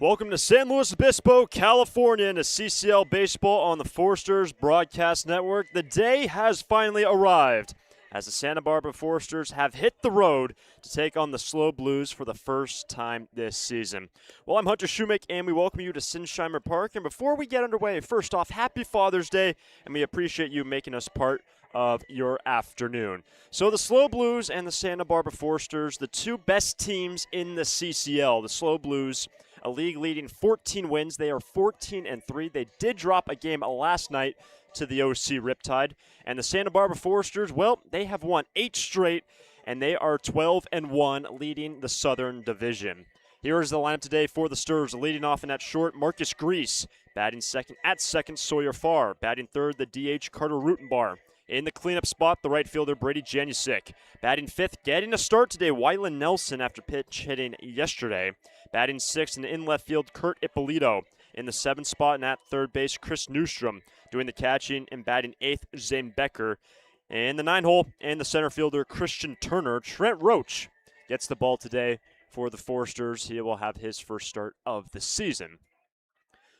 Welcome to San Luis Obispo, California, and to CCL Baseball on the Foresters Broadcast Network. The day has finally arrived as the Santa Barbara Foresters have hit the road to take on the SLO Blues for the first time this season. Well, I'm Hunter Shumick, and we welcome you to Sinsheimer Park. And before we get underway, first off, happy Father's Day, and we appreciate you making us part of your afternoon. So the SLO Blues and the Santa Barbara Foresters, the two best teams in the CCL. The SLO Blues, a league leading 14 wins. They are 14-3. They did drop a game last night to the OC Riptide. And the Santa Barbara Foresters, well, they have won 8 straight, and they are 12-1, leading the Southern Division. Here is the lineup today for the Sturs. Leading off in that short, Marcus Grease. Batting second, Sawyer Farr. Batting third, the DH, Carter Rutenbar. In the cleanup spot, the right fielder, Brady Janusic. Batting fifth, getting a start today, Wyland Nelson after pitch hitting yesterday. Batting sixth in left field, Kurt Ippolito. In the seventh spot and at third base, Chris Newstrom. Doing the catching and batting eighth, Zane Becker. In the 9-hole, and the center fielder, Christian Turner. Trent Roach gets the ball today for the Foresters. He will have his first start of the season.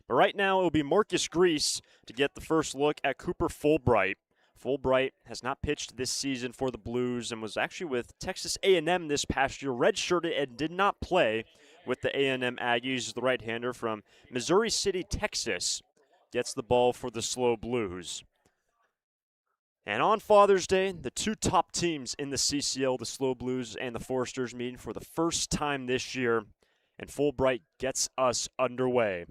But right now, it will be Marcus Grease to get the first look at Cooper Fulbright. Fulbright has not pitched this season for the Blues and was actually with Texas A&M this past year, redshirted and did not play with the A&M Aggies. The right-hander from Missouri City, Texas, gets the ball for the SLO Blues. And on Father's Day, the two top teams in the CCL, the SLO Blues and the Foresters, meeting for the first time this year, and Fulbright gets us underway.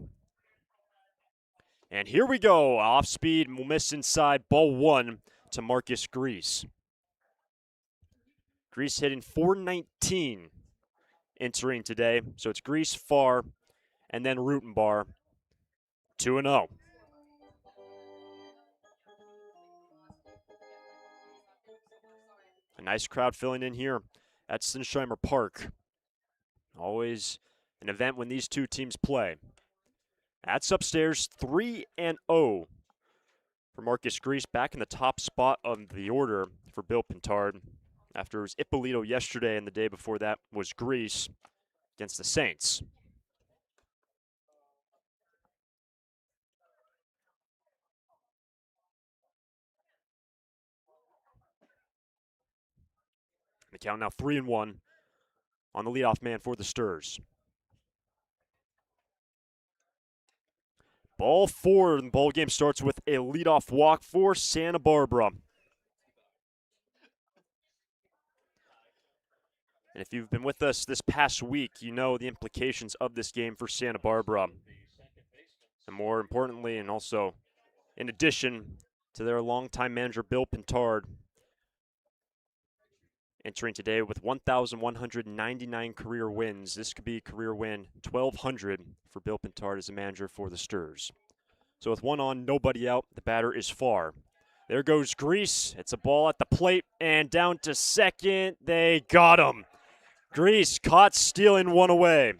And here we go. Off speed, miss inside, ball one to Marcus Grease. Grease hitting .419 entering today. So it's Grease, Farr, and then Rutenbar, 2-0. A nice crowd filling in here at Sinsheimer Park. Always an event when these two teams play. That's upstairs, 3-0 for Marcus Grease, back in the top spot of the order for Bill Pintard. After it was Ippolito yesterday, and the day before that was Grease against the Saints. The count now 3-1 on the leadoff man for the Sturs. Ball four, and the ball game starts with a leadoff walk for Santa Barbara. And if you've been with us this past week, you know the implications of this game for Santa Barbara. And more importantly, and also in addition to their longtime manager, Bill Pintard, entering today with 1,199 career wins. This could be career win 1,200 for Bill Pintard as a manager for the Sturs. So with one on, nobody out, the batter is Farr. There goes Grease. It's a ball at the plate and down to second. They got him. Grease caught stealing one away.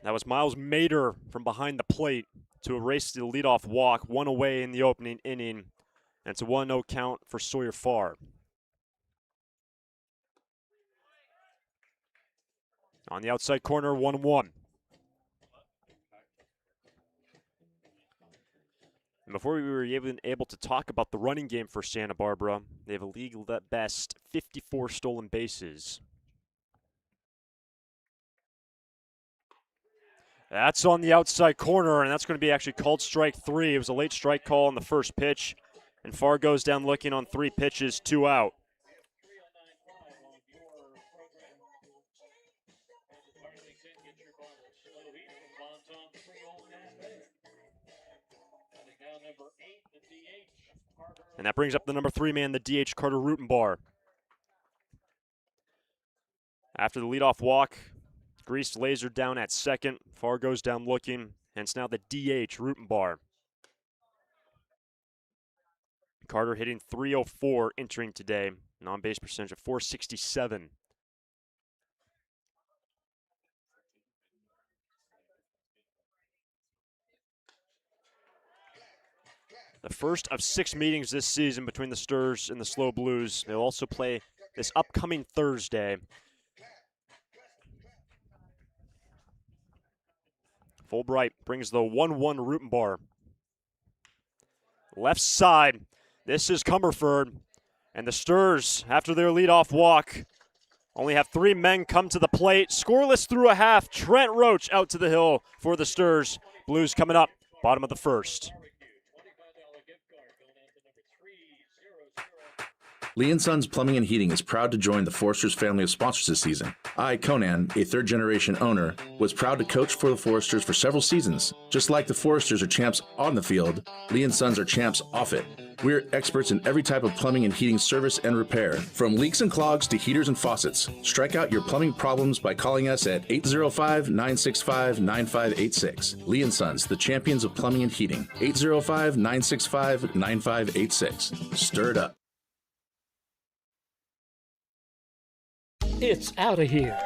That was Miles Mader from behind the plate to erase the leadoff walk, one away in the opening inning. And it's a 1-0 count for Sawyer Farr. On the outside corner, 1-1. And before we were even able to talk about the running game for Santa Barbara, they have a league best 54 stolen bases. That's on the outside corner, and that's going to be actually called strike 3. It was a late strike call on the first pitch, and Farr goes down looking on 3 pitches, 2 out. And that brings up the number 3 man, the DH, Carter Rutenbar. After the leadoff walk, Grease lasered down at second. Farr goes down looking, and it's now the DH, Rutenbar. Carter hitting .304 entering today, an on-base percentage of .467. The first of 6 meetings this season between the Sturs and the SLO Blues. They'll also play this upcoming Thursday. Fulbright brings the 1-1 Rutenbar. Left side, this is Cumberford. And the Sturs, after their leadoff walk, only have 3 men come to the plate. Scoreless through a half. Trent Roach out to the hill for the Sturs. Blues coming up, bottom of the first. Lee & Sons Plumbing and Heating is proud to join the Foresters family of sponsors this season. I, Conan, a third-generation owner, was proud to coach for the Foresters for several seasons. Just like the Foresters are champs on the field, Lee & Sons are champs off it. We're experts in every type of plumbing and heating service and repair, from leaks and clogs to heaters and faucets. Strike out your plumbing problems by calling us at 805-965-9586. Lee & Sons, the champions of plumbing and heating. 805-965-9586. Stir it up. It's out of here.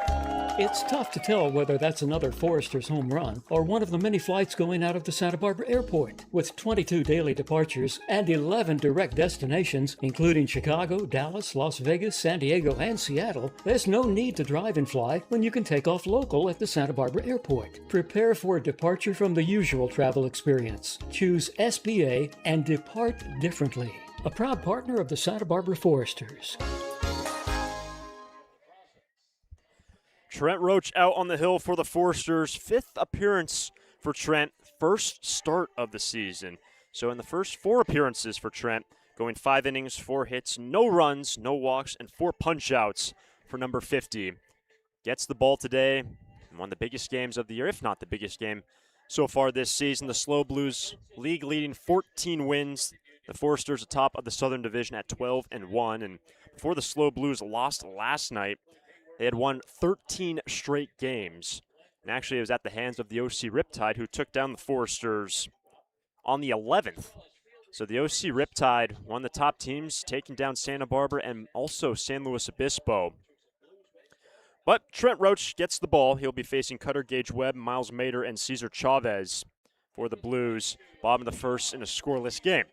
It's tough to tell whether that's another Foresters home run or one of the many flights going out of the Santa Barbara airport. With 22 daily departures and 11 direct destinations, including Chicago, Dallas, Las Vegas, San Diego, and Seattle, there's no need to drive and fly when you can take off local at the Santa Barbara airport. Prepare for a departure from the usual travel experience. Choose SBA and depart differently. A proud partner of the Santa Barbara Foresters. Trent Roach out on the hill for the Foresters. 5th appearance for Trent. First start of the season. So in the first 4 appearances for Trent, going 5 innings, 4 hits, no runs, no walks, and 4 punch-outs for number 50. Gets the ball today in one of the biggest games of the year, if not the biggest game so far this season. The SLO Blues league-leading 14 wins. The Foresters atop of the Southern Division at 12-1. And before the SLO Blues lost last night, they had won 13 straight games. And actually, it was at the hands of the OC Riptide, who took down the Foresters on the 11th. So the OC Riptide, one of the top teams, taking down Santa Barbara and also San Luis Obispo. But Trent Roach gets the ball. He'll be facing Cutter Gage Webb, Miles Mader, and Cesar Chavez for the Blues. Bottom of the first in a scoreless game.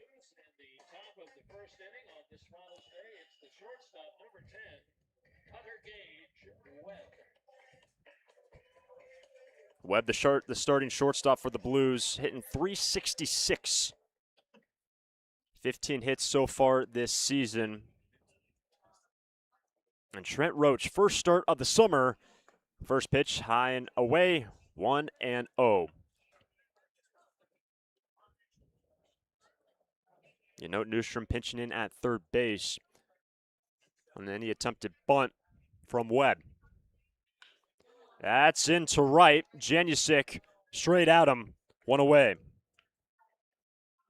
Webb, the starting shortstop for the Blues, hitting .366. 15 hits so far this season. And Trent Roach, first start of the summer. First pitch, high and away, 1-0. You note Newstrom pinching in at third base. And then he attempted bunt from Webb. That's into right. Janusik straight at him. 1 away.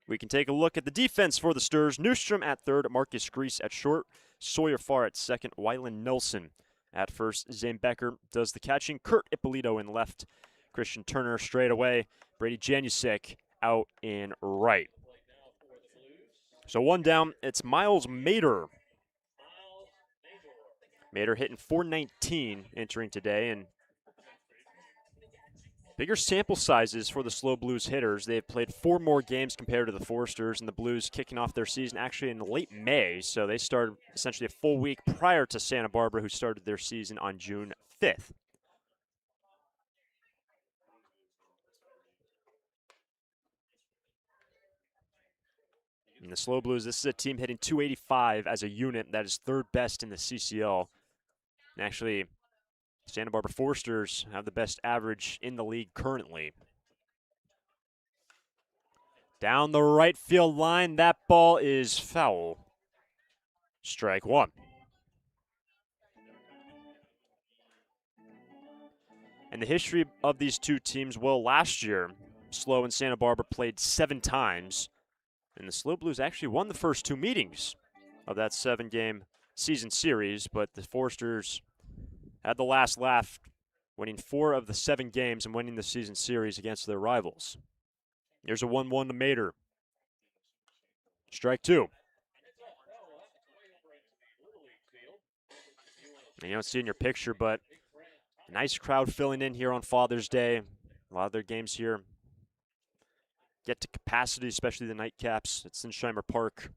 We can take a look at the defense for the Sturs. Newstrom at third. Marcus Grease at short. Sawyer Farr at second. Wyland Nelson at first. Zane Becker does the catching. Kurt Ippolito in left. Christian Turner straight away. Brady Janusik out in right. So 1 down. It's Miles Mader. Mader hitting .419 entering today, and bigger sample sizes for the SLO Blues hitters. They've played 4 more games compared to the Foresters, and the Blues kicking off their season actually in late May. So they started essentially a full week prior to Santa Barbara, who started their season on June 5th. And the SLO Blues, this is a team hitting .285 as a unit. That is 3rd best in the CCL. And actually, Santa Barbara Foresters have the best average in the league currently. Down the right field line, that ball is foul. Strike 1. And the history of these two teams, well, last year, SLO and Santa Barbara played 7 times. And the SLO Blues actually won the first 2 meetings of that 7-game season series, but the Foresters had the last laugh, winning 4 of the 7 games and winning the season series against their rivals. Here's a 1-1 to Mader. Strike 2. And you don't see it in your picture, but a nice crowd filling in here on Father's Day. A lot of their games here get to capacity, especially the nightcaps at Sinsheimer Park.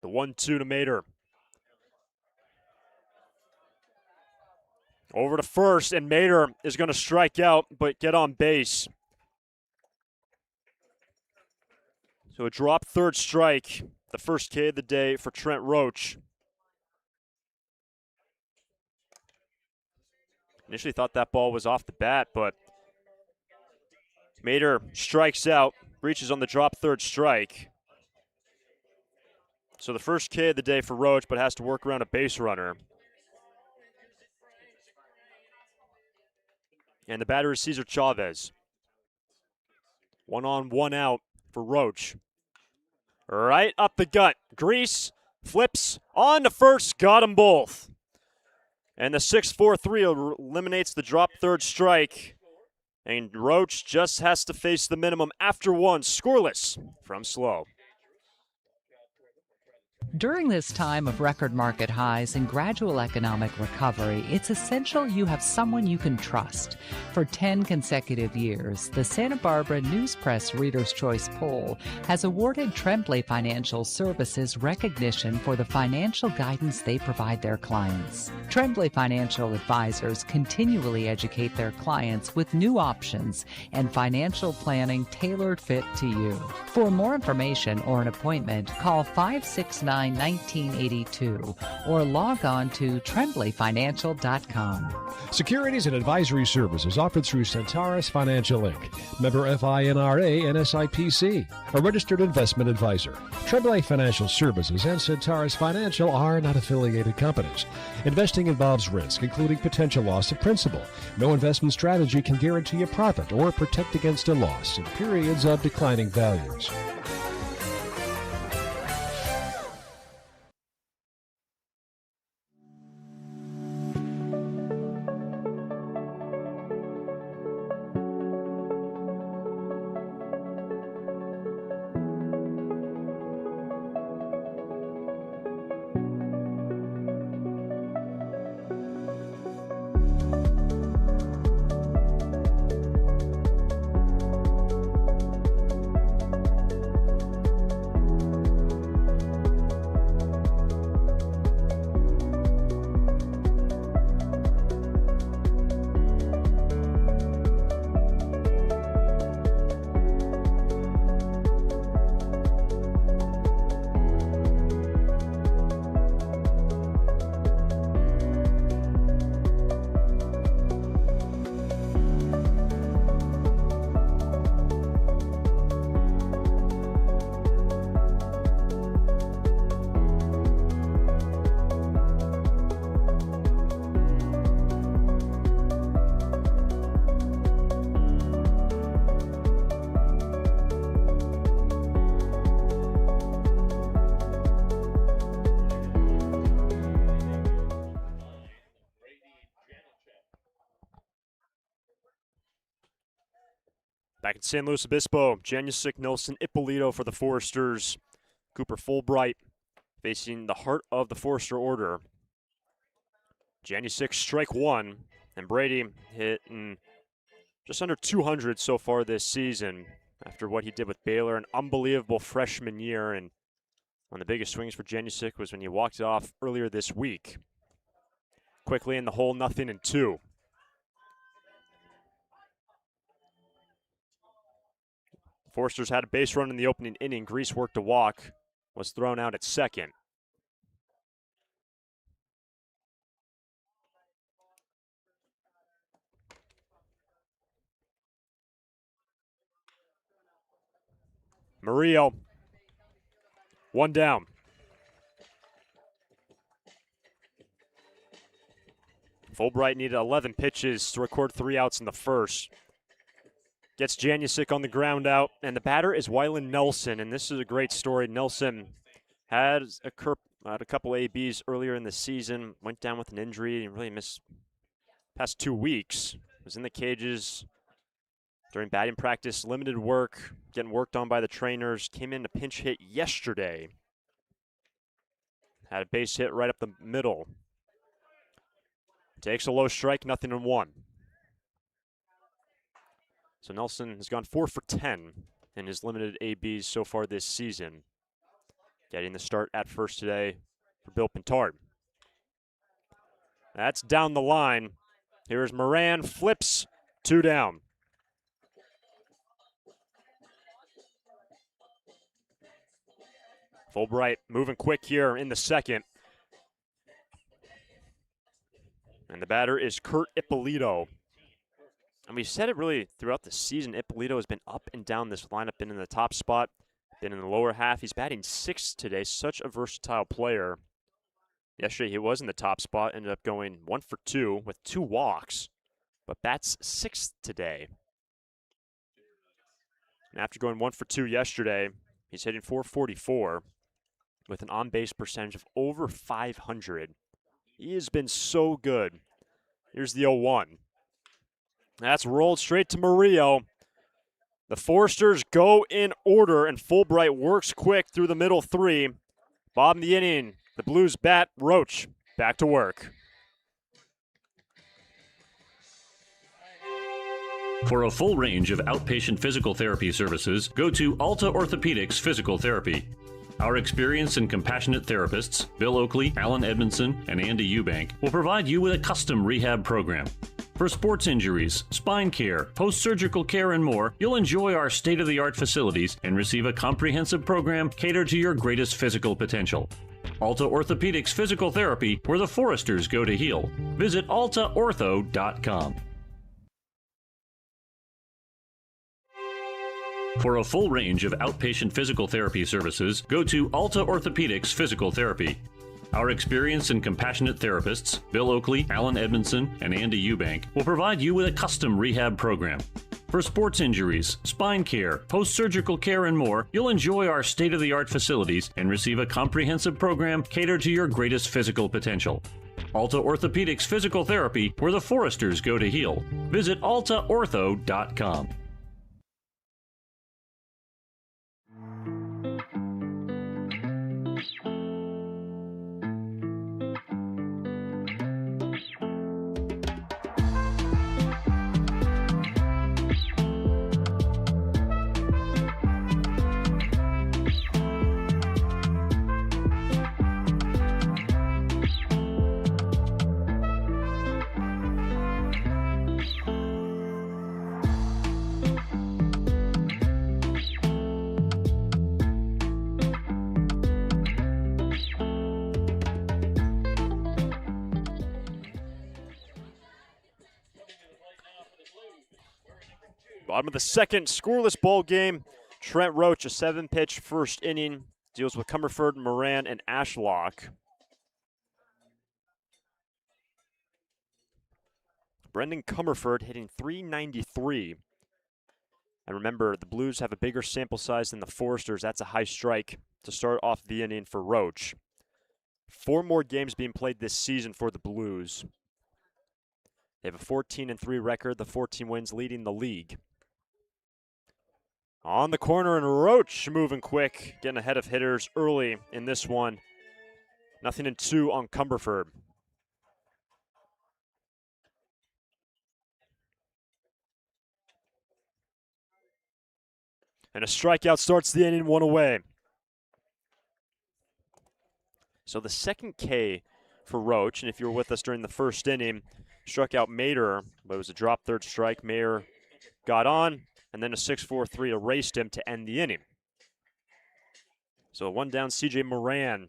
The 1-2 to Mater. Over to first, and Mater is going to strike out, but get on base. So a drop third strike, the first K of the day for Trent Roach. Initially thought that ball was off the bat, but Mater strikes out, reaches on the drop third strike. So the first K of the day for Roach, but has to work around a base runner. And the batter is Cesar Chavez. 1 on, 1 out for Roach. Right up the gut. Grease flips on to first, got them both. And the 6-4-3 eliminates the drop third strike. And Roach just has to face the minimum after one, scoreless from SLO. During this time of record market highs and gradual economic recovery, it's essential you have someone you can trust. For 10 consecutive years, the Santa Barbara News Press Reader's Choice Poll has awarded Tremblay Financial Services recognition for the financial guidance they provide their clients. Tremblay Financial Advisors continually educate their clients with new options and financial planning tailored fit to you. For more information or an appointment, call 569-1982 or log on to tremblayfinancial.com. Securities and advisory services offered through Centaurus Financial Inc., member FINRA and SIPC, a registered investment advisor. Tremblay Financial Services and Centaurus Financial are not affiliated companies. Investing involves risk, including potential loss of principal. No investment strategy can guarantee a profit or protect against a loss in periods of declining values. Back in San Luis Obispo, Janusic, Nilsson, Ippolito for the Foresters. Cooper Fulbright facing the heart of the Forester order. Janusic strike one, and Brady hitting just under 200 so far this season after what he did with Baylor, an unbelievable freshman year. And one of the biggest swings for Janusic was when he walked it off earlier this week. Quickly in the hole, 0-2. Foresters had a base run in the opening inning. Grease worked a walk, was thrown out at second. Murillo, one down. Fulbright needed 11 pitches to record 3 outs in the first. Gets Janusic on the ground out, and the batter is Wylan Nelson, and this is a great story. Nelson had a couple ABs earlier in the season, went down with an injury, and really missed past 2 weeks. Was in the cages during batting practice, limited work, getting worked on by the trainers. Came in to pinch hit yesterday. Had a base hit right up the middle. Takes a low strike, 0-1. So Nelson has gone 4 for 10 in his limited ABs so far this season. Getting the start at first today for Bill Pintard. That's down the line. Here's Moran, flips, 2 down. Fulbright moving quick here in the second. And the batter is Kurt Ippolito. And we've said it really throughout the season. Ippolito has been up and down this lineup, been in the top spot, been in the lower half. He's batting 6th today, such a versatile player. Yesterday he was in the top spot, ended up going 1 for 2 with 2 walks, but bats 6th today. And after going 1 for 2 yesterday, he's hitting .444 with an on-base percentage of over 500. He has been so good. Here's the 0-1. That's rolled straight to Murillo. The Foresters go in order, and Fulbright works quick through the middle 3. Bottom of the inning, the Blues bat Roach back to work. For a full range of outpatient physical therapy services, go to Alta Orthopedics Physical Therapy. Our experienced and compassionate therapists, Bill Oakley, Alan Edmondson, and Andy Eubank, will provide you with a custom rehab program. For sports injuries, spine care, post-surgical care, and more, you'll enjoy our state-of-the-art facilities and receive a comprehensive program catered to your greatest physical potential. Alta Orthopedics Physical Therapy, where the Foresters go to heal. Visit altaortho.com. For a full range of outpatient physical therapy services, go to Alta Orthopedics Physical Therapy. Our experienced and compassionate therapists, Bill Oakley, Alan Edmondson, and Andy Eubank, will provide you with a custom rehab program. For sports injuries, spine care, post-surgical care, and more, you'll enjoy our state-of-the-art facilities and receive a comprehensive program catered to your greatest physical potential. Alta Orthopedics Physical Therapy, where the Foresters go to heal. Visit altaortho.com. Bottom of the second, scoreless ball game. Trent Roach, a 7-pitch first inning, deals with Comerford, Moran, and Ashlock. Brendan Comerford hitting .393. And remember, the Blues have a bigger sample size than the Foresters. That's a high strike to start off the inning for Roach. 4 more games being played this season for the Blues. They have a 14-3 record, the 14 wins leading the league. On the corner, and Roach moving quick, getting ahead of hitters early in this one. 0-2 on Comerford. And a strikeout starts the inning, 1 away. So the second K for Roach, and if you were with us during the first inning, struck out Mater, but it was a drop third strike. Mayer got on, and then a 6-4-3 erased him to end the inning. So 1 down, C.J. Moran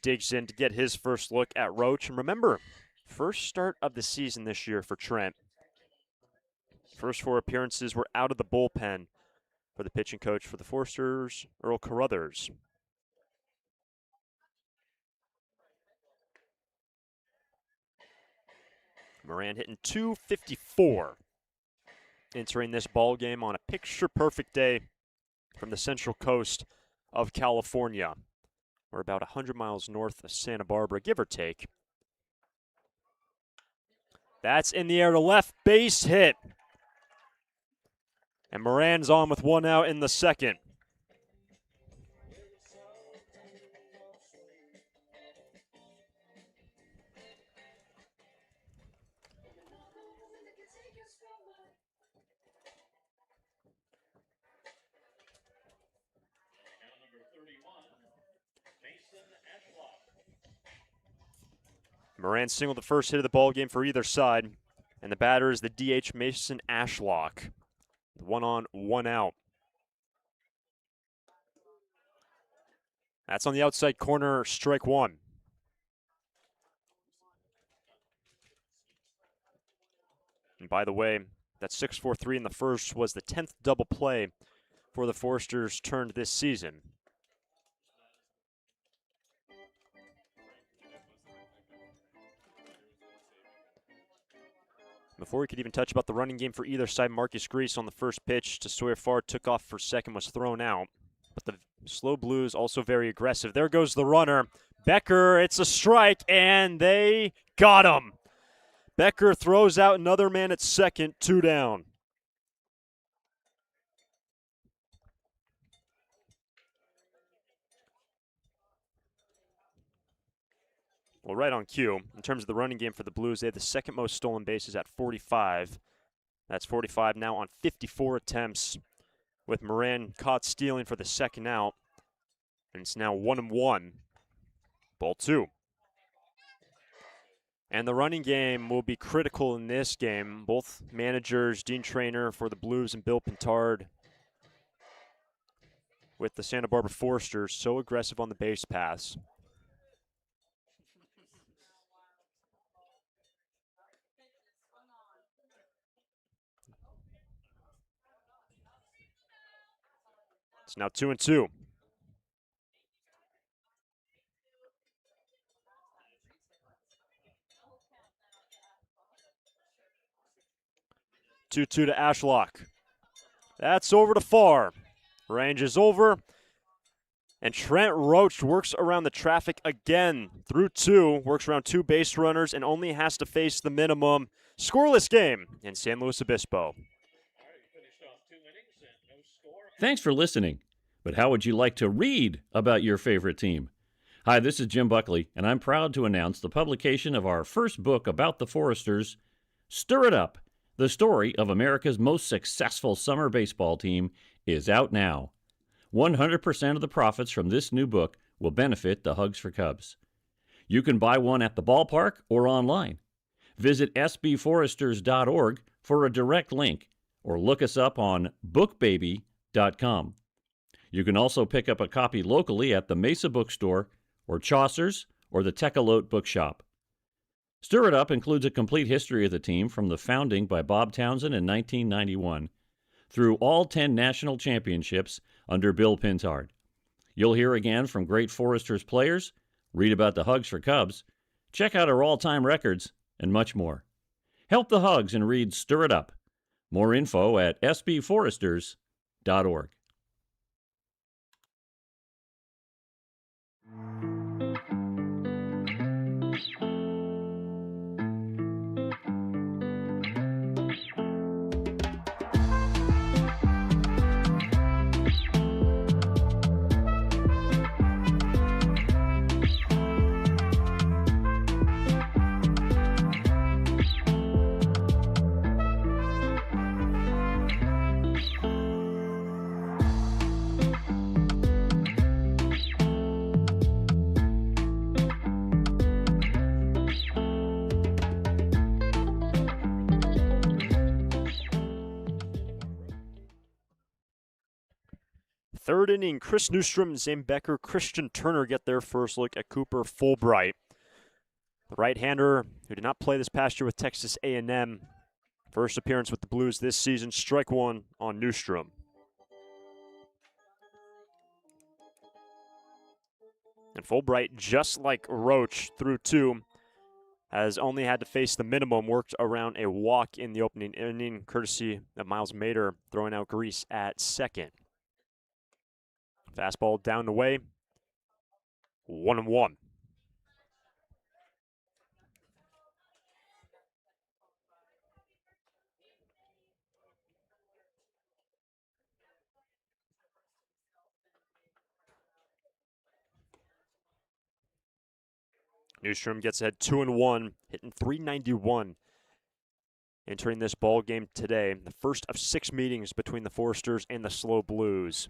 digs in to get his first look at Roach. And remember, first start of the season this year for Trent. First 4 appearances were out of the bullpen for the pitching coach for the Foresters, Earl Carruthers. Moran hitting .254. Entering this ball game on a picture-perfect day from the Central Coast of California. We're about 100 miles north of Santa Barbara, give or take. That's in the air to left, base hit. And Moran's on with 1 out in the second. Moran singled the first hit of the ball game for either side, and the batter is the DH Mason Ashlock. 1 on, 1 out. That's on the outside corner, strike 1. And by the way, that 6-4-3 in the first was the 10th double play for the Foresters turned this season. Before we could even touch about the running game for either side, Marcus Grease on the first pitch to Sawyer Farr took off for second, was thrown out. But the SLO Blues also very aggressive. There goes the runner. Becker, it's a strike, and they got him. Becker throws out another man at second, 2 down. Well, right on cue. In terms of the running game for the Blues, they have the second most stolen bases at 45. That's 45 now on 54 attempts, with Moran caught stealing for the second out. And it's now 1-1. Ball 2. And the running game will be critical in this game. Both managers, Dean Traynor for the Blues and Bill Pintard with the Santa Barbara Foresters, so aggressive on the base paths. It's now 2-2. To Ashlock. That's over to Farr. Range is over. And Trent Roach works around the traffic again through 2, works around 2 base runners, and only has to face the minimum. Scoreless game in San Luis Obispo. Thanks for listening. But how would you like to read about your favorite team? Hi, this is Jim Buckley, and I'm proud to announce the publication of our first book about the Foresters, Stir It Up, the story of America's most successful summer baseball team, is out now. 100% of the profits from this new book will benefit the Hugs for Cubs. You can buy one at the ballpark or online. Visit sbforesters.org for a direct link, or look us up on bookbaby.com. You can also pick up a copy locally at the Mesa Bookstore or Chaucer's or the Tecolote Bookshop. Stir It Up includes a complete history of the team from the founding by Bob Townsend in 1991 through all 10 national championships under Bill Pintard. You'll hear again from great Foresters players, read about the Hugs for Cubs, check out our all-time records, and much more. Help the Hugs and read Stir It Up. More info at sbforesters.org. Third inning, Chris Newstrom, Zane Becker, Christian Turner get their first look at Cooper Fulbright. The right-hander who did not play this past year with Texas A&M. First appearance with the Blues this season, strike 1 on Newstrom. And Fulbright, just like Roach through 2, has only had to face the minimum, worked around a walk in the opening inning, courtesy of Miles Mader throwing out Grease at second. Fastball down the way, 1-1. Newstrom gets ahead 2-1, hitting .391. Entering this ball game today, the first of 6 meetings between the Foresters and the SLO Blues.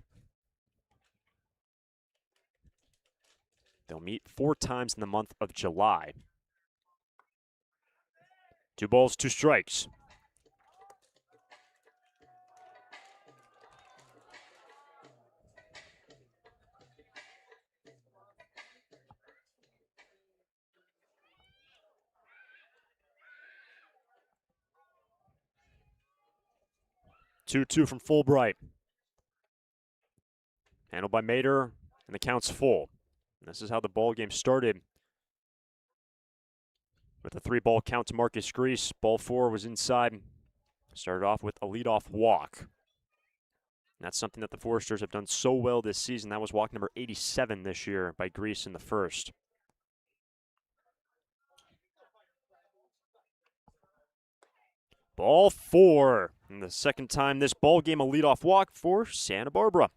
They'll meet 4 times in the month of July. 2 balls, 2 strikes. Two from Fulbright. Handled by Mater, and the count's full. And this is how the ball game started. With a 3-ball count to Marcus Grease. Ball 4 was inside. Started off with a leadoff walk. And that's something that the Foresters have done so well this season. That was walk number 87 this year by Grease in the first. Ball 4. And the second time this ball game, a leadoff walk for Santa Barbara.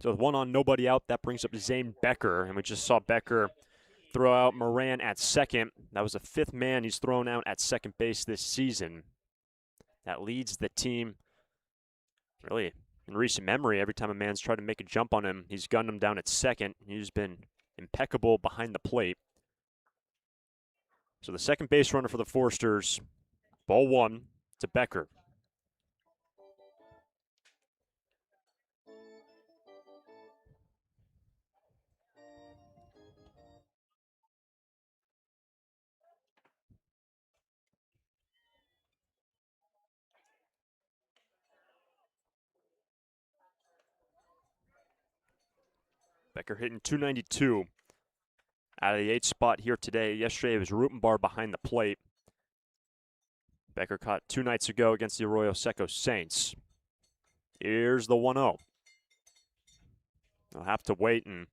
So with 1 on, nobody out, that brings up Zane Becker. And we just saw Becker throw out Moran at second. That was the 5th man he's thrown out at second base this season. That leads the team, really, in recent memory. Every time a man's tried to make a jump on him, he's gunned him down at second. He's been impeccable behind the plate. So the second base runner for the Foresters, ball 1 to Becker. Becker hitting .292 out of the 8th spot here today. Yesterday it was Rutenbar behind the plate. Becker caught 2 nights ago against the Arroyo Seco Saints. Here's the 1-0. They'll have to wait, and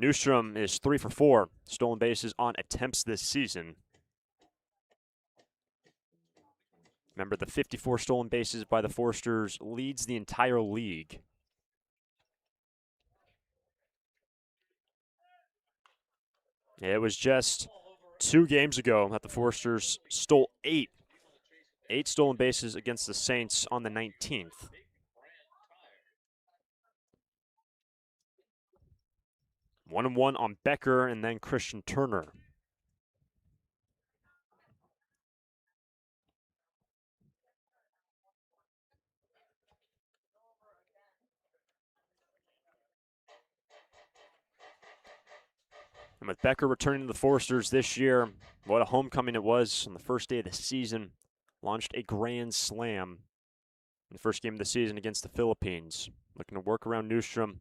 Newstrom is 3 for 4 stolen bases on attempts this season. Remember, the 54 stolen bases by the Foresters leads the entire league. It was just 2 games ago that the Foresters stole 8 stolen bases against the Saints on the 19th. 1-1 on Becker and then Christian Turner. And with Becker returning to the Foresters this year, what a homecoming it was on the first day of the season. Launched a grand slam in the first game of the season against the Philippines. Looking to work around Newstrom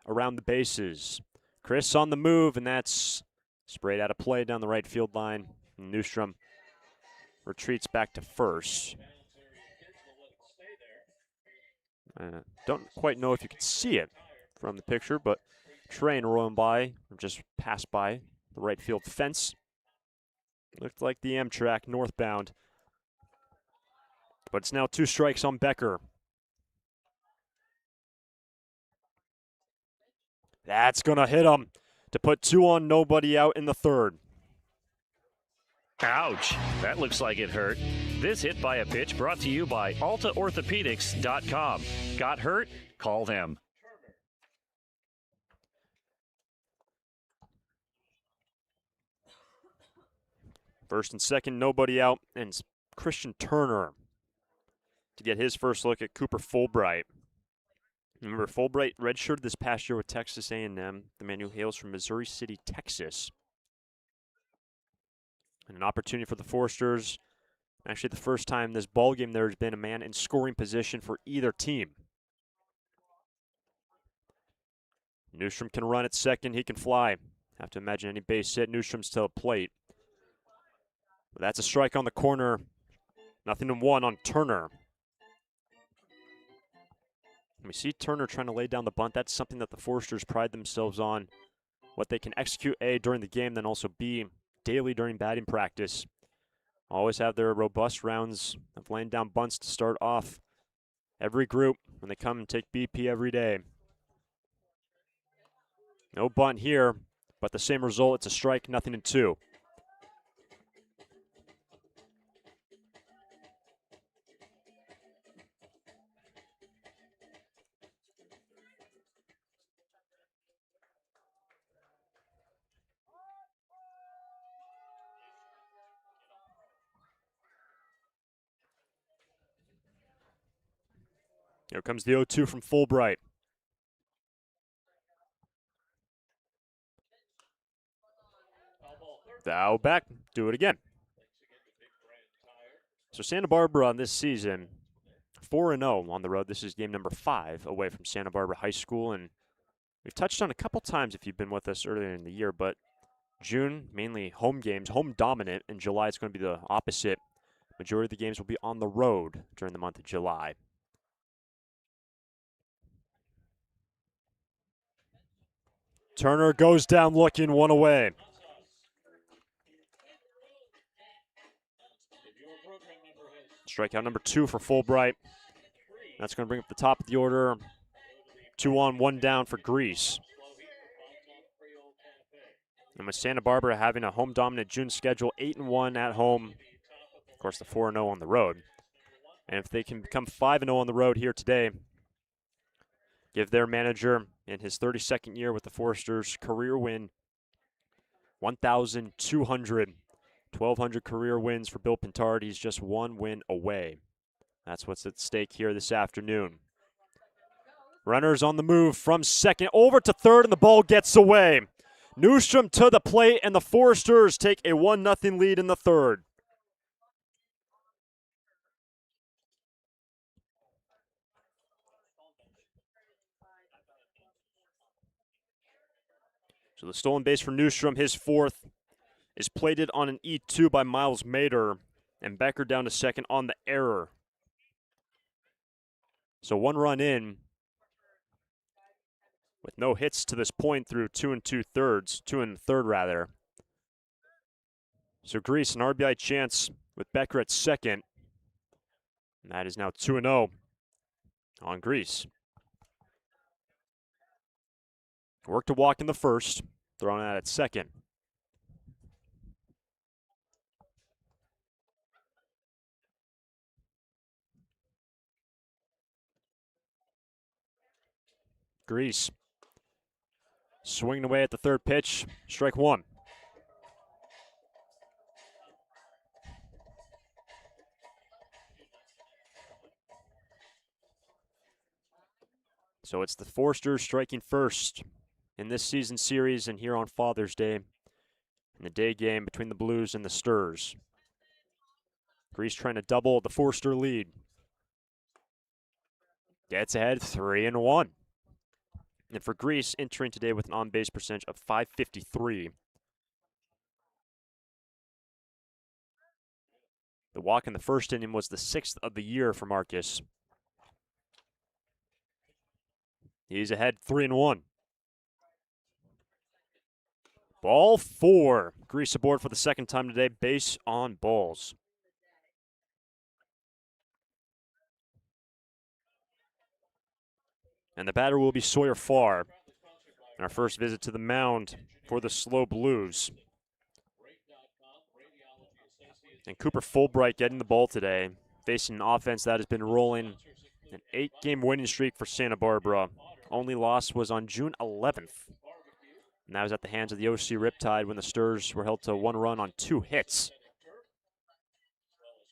around the bases. Chris on the move, and that's sprayed out of play down the right field line. And Newstrom retreats back to first. Don't quite know if you can see it from the picture, but train rolling by, or just passed by the right field fence. Looked like the Amtrak northbound. But it's now 2 strikes on Becker. That's going to hit him to put 2 on, nobody out in the 3rd. Ouch, that looks like it hurt. This hit by a pitch brought to you by AltaOrthopedics.com. Got hurt? Call them. First and second, nobody out, and it's Christian Turner to get his first look at Cooper Fulbright. Remember, Fulbright redshirted this past year with Texas A&M, the man who hails from Missouri City, Texas. And an opportunity for the Foresters. Actually, the first time this ball game there has been a man in scoring position for either team. Newstrom can run at second. He can fly. Have to imagine any base hit. Newstrom's to the plate. But that's a strike on the corner. 0-1 on Turner. We see Turner trying to lay down the bunt. That's something that the Foresters pride themselves on. What they can execute, A, during the game, then also B, daily during batting practice. Always have their robust rounds of laying down bunts to start off every group when they come and take BP every day. No bunt here, but the same result. It's a strike, 0-2. Here comes the 0-2 from Fulbright. Thou back. Do it again. So Santa Barbara on this season, 4-0 on the road. This is game number 5 away from Santa Barbara High School. And we've touched on a couple times if you've been with us earlier in the year, but June, mainly home games, home dominant. In July, it's going to be the opposite. Majority of the games will be on the road during the month of July. Turner goes down looking, one away. Strikeout number 2 for Fulbright. That's going to bring up the top of the order. 2 on, 1 down for Grease. And with Santa Barbara having a home dominant June schedule, 8-1 at home, of course the 4-0 on the road. And if they can become 5-0 on the road here today, give their manager in his 32nd year with the Foresters career win 1,200. 1,200 career wins for Bill Pintard. He's just 1 win away. That's what's at stake here this afternoon. Runners on the move from second over to third, and the ball gets away. Newstrom to the plate, and the Foresters take a 1-0 lead in the third. So the stolen base for Newstrom, his 4th, is plated on an E2 by Miles Mader, and Becker down to second on the error. So 1 run in, with no hits to this point through 2 2/3, 2 1/3 rather. So Grease, an RBI chance with Becker at second. And that is now 2-0 on Grease. Worked a walk in the first, throwing out at second. Grease swinging away at the third pitch, strike 1. So it's the Foresters striking first in this season series and here on Father's Day in the day game between the Blues and the Sturs. Grease trying to double the Forester lead. Gets ahead 3-1. And for Grease, entering today with an on-base percentage of .553. The walk in the first inning was the 6th of the year for Marcus. He's ahead 3-1. Ball 4. Grease aboard for the second time today, base on balls. And the batter will be Sawyer Farr. Our first visit to the mound for the SLO Blues. And Cooper Fulbright getting the ball today, facing an offense that has been rolling. An 8-game winning streak for Santa Barbara. Only loss was on June 11th. And that was at the hands of the OC Riptide when the Sturs were held to 1 run on 2 hits.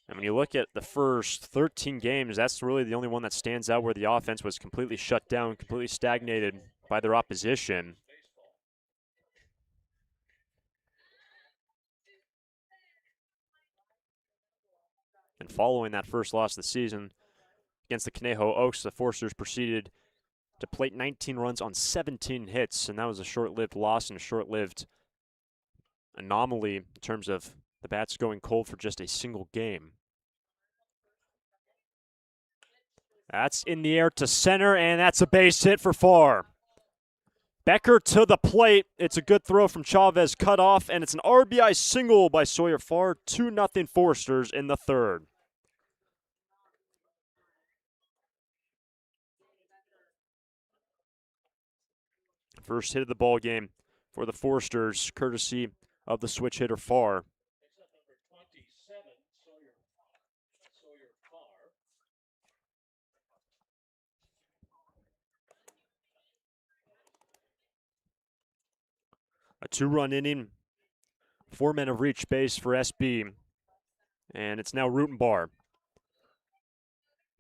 And when you look at the first 13 games, that's really the only one that stands out where the offense was completely shut down, completely stagnated by their opposition. And following that first loss of the season against the Conejo Oaks, the Foresters proceeded to plate 19 runs on 17 hits, and that was a short-lived loss and a short-lived anomaly in terms of the bats going cold for just a single game. That's in the air to center, and that's a base hit for Farr. Becker to the plate. It's a good throw from Chavez, cut off, and it's an RBI single by Sawyer Farr. 2-0 Foresters in the third. First hit of the ball game for the Foresters, courtesy of the switch hitter Farr. A 2-run inning, 4 men have reached base for SB, and it's now Rutenbar.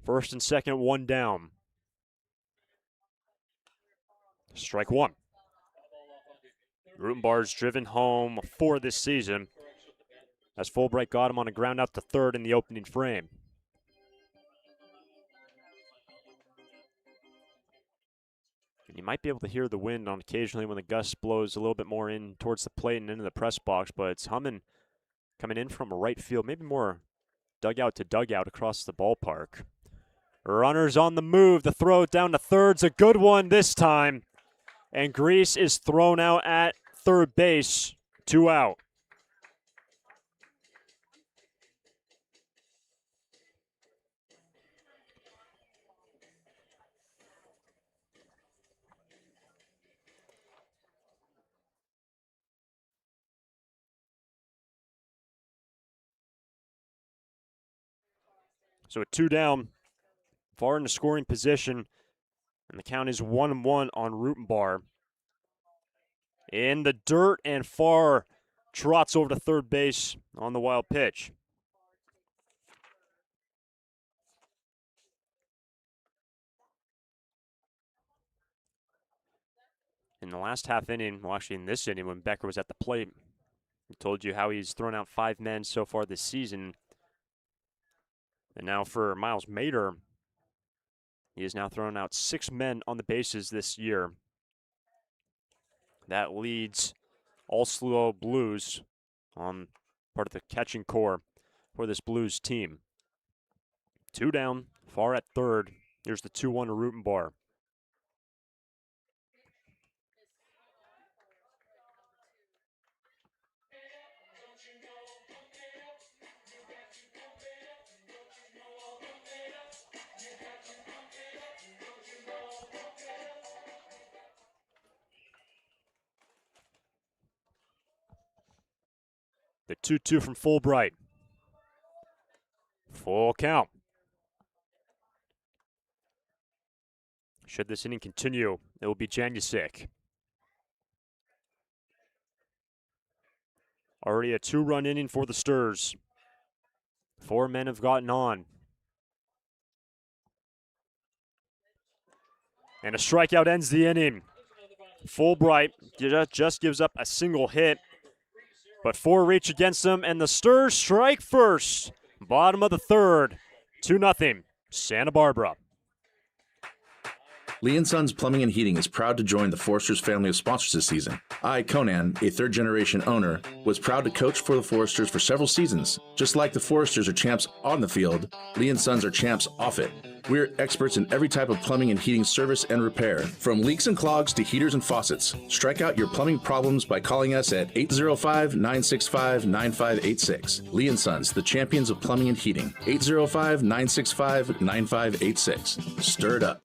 First and second, 1 down. Strike one. Rutenbar's driven home for this season as Fulbright got him on a ground out to third in the opening frame. And you might be able to hear the wind on occasionally when the gust blows a little bit more in towards the plate and into the press box, but it's humming coming in from right field, maybe more dugout to dugout across the ballpark. Runners on the move. The throw down to third's a good one this time. And Grease is thrown out at third base. 2 out. So with 2 down, far in the scoring position, and the count is 1-1 on Rutenbar. In the dirt and far, trots over to third base on the wild pitch. In the last half inning, well, actually in this inning when Becker was at the plate, I told you how he's thrown out 5 men so far this season. And now for Miles Mader, he has now thrown out 6 men on the bases this year. That leads all SLO Blues on part of the catching core for this Blues team. 2 down, far at third. Here's the 2-1 to Rutenbar. The 2-2 from Fulbright. Full count. Should this inning continue, it will be Janusic. Already a 2-run inning for the Sturs. 4 men have gotten on. And a strikeout ends the inning. Fulbright just gives up a single hit, but 4 reach against him, and the Sturs strike first. Bottom of the third, 2-0, Santa Barbara. Lee & Sons Plumbing and Heating is proud to join the Foresters family of sponsors this season. I, Conan, a third-generation owner, was proud to coach for the Foresters for several seasons. Just like the Foresters are champs on the field, Lee & Sons are champs off it. We're experts in every type of plumbing and heating service and repair, from leaks and clogs to heaters and faucets. Strike out your plumbing problems by calling us at 805-965-9586. Lee & Sons, the champions of plumbing and heating. 805-965-9586. Stir it up.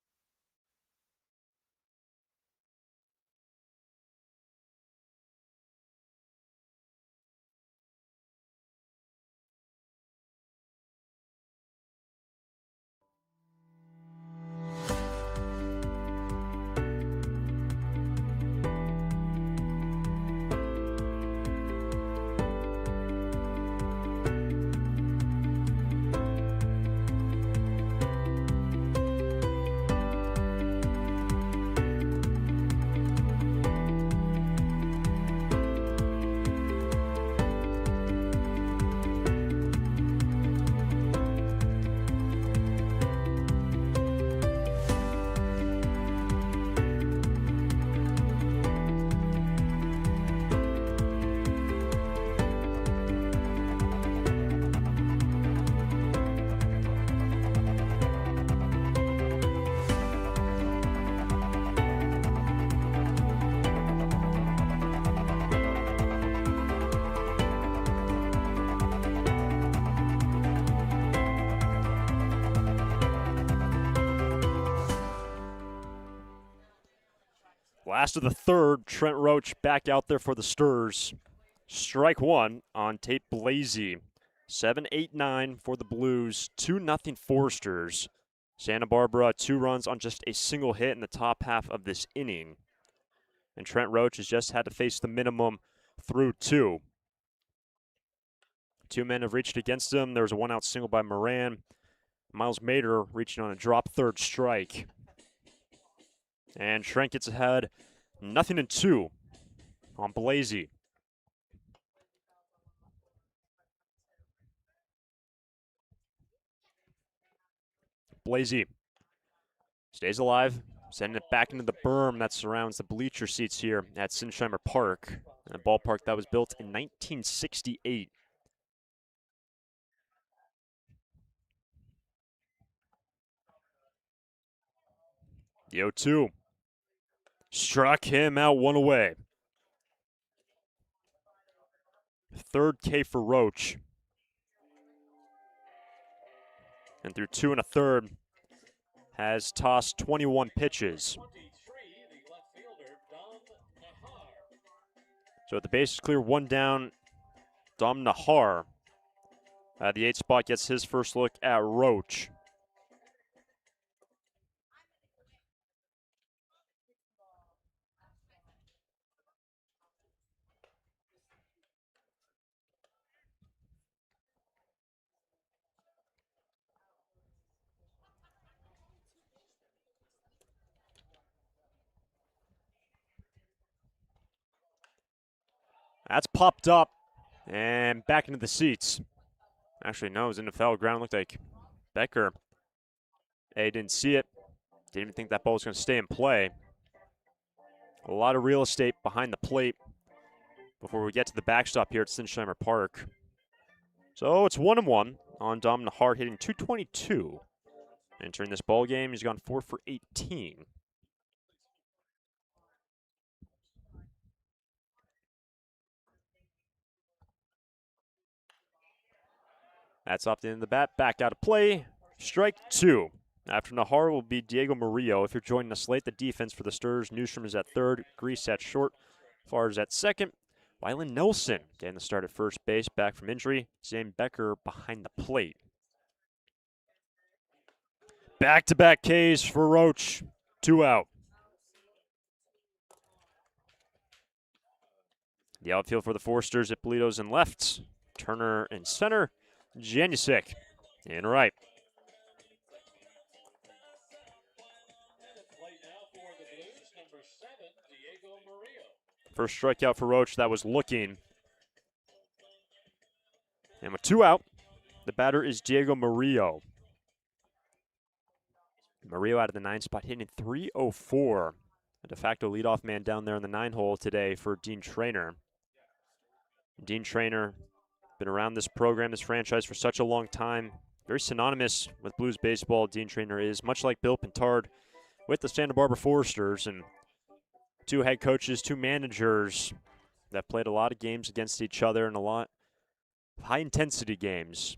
Last of the third, Trent Roach back out there for the Sturs. Strike one on Tate Blasey. 7-8-9 for the Blues. 2-0 Foresters. Santa Barbara, 2 runs on just a single hit in the top half of this inning. And Trent Roach has just had to face the minimum through 2. 2 men have reached against him. There was a 1-out single by Moran. Miles Mader reaching on a drop third strike. And Trent gets ahead, 0-2 on Blasey. Blasey stays alive, sending it back into the berm that surrounds the bleacher seats here at Sinsheimer Park, a ballpark that was built in 1968. The 0-2. Struck him out, one away. Third K for Roach. And through 2 1/3, has tossed 21 pitches. So at the base is clear, one down, Dom Nahar. The 8th spot gets his first look at Roach. That's popped up and back into the seats. Actually, no, it was in the foul ground. Looked like Becker didn't see it. Didn't even think that ball was going to stay in play. A lot of real estate behind the plate before we get to the backstop here at Sinsheimer Park. So it's 1-1 on Dom Nahar, hitting .222. Entering this ball game, he's gone 4 for 18. That's off the end of the bat, back out of play. Strike 2. After Nahar will be Diego Murillo. If you're joining us late, the defense for the Sturs, Newstrom is at third, Grease at short, Farr is at second. Wylan Nelson getting the start at first base, back from injury. Zane Becker behind the plate. Back-to-back Ks for Roach. 2 out. The outfield for the Forsters, Ippolito's in left, Turner in center, Janusik in right. First strikeout for Roach, that was looking. And with 2 out, the batter is Diego Murillo. Murillo out of the 9 spot, hitting .304. A de facto leadoff man down there in the 9 hole today for Dean Traynor. Dean Traynor, been around this program, this franchise for such a long time. Very synonymous with Blues baseball. Dean Traynor is, much like Bill Pintard with the Santa Barbara Foresters, and 2 head coaches, 2 managers that played a lot of games against each other and a lot of high-intensity games.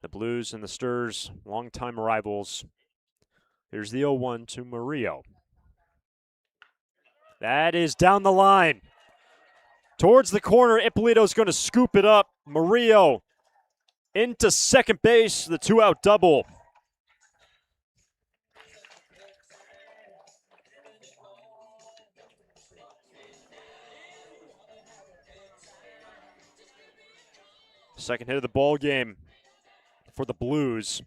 The Blues and the Sturs, longtime rivals. Here's the 0-1 to Murillo. That is down the line. Towards the corner, Ippolito's going to scoop it up. Murillo into second base, the 2-out double. Second hit of the ball game for the Blues.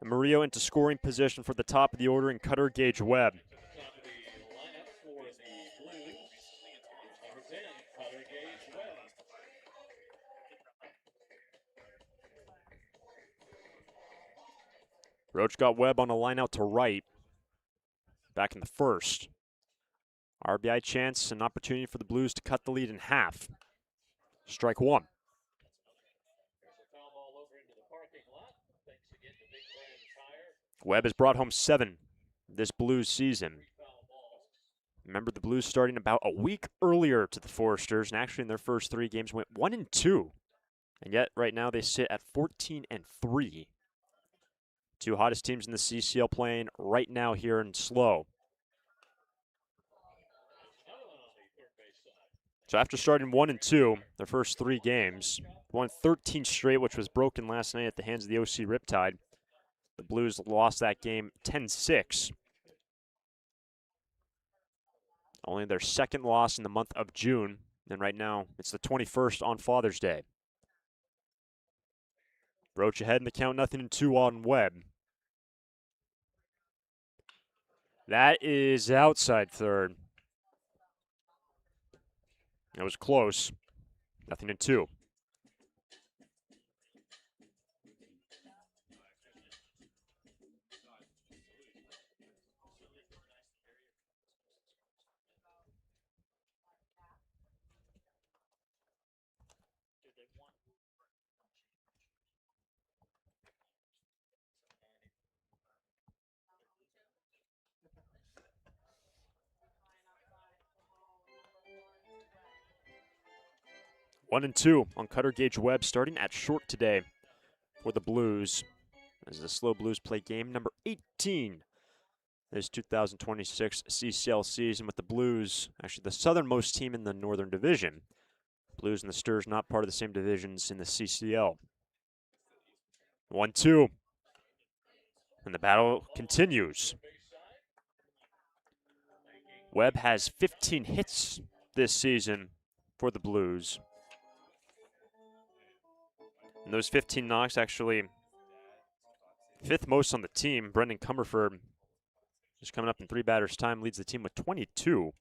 And Murillo into scoring position for the top of the order in Cutter Gage Webb. Roach got Webb on a line out to right back in the first. RBI chance, an opportunity for the Blues to cut the lead in half. Strike 1. Webb has brought home 7 this Blues season. Remember, the Blues starting about a week earlier to the Foresters, and actually in their first 3 games went 1-2. And yet, right now, they sit at 14-3. 2 hottest teams in the CCL playing right now here in SLO. So after starting 1-2, their first 3 games, won 13 straight, which was broken last night at the hands of the OC Riptide. The Blues lost that game 10-6. Only their second loss in the month of June, and right now it's the 21st on Father's Day. Roach ahead in the count, 0-2 on Webb. That is outside third. It was close. 0-2. One and two on Cutter Gauge Webb, starting at short today for the Blues. As the SLO Blues play game number 18 this 2026 CCL season, with the Blues actually the southernmost team in the Northern Division. Blues and the Stars not part of the same divisions in the CCL. 1-2. And the battle continues. Webb has 15 hits this season for the Blues. And those 15 knocks, actually fifth most on the team. Brendan Comerford, just coming up in three batters' time, leads the team with 22.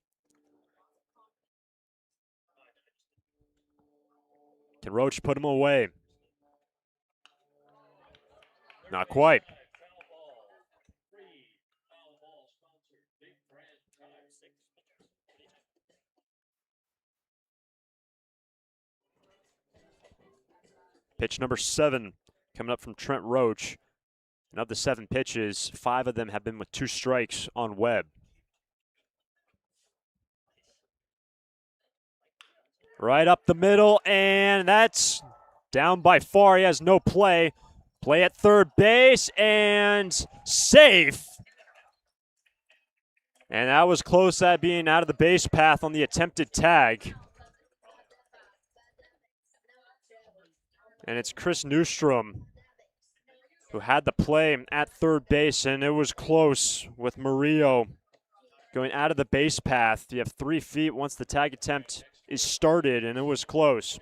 Can Roach put him away? Not quite. Pitch number 7 coming up from Trent Roach. And of the 7 pitches, 5 of them have been with 2 strikes on Webb. Right up the middle, and that's down by far. He has no play. Play at third base, and safe. And that was close at being out of the base path on the attempted tag. And it's Chris Newstrom who had the play at third base, and it was close with Murillo going out of the base path. You have 3 feet once the tag attempt is started, and it was close.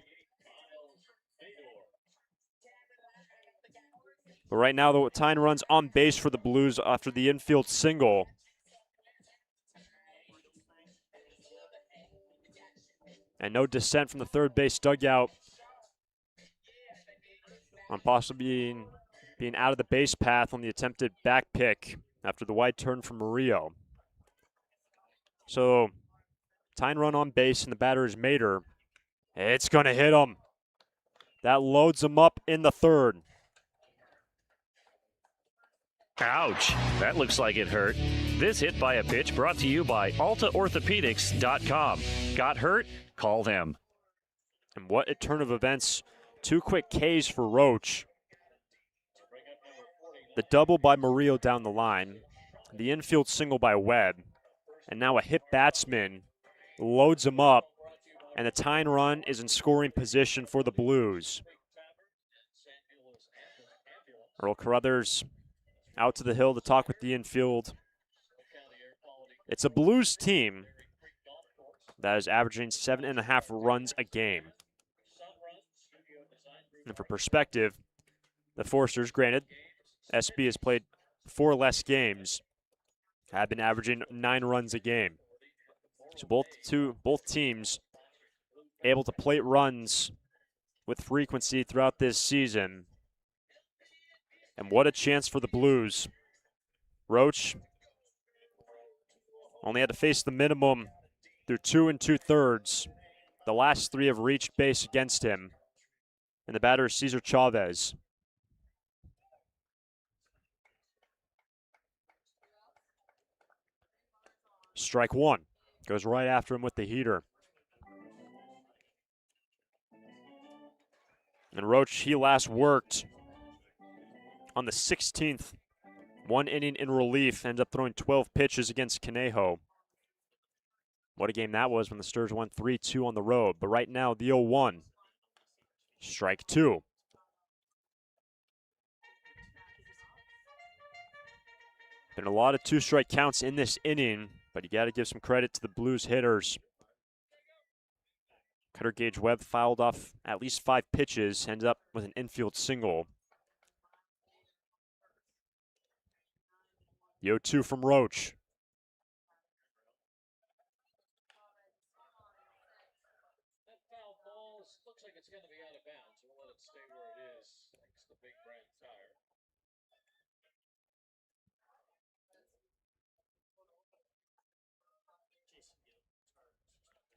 But right now, the tying runs on base for the Blues after the infield single. And no dissent from the third base dugout on possibly being out of the base path on the attempted back pick after the wide turn from Murillo. So, tying run on base, and the batter is Mater. It's going to hit him. That loads him up in the third. Ouch, that looks like it hurt. This hit by a pitch brought to you by AltaOrthopedics.com. Got hurt? Call them. And what a turn of events. 2 quick Ks for Roach. The double by Murillo down the line. The infield single by Webb. And now a hit batsman loads him up. And the tying run is in scoring position for the Blues. Earl Carruthers out to the hill to talk with the infield. It's a Blues team that is averaging 7.5 runs a game. And for perspective, the Forsters, granted, SB has played 4 less games, have been averaging 9 runs a game. So both teams able to plate runs with frequency throughout this season. And what a chance for the Blues. Roach only had to face the minimum through 2 2/3. The last 3 have reached base against him. And the batter is Cesar Chavez. Strike 1. Goes right after him with the heater. And Roach, he last worked on the 16th, 1 inning in relief, ends up throwing 12 pitches against Conejo. What a game that was when the Stars won 3-2 on the road. But right now, the 0-1. Strike 2. Been a lot of 2-strike counts in this inning, but you got to give some credit to the Blues hitters. Cutter Gauge Webb fouled off at least 5 pitches, ends up with an infield single. The 0-2 from Roach.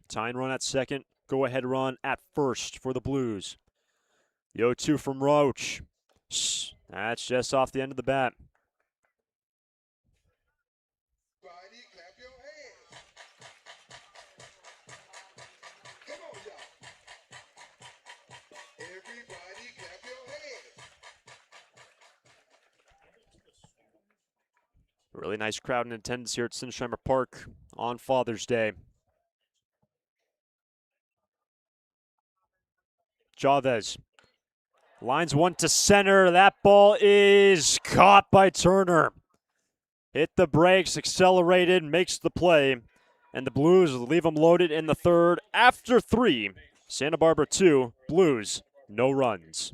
Tying run at second. Go ahead run at first for the Blues. The 0-2 from Roach. That's just off the end of the bat. Really nice crowd in attendance here at Sinsheimer Park on Father's Day. Chavez lines one to center. That ball is caught by Turner. Hit the brakes, accelerated, makes the play, and the Blues leave them loaded in the third. After 3, Santa Barbara 2, Blues, no runs.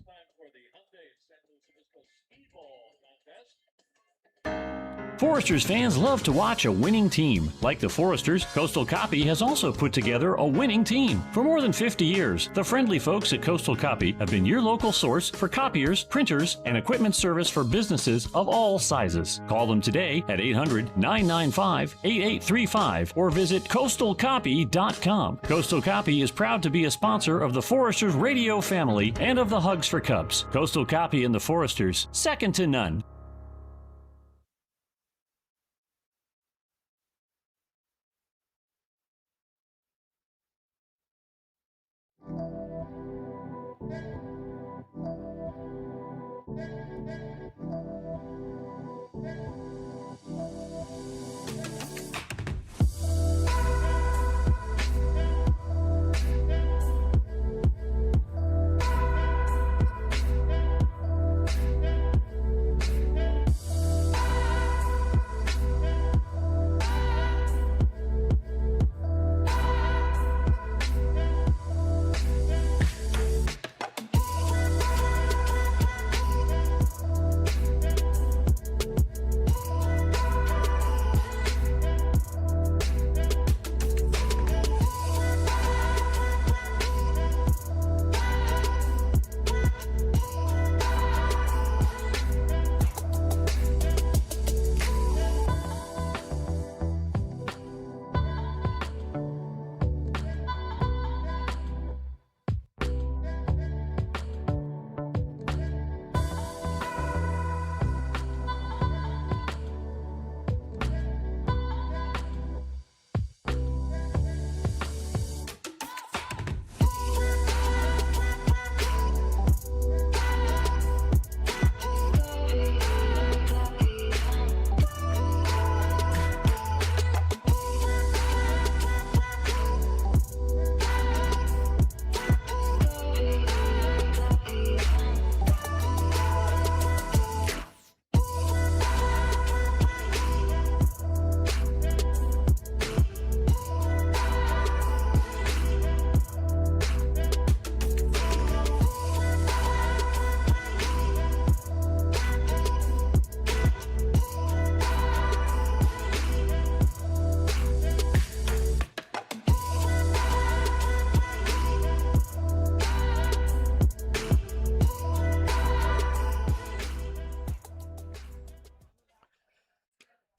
Foresters fans love to watch a winning team. Like the Foresters, Coastal Copy has also put together a winning team. For more than 50 years, the friendly folks at Coastal Copy have been your local source for copiers, printers, and equipment service for businesses of all sizes. Call them today at 800-995-8835 or visit coastalcopy.com. Coastal Copy is proud to be a sponsor of the Foresters radio family and of the Hugs for Cubs. Coastal Copy and the Foresters, second to none.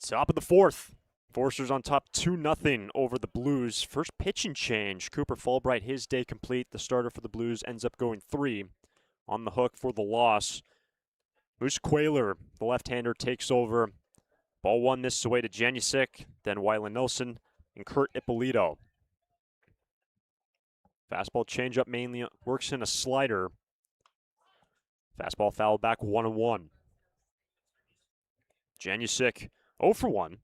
Top of the fourth. Foresters on top 2-0 over the Blues. First pitching change. Cooper Fulbright, his day complete. The starter for the Blues ends up going 3 on the hook for the loss. Moose Quayler, the left-hander, takes over. Ball 1 this away to Janusik, then Wyland Nilsson, and Kurt Ippolito. Fastball changeup mainly works in a slider. Fastball fouled back 1-1. Janusik 0 for 1.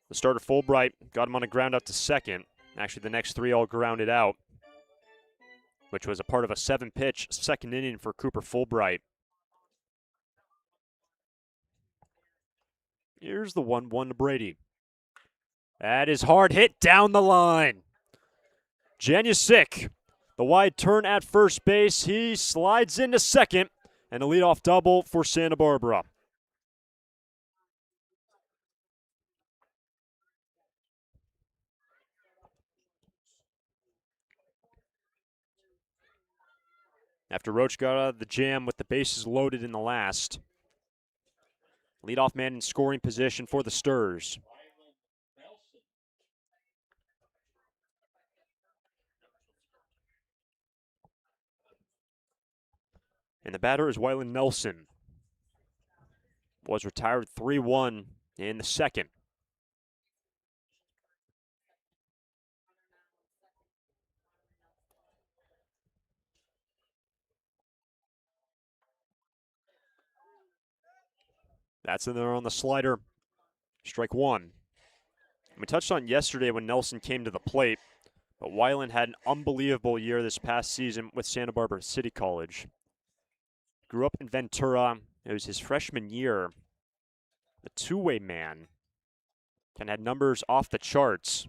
The starter Fulbright got him on a ground out to second. Actually, the next 3 all grounded out, which was a part of a 7-pitch second inning for Cooper Fulbright. Here's the 1-1 to Brady. That is hard hit down the line. Janusik, the wide turn at first base. He slides into second, and a leadoff double for Santa Barbara. After Roach got out of the jam with the bases loaded in the last. Leadoff man in scoring position for the Sturs. And the batter is Wyland Nelson. Was retired 3-1 in the second. That's in there on the slider. Strike one. We touched on yesterday when Nelson came to the plate, but Wyland had an unbelievable year this past season with Santa Barbara City College. Grew up in Ventura. It was his freshman year. A two-way man. And had numbers off the charts.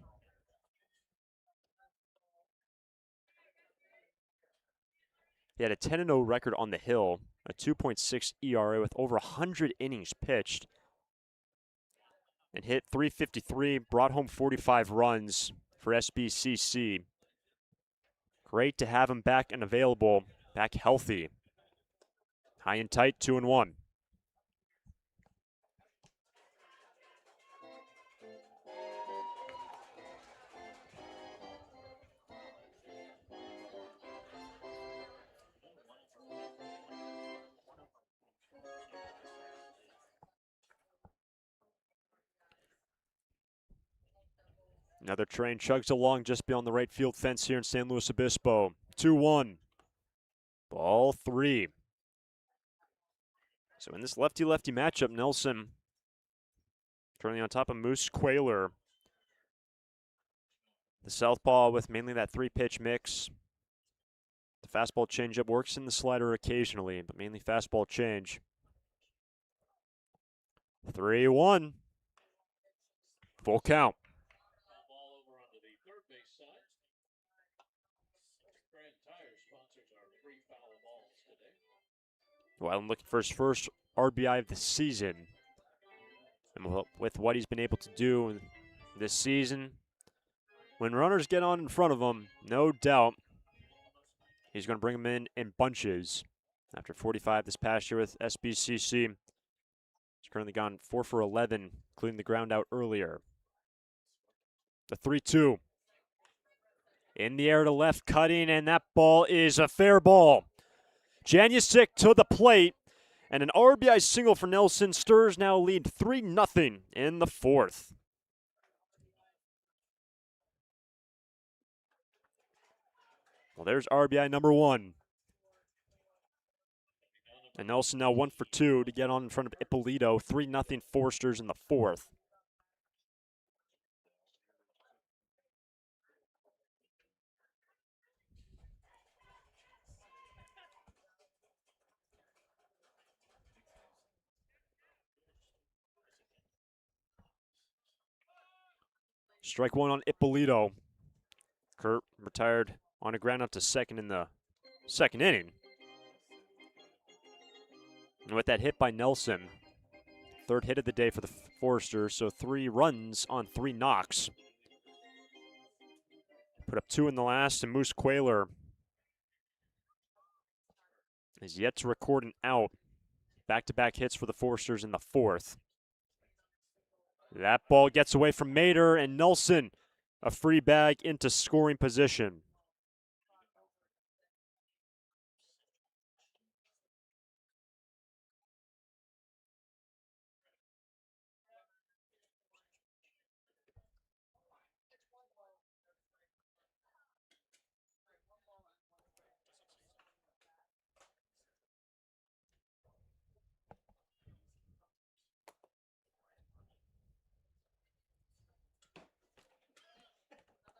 He had a 10-0 record on the hill, a 2.6 ERA with over 100 innings pitched, and hit .353, brought home 45 runs for SBCC. Great to have him back and available, back healthy. High and tight, 2-1. Another train chugs along just beyond the right field fence here in San Luis Obispo. 2-1. Ball three. So in this lefty-lefty matchup, Nelson currently on top of Moose Quayler. The southpaw with mainly that three-pitch mix. The fastball changeup works in the slider occasionally, but mainly fastball change. 3-1. Full count. Wyland looking for his first RBI of the season. And with what he's been able to do this season, when runners get on in front of him, no doubt he's going to bring them in bunches. After 45 this past year with SBCC, he's currently gone 4 for 11, including the ground out earlier. The 3-2. In the air to left, cutting, and that ball is a fair ball. Janusic to the plate, and an RBI single for Nelson. Sturs now lead 3-0 in the fourth. Well, there's RBI number one. And Nelson now 1 for 2 to get on in front of Ippolito. 3-0 Foresters in the fourth. Strike one on Ippolito. Kurt retired on a ground out to second in the second inning. And with that hit by Nelson, third hit of the day for the Foresters, so 3 runs on 3 knocks. Put up 2 in the last, and Moose Quayler is yet to record an out. Back-to-back hits for the Foresters in the fourth. That ball gets away from Mater, and Nelson, a free bag into scoring position.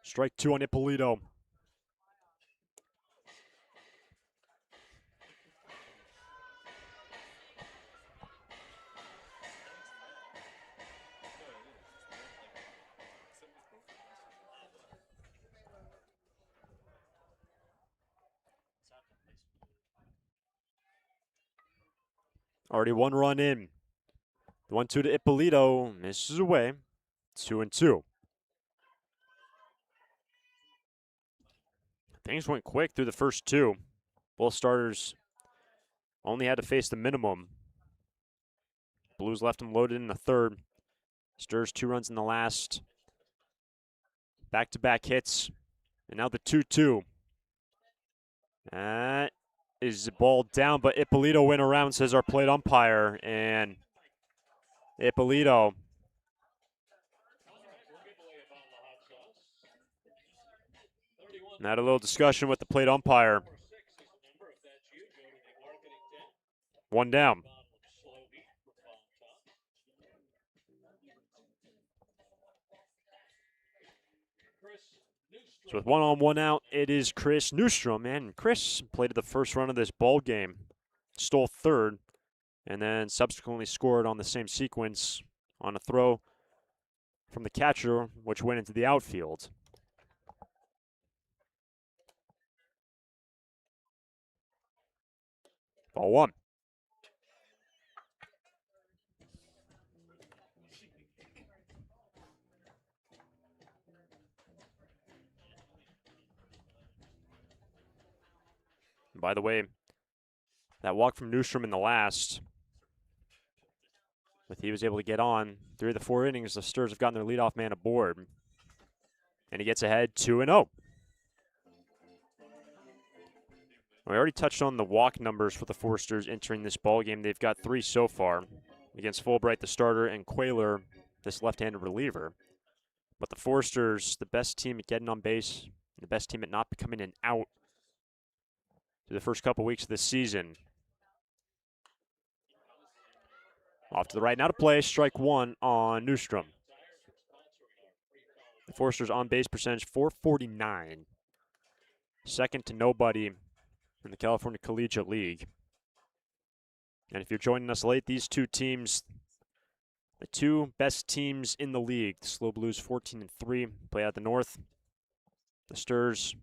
Strike 2 on Ippolito. Already 1 run in. The 1-2 to Ippolito misses away. 2-2. Things went quick through the first 2. Both starters only had to face the minimum. Blues left them loaded in the third. Sturs 2 runs in the last. Back-to-back hits. And now the 2-2. That is the ball down, but Ippolito went around, says our plate umpire. And Ippolito had a little discussion with the plate umpire. 1 down. So with 1 on, 1 out, it is Chris Newstrom. And Chris played the first run of this ball game, stole third, and then subsequently scored on the same sequence on a throw from the catcher, which went into the outfield. Ball 1. And by the way, that walk from Newstrom in the last, if he was able to get on 3 of the 4 innings, the Sturs have gotten their leadoff man aboard. And he gets ahead 2-0. We already touched on the walk numbers for the Forsters entering this ball game. They've got 3 so far against Fulbright, the starter, and Quayler, this left-handed reliever. But the Forsters, the best team at getting on base, the best team at not becoming an out through the first couple weeks of this season. Off to the right, now to play, strike 1 on Newstrom. The Forsters on base percentage, .449. Second to nobody in the California Collegiate League. And if you're joining us late, these 2 teams, the 2 best teams in the league, the SLO Blues 14-3, play out the North. The Sturs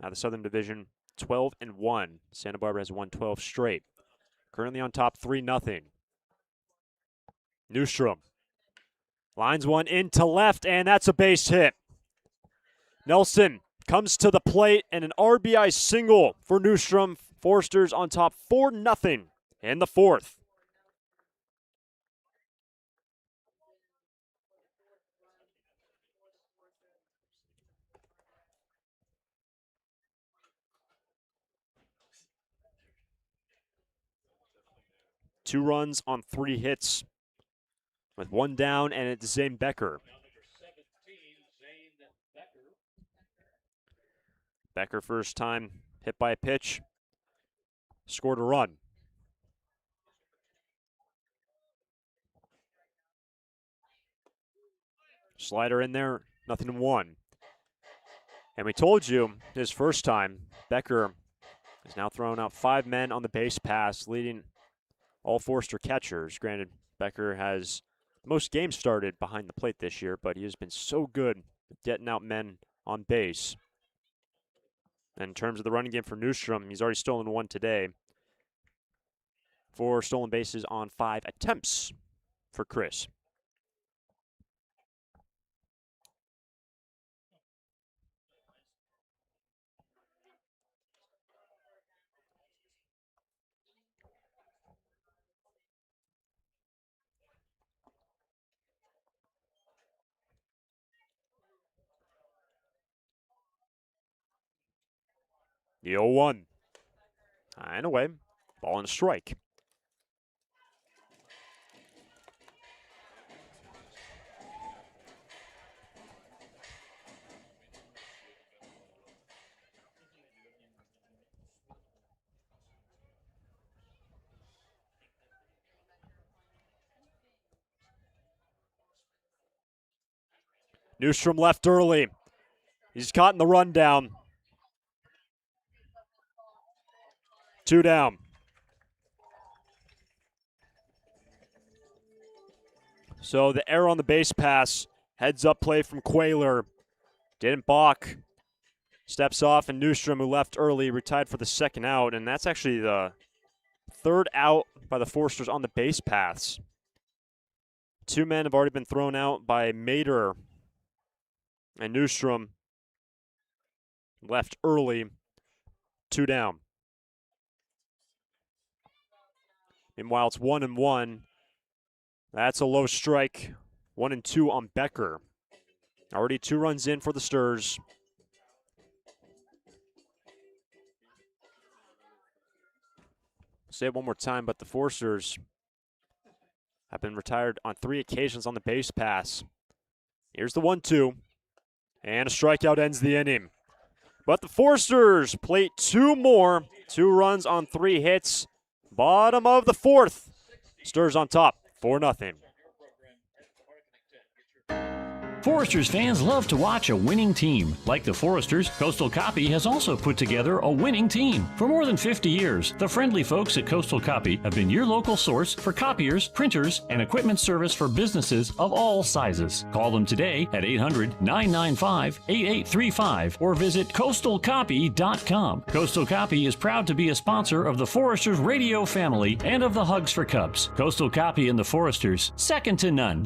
out of the Southern Division 12-1. Santa Barbara has won 12 straight. Currently on top 3-0. Newstrom lines one into left, and that's a base hit. Nelson comes to the plate, and an RBI single for Newstrom. Forsters on top 4-0 in the 4th. Two runs on 3 hits with 1 down, and it's Zane Becker. Becker first time hit by a pitch, scored a run. Slider in there, 0-1. And we told you his first time, Becker has now thrown out 5 men on the base pass, leading all Forster catchers. Granted, Becker has the most games started behind the plate this year, but he has been so good at getting out men on base. And in terms of the running game for Newstrom, he's already stolen 1 today. 4 stolen bases on 5 attempts for Chris. The 0-1. And away. Ball and a strike. Newstrom left early. He's caught in the rundown. 2 down. So the error on the base pass, heads up play from Quayler. Didn't balk. Steps off, and Newstrom, who left early, retired for the 2nd out, and that's actually the 3rd out by the Forsters on the base paths. 2 men have already been thrown out by Mater, and Newstrom left early, 2 down. Meanwhile, it's 1-1. That's a low strike. 1-2 on Becker. Already 2 runs in for the Sturs. Say it one more time, but the Forsters have been retired on 3 occasions on the base pass. Here's the 1-2. And a strikeout ends the inning. But the Forsters plate 2 more. 2 runs on 3 hits. Bottom of the 4th. Sturs on top, 4-0. Foresters fans love to watch a winning team. Like the Foresters, Coastal Copy has also put together a winning team. For more than 50 years, the friendly folks at Coastal Copy have been your local source for copiers, printers, and equipment service for businesses of all sizes. Call them today at 800-995-8835 or visit coastalcopy.com. Coastal Copy is proud to be a sponsor of the Foresters radio family and of the Hugs for Cubs. Coastal Copy and the Foresters, second to none.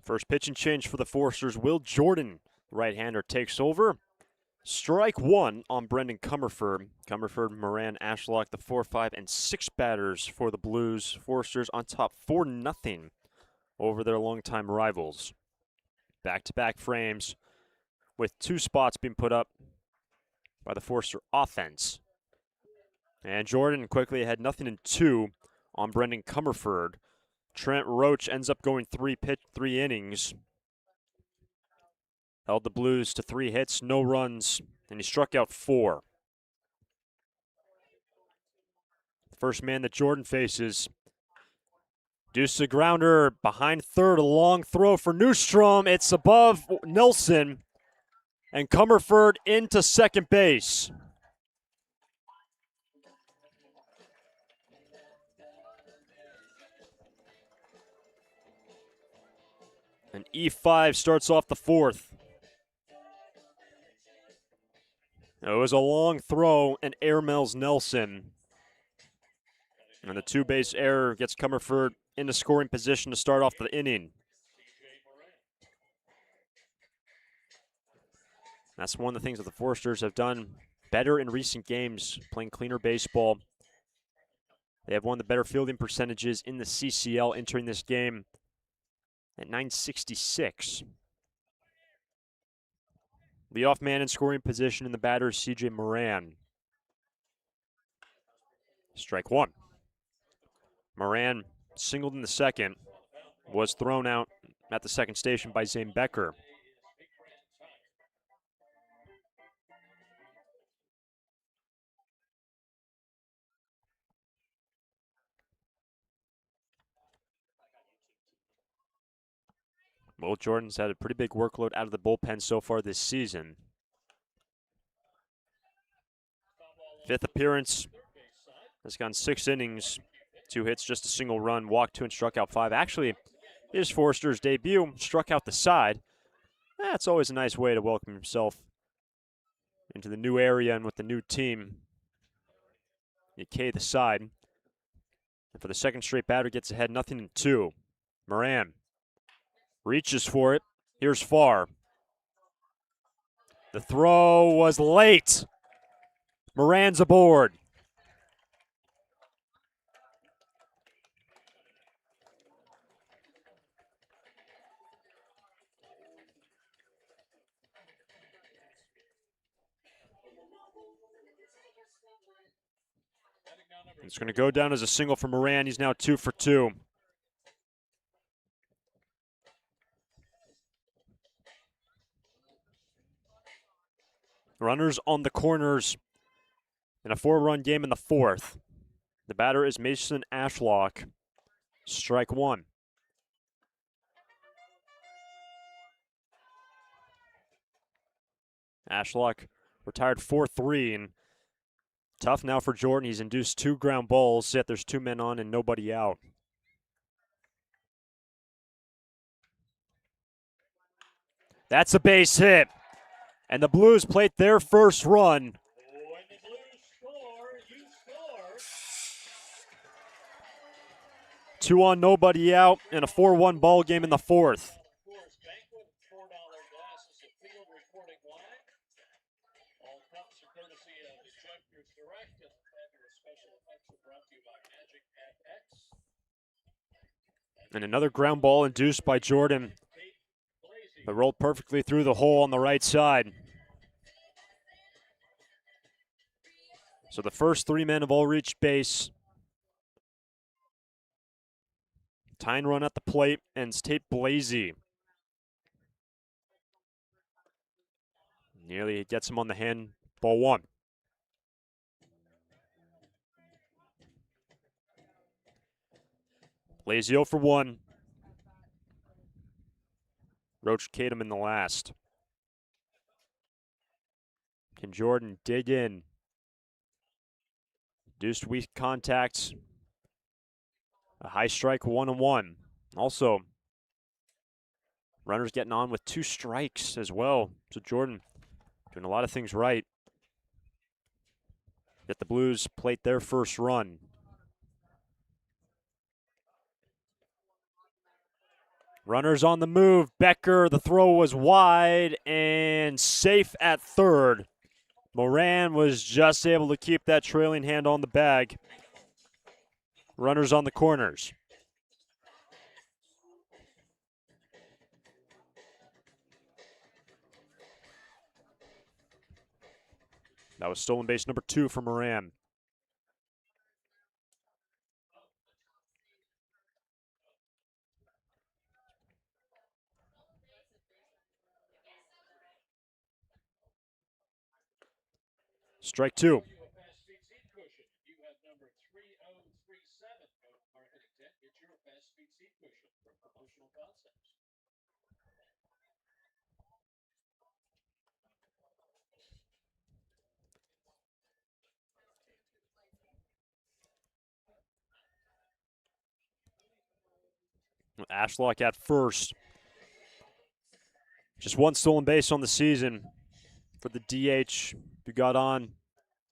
First pitch and change for the Foresters. Will Jordan, right-hander, takes over. Strike 1 on Brendan Comerford. Comerford, Moran, Ashlock, the 4, 5, and 6 batters for the Blues. Foresters on top 4-0 over their longtime rivals. Back-to-back frames with 2 spots being put up by the Forester offense. And Jordan quickly ahead 0-2 on Brendan Comerford. Trent Roach ends up going 3 innings. Held the Blues to 3 hits, no runs, and he struck out 4. The first man that Jordan faces. Deuce a grounder behind third, a long throw for Newstrom. It's above Nelson, and Comerford into second base. And E5 starts off the 4th. It was a long throw and airmails Nelson. And the 2-base error gets Comerford into scoring position to start off the inning. That's one of the things that the Foresters have done better in recent games, playing cleaner baseball. They have one of the better fielding percentages in the CCL entering this game at .966. Leadoff man in scoring position in the batter is C.J. Moran. Strike 1. Moran singled in the second, was thrown out at the second station by Zane Becker. Will Jordan's had a pretty big workload out of the bullpen so far this season. 5th appearance. Has gone 6 innings, 2 hits, just a single run, walked 2 and struck out 5. Actually, his Forster's debut, struck out the side. That's always a nice way to welcome himself into the new area and with the new team. You K the side. And for the second straight batter, gets ahead 0-2. Moran reaches for it. Here's Farr. The throw was late. Moran's aboard. It's going to go down as a single for Moran. He's now 2 for 2. Runners on the corners in a 4-run game in the 4th. The batter is Mason Ashlock. Strike 1. Ashlock retired 4-3, and tough now for Jordan. He's induced 2 ground balls, yet there's 2 men on and nobody out. That's a base hit. And the Blues plate their first run. When the Blues score, you score. 2 on, nobody out, and a 4-1 ball game in the 4th. And another ground ball induced by Jordan. But rolled perfectly through the hole on the right side. So the first 3 men have all reached base. Tying run at the plate ends Tate Blasey. Nearly gets him on the hand. Ball 1. Blasey 0 for 1. Roach K'd him in the last. Can Jordan dig in? Reduced weak contacts. A high strike 1-1. Also, runners getting on with 2 strikes as well. So Jordan doing a lot of things right. Yet the Blues plate their first run. Runners on the move. Becker, the throw was wide and safe at third. Moran was just able to keep that trailing hand on the bag. Runners on the corners. That was stolen base number 2 for Moran. Strike 2. Ashlock at first. Just 1 stolen base on the season for the DH who got on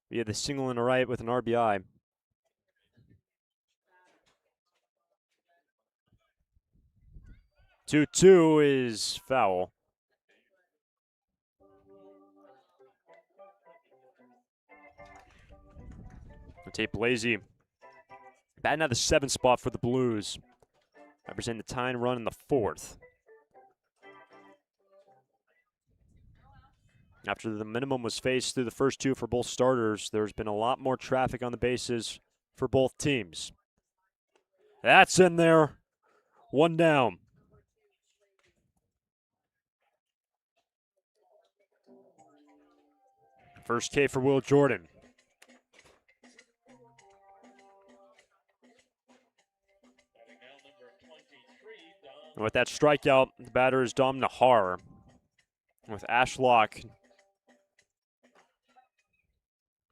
via the single and a right with an RBI. Two is foul. Tate Blasey batting at the 7th spot for the Blues, representing the tying run in the 4th. After the minimum was faced through the first 2 for both starters, there's been a lot more traffic on the bases for both teams. That's in there. 1 down. First K for Will Jordan. And with that strikeout, the batter is Dom Nahar. With Ashlock,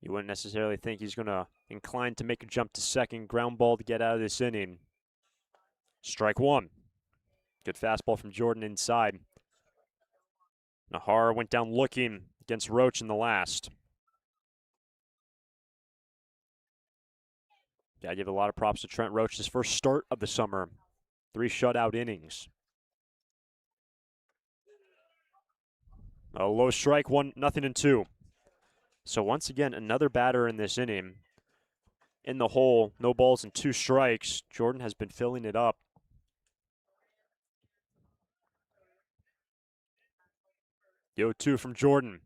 you wouldn't necessarily think he's going to incline to make a jump to second. Ground ball to get out of this inning. Strike one. Good fastball from Jordan inside. Nahar went down looking against Roach in the last. Gotta give a lot of props to Trent Roach. His first start of the summer. 3 shutout innings. A low strike, 1-0-2. So once again, another batter in this inning. In the hole, no balls and 2 strikes. Jordan has been filling it up. The 0-2 from Jordan.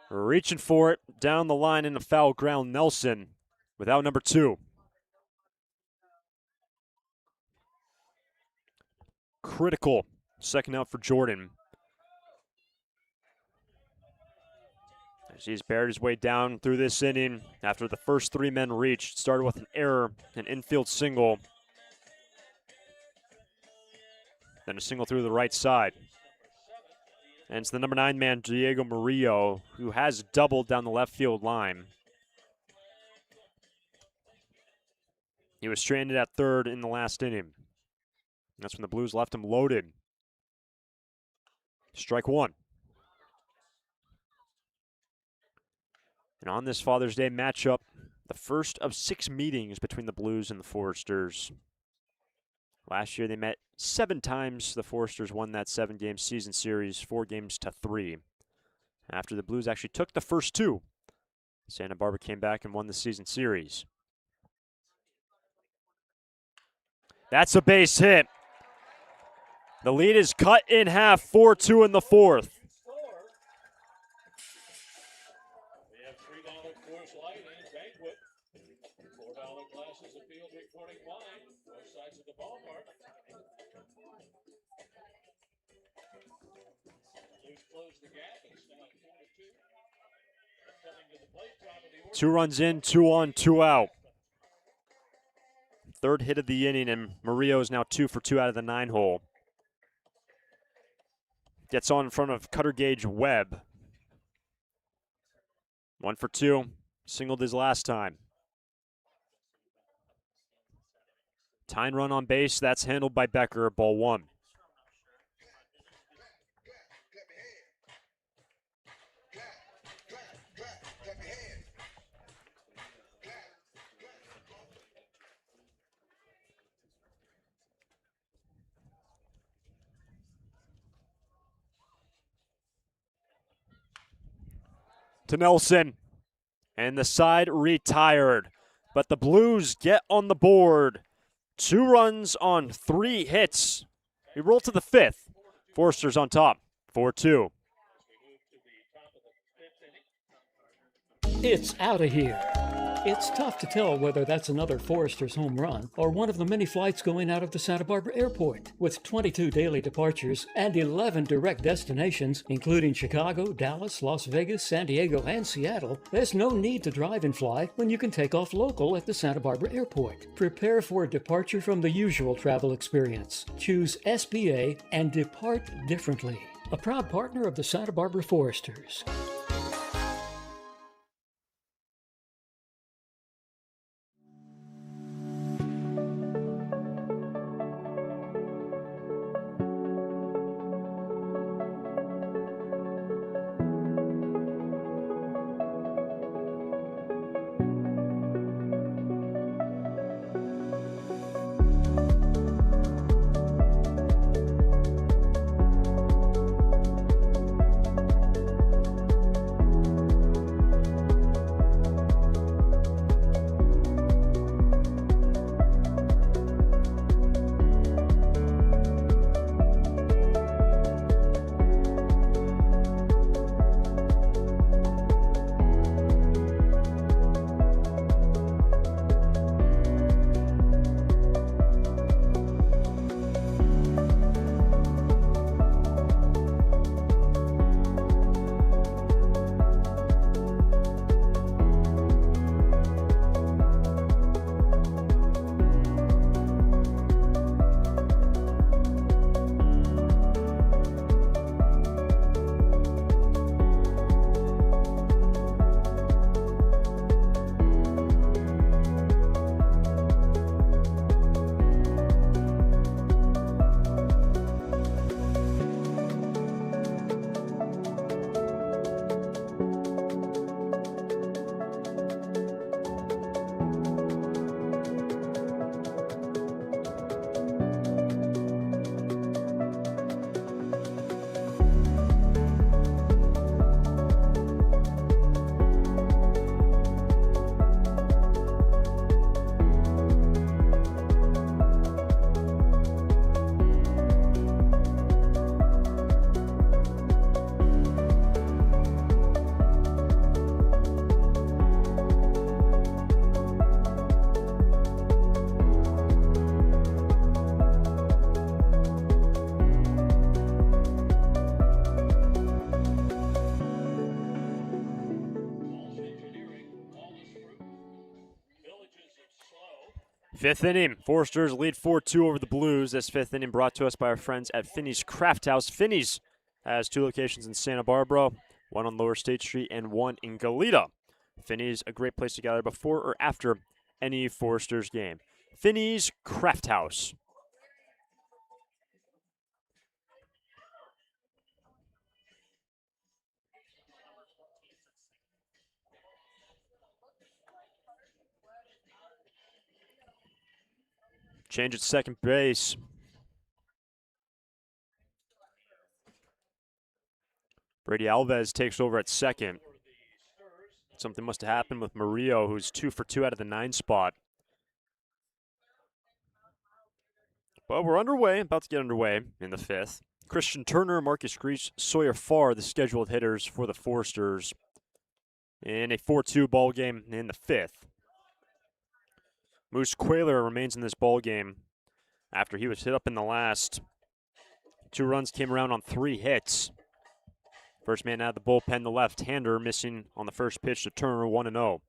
Reaching for it, down the line in the foul ground, Nelson without number 2. Critical second out for Jordan. As he's buried his way down through this inning after the first 3 men reached. Started with an error, an infield single. Then a single through the right side. And it's the number 9 man, Diego Murillo, who has doubled down the left field line. He was stranded at third in the last inning. That's when the Blues left him loaded. Strike one. And on this Father's Day matchup, the first of 6 meetings between the Blues and the Foresters. Last year they met 7 times. The Foresters won that 7-game season series, 4-3. After the Blues actually took the first 2, Santa Barbara came back and won the season series. That's a base hit. The lead is cut in half, 4-2 in the 4th. Two runs in, 2 on, 2 out. Third hit of the inning, and Murillo is now 2 for 2 out of the 9 hole. Gets on in front of cutter gauge Webb. 1 for 2, singled his last time. Tying run on base, that's handled by Becker, ball 1. To Nelson, and the side retired. But the Blues get on the board. 2 runs on 3 hits. We roll to the 5th. Foresters on top, 4-2. It's out of here. It's tough to tell whether that's another Foresters home run or one of the many flights going out of the Santa Barbara Airport. With 22 daily departures and 11 direct destinations, including Chicago, Dallas, Las Vegas, San Diego, and Seattle, there's no need to drive and fly when you can take off local at the Santa Barbara Airport. Prepare for a departure from the usual travel experience. Choose SBA and depart differently. A proud partner of the Santa Barbara Foresters. Fifth inning, Foresters lead 4-2 over the Blues. This fifth inning brought to us by our friends at Finney's Craft House. Finney's has 2 locations in Santa Barbara, one on Lower State Street and one in Goleta. Finney's a great place to gather before or after any Foresters game. Finney's Craft House. Change at second base. Brady Alves takes over at second. Something must have happened with Murillo, who's 2 for 2 out of the 9 spot. But we're underway, about to get underway in the fifth. Christian Turner, Marcus Grease, Sawyer Farr, the scheduled hitters for the Foresters in a 4-2 ball game in the fifth. Moose Quayler remains in this ball game after he was hit up in the last. 2 runs came around on 3 hits. First man out of the bullpen, the left-hander, missing on the first pitch to Turner, 1-0.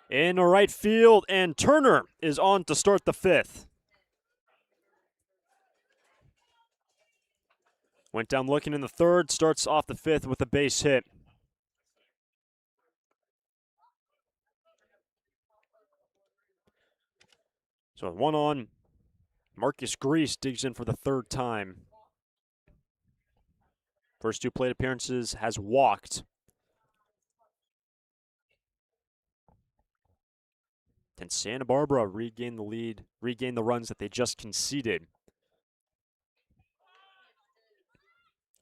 In the right field, and Turner is on to start the fifth. Went down looking in the third, starts off the fifth with a base hit. So with 1 on, Marcus Grease digs in for the 3rd time. First 2 plate appearances has walked. Can Santa Barbara regain the lead, regain the runs that they just conceded?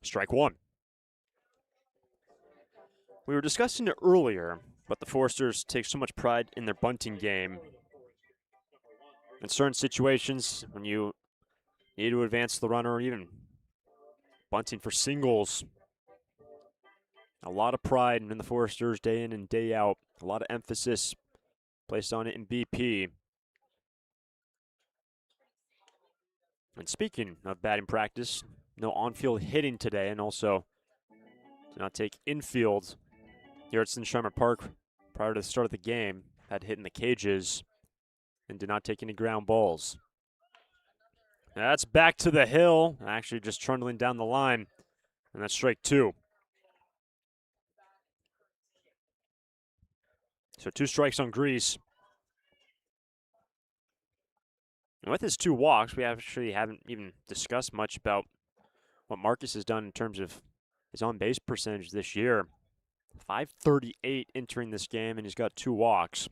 Strike 1. We were discussing it earlier, but the Foresters take so much pride in their bunting game. In certain situations, when you need to advance the runner or even bunting for singles, a lot of pride in the Foresters day in and day out. A lot of emphasis placed on it in BP. And speaking of batting practice, no on-field hitting today, and also did not take infield here at Sinsheimer Park prior to the start of the game. Had hit in the cages and did not take any ground balls. That's back to the hill, actually just trundling down the line, and that's strike 2. So 2 strikes on Grease. And with his 2 walks, we actually haven't even discussed much about what Marcus has done in terms of his on-base percentage this year. .538 entering this game, and he's got 2 walks.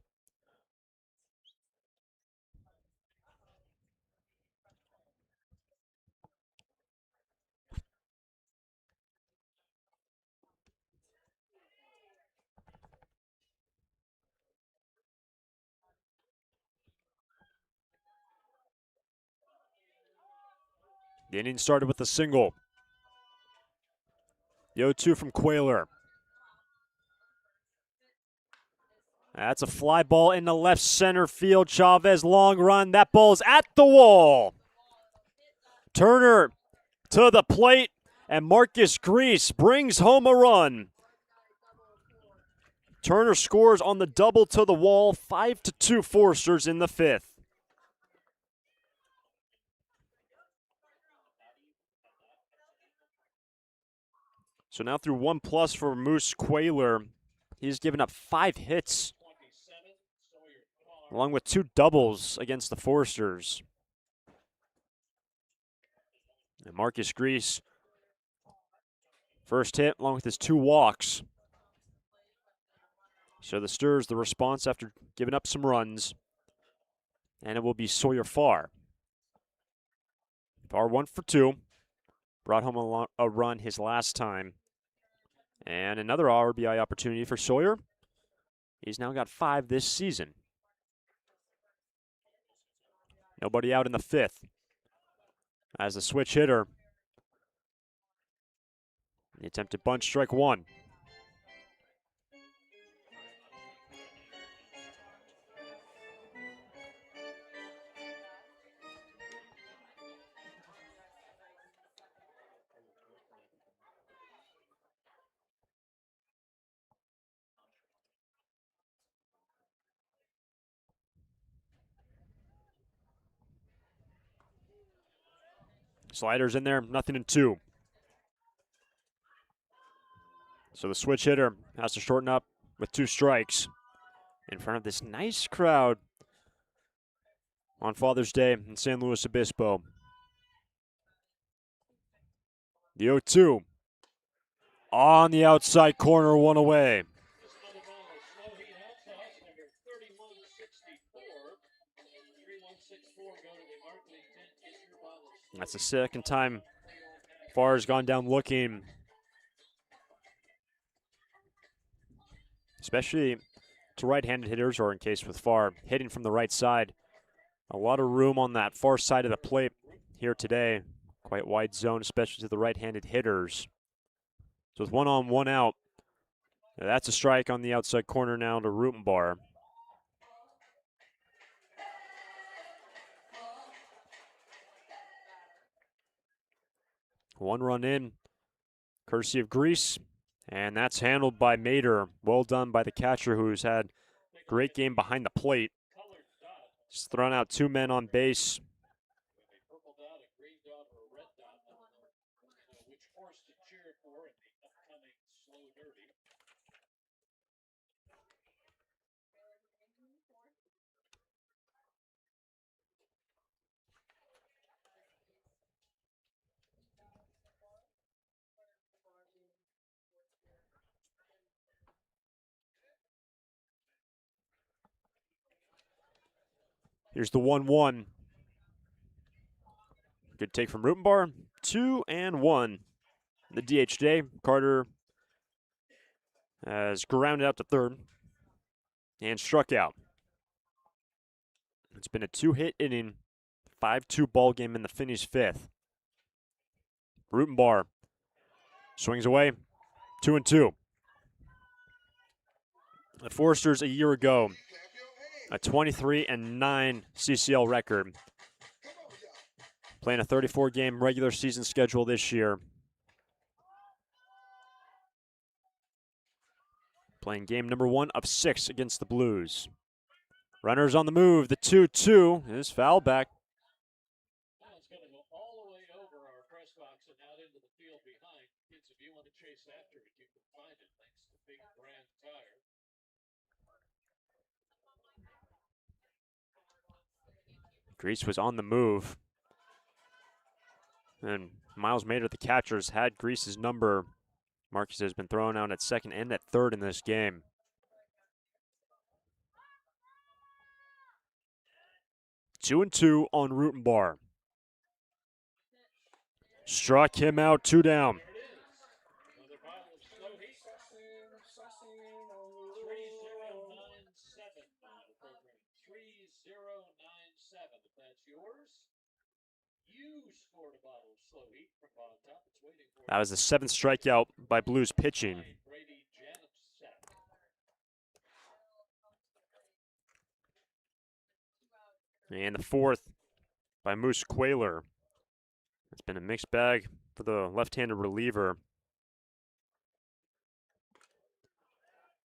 The inning started with a single. The 0-2 from Quayler. That's a fly ball in the left center field. Chavez, long run. That ball's at the wall. Turner to the plate, and Marcus Grease brings home a run. Turner scores on the double to the wall. 5-2 Foresters in the fifth. So now through 1+ for Moose Quayler. He's given up 5 hits, along with 2 doubles against the Foresters. And Marcus Grease, first hit along with his 2 walks. So the Sturs, the response after giving up some runs. And it will be Sawyer Farr. Farr 1 for 2. Brought home a run his last time. And another RBI opportunity for Sawyer. He's now got 5 this season. Nobody out in the fifth. As the switch hitter. The attempted bunt, strike 1. Sliders in there, 0-2. So the switch hitter has to shorten up with 2 strikes in front of this nice crowd on Father's Day in San Luis Obispo. The 0-2 on the outside corner, 1 away. That's the second time Farr has gone down looking, especially to right-handed hitters, or in case with Farr, hitting from the right side. A lot of room on that far side of the plate here today. Quite wide zone, especially to the right-handed hitters. So with 1 on, 1 out, that's a strike on the outside corner now to Rutenbar. One run in, courtesy of Grease, and that's handled by Mater. Well done by the catcher, who's had a great game behind the plate. He's thrown out 2 men on base. Here's the 1-1. Good take from Rutenbar. 2-1. The DH today. Carter has grounded out to third and struck out. It's been a 2-hit inning, 5-2 ball game in the Finnies' 5th. Rutenbar swings away, 2-2. The Foresters a year ago, a 23-9 CCL record. Playing a 34-game regular season schedule this year. Playing game number 1 of 6 against the Blues. Runners on the move. The 2-2 is foul back. It's going to go all the way over our press box and out into the field behind. Kids, if you want to chase after it, you can find it thanks to Big Brand Tire. Grease was on the move. And Miles Mater, the catchers, had Grease's number. Marcus has been thrown out at second and at third in this game. 2-2 on Rutenbar. Struck him out, 2 down. That was the 7th strikeout by Blues pitching. And the 4th by Moose Quayler. It's been a mixed bag for the left-handed reliever.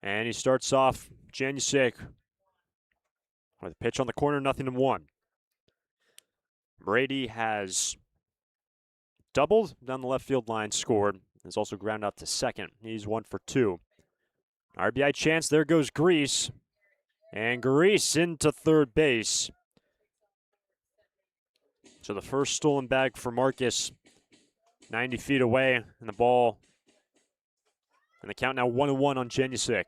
And he starts off Janusik with a pitch on the corner, 0-1. Brady has doubled down the left field line, scored. Has also ground out to second. He's 1 for 2. RBI chance, there goes Grease. And Grease into third base. So the first stolen bag for Marcus, 90 feet away, and the ball. And the count now 1-1 on Janusik.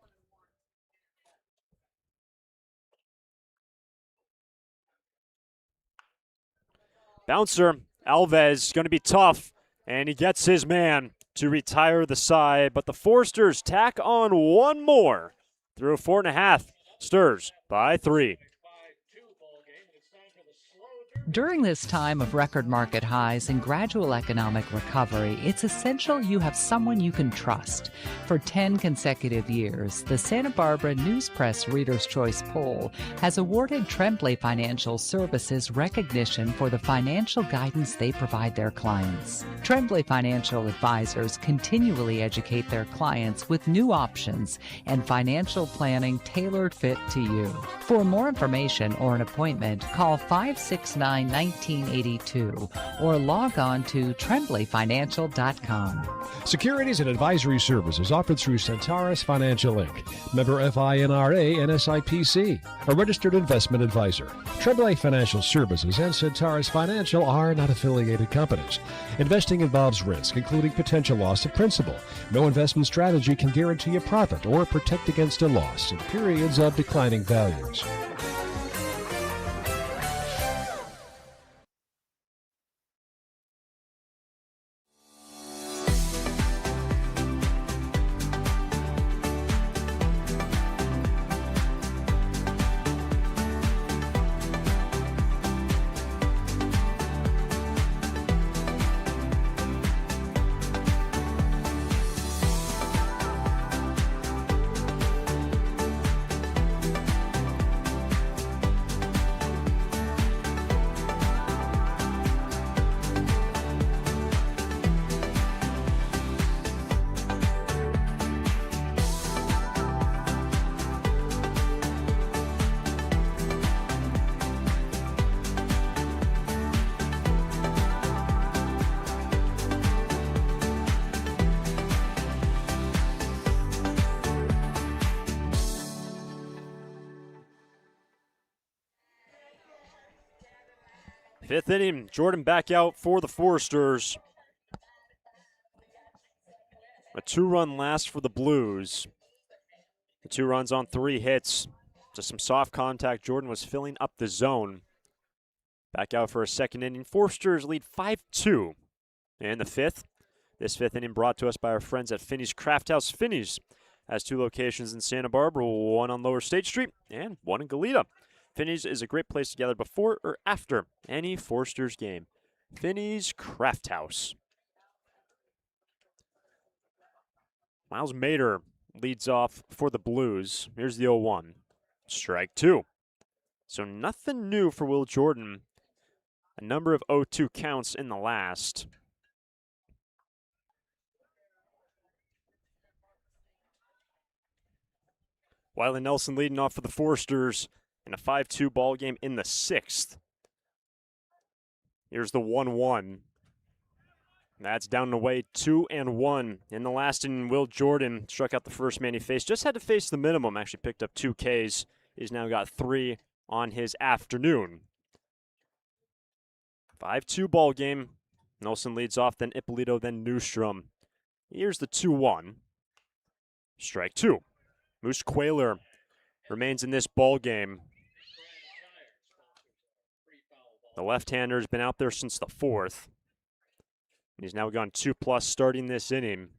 Bouncer, Alves, going to be tough, and he gets his man to retire the side, but the Foresters tack on 1 more through 4.5. Stars by 3. During this time of record market highs and gradual economic recovery, it's essential you have someone you can trust. For 10 consecutive years, the Santa Barbara News Press Reader's Choice Poll has awarded Tremblay Financial Services recognition for the financial guidance they provide their clients. Tremblay Financial Advisors continually educate their clients with new options and financial planning tailored fit to you. For more information or an appointment, Call 569-1982 or log on to trembleyfinancial.com. Securities and advisory services offered through Centaurus Financial Inc. Member FINRA and SIPC. A registered investment advisor. Tremblay Financial Services and Centaurus Financial are not affiliated companies. Investing involves risk, including potential loss of principal. No investment strategy can guarantee a profit or protect against a loss in periods of declining values. Fifth inning, Jordan back out for the Foresters. A 2-run last for the Blues. The 2 runs on 3 hits. Just some soft contact. Jordan was filling up the zone. Back out for a second inning. Foresters lead 5-2 in the 5th. This 5th inning brought to us by our friends at Finney's Craft House. Finney's has 2 locations in Santa Barbara, one on Lower State Street and one in Goleta. Finney's is a great place to gather before or after any Foresters game. Finney's Craft House. Miles Mader leads off for the Blues. Here's the 0-1. Strike 2. So nothing new for Will Jordan. A number of 0-2 counts in the last. Wiley Nelson leading off for the Foresters in a 5-2 ball game in the 6th. Here's the 1-1. That's down and away, 2-1. In the last inning, Will Jordan struck out the first man he faced. Just had to face the minimum, actually picked up 2 Ks. He's now got 3 on his afternoon. 5-2 ball game. Nelson leads off, then Ippolito, then Newstrom. Here's the 2-1. Strike 2. Moose Quayler remains in this ball game. The left-hander has been out there since the 4th. He's now gone 2+ starting this inning.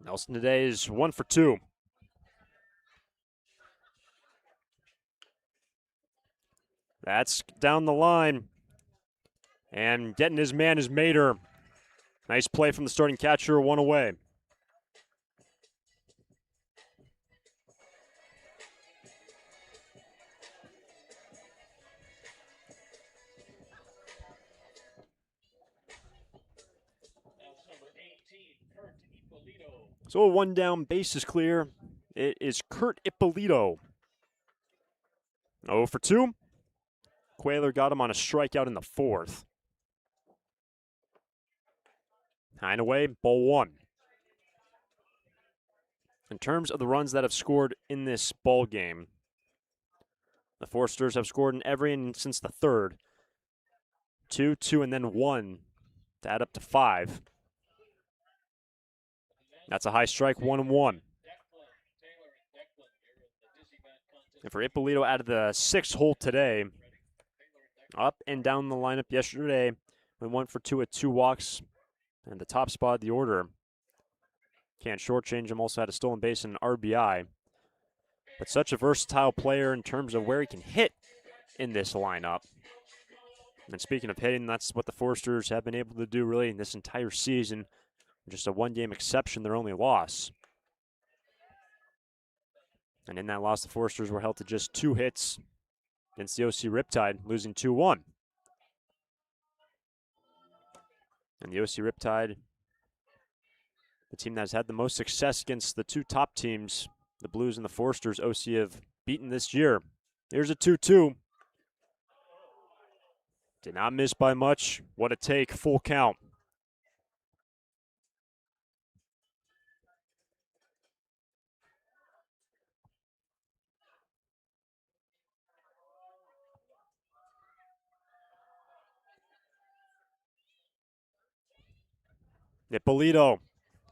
Nelson today is 1 for 2. That's down the line. And getting his man is Mader. Nice play from the starting catcher, 1 away. So a 1 down, base is clear. It is Kurt Ippolito. 0 for 2. Quayler got him on a strikeout in the 4th. High and away, ball 1. In terms of the runs that have scored in this ball game, the Foresters have scored in every inning since the 3rd. 2, 2, and then 1 to add up to 5. That's a high strike, 1-1. And for Ippolito out of the 6th hole today, up and down the lineup yesterday, we 1 for 2 with 2 walks and the top spot of the order. Can't shortchange him, also had a stolen base and an RBI. But such a versatile player in terms of where he can hit in this lineup. And speaking of hitting, that's what the Foresters have been able to do really in this entire season. Just a 1-game exception, their only loss. And in that loss, the Foresters were held to just 2 hits against the OC Riptide, losing 2-1. And the OC Riptide the team that has had the most success against the two top teams, the Blues and the Foresters, OC have beaten this year. Here's a 2-2. Did not miss by much. What a take, full count. Ippolito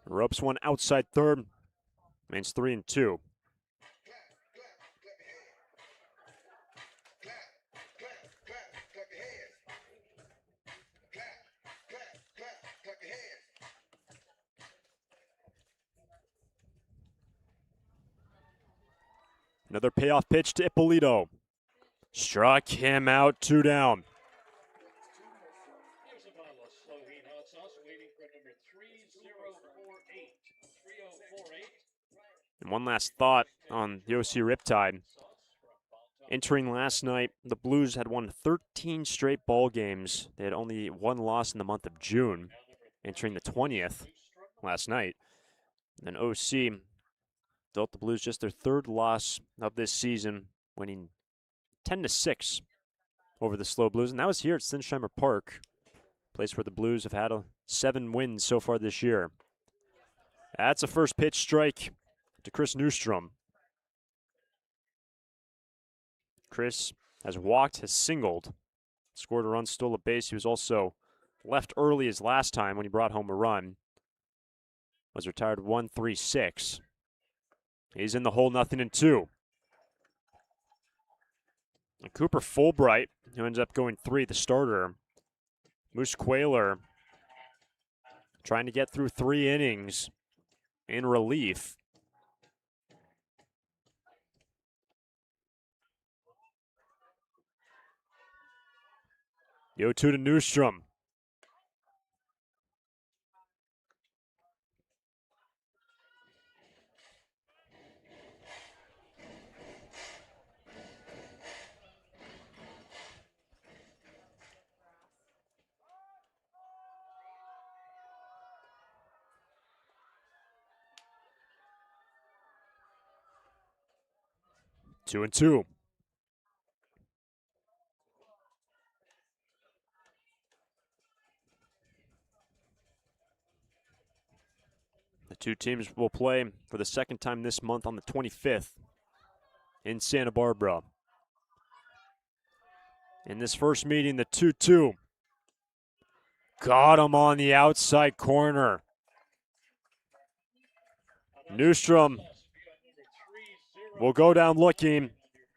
ropes one outside third. Remains 3-2. Another payoff pitch to Ippolito. Struck him out, 2 down. And one last thought on the OC Riptide. Entering last night, the Blues had won 13 straight ball games. They had only one loss in the month of June, entering the 20th last night. And then OC dealt the Blues just their third loss of this season, winning 10-6 over the SLO Blues. And that was here at Sinsheimer Park, place where the Blues have had 7 wins so far this year. That's a first pitch strike to Chris Newstrom. Chris has walked, has singled, scored a run, stole a base. He was also left early as last time when he brought home a run. Was retired 1-3-6. He's in the hole, 0-2. And Cooper Fulbright, who ends up going 3, the starter. Moose Quayler trying to get through 3 innings in relief. The 0-2 to Newstrom. Two and two. The two teams will play for the second time this month on the 25th in Santa Barbara. In this first meeting, the 2-2. Got him on the outside corner. Newstrom will go down looking,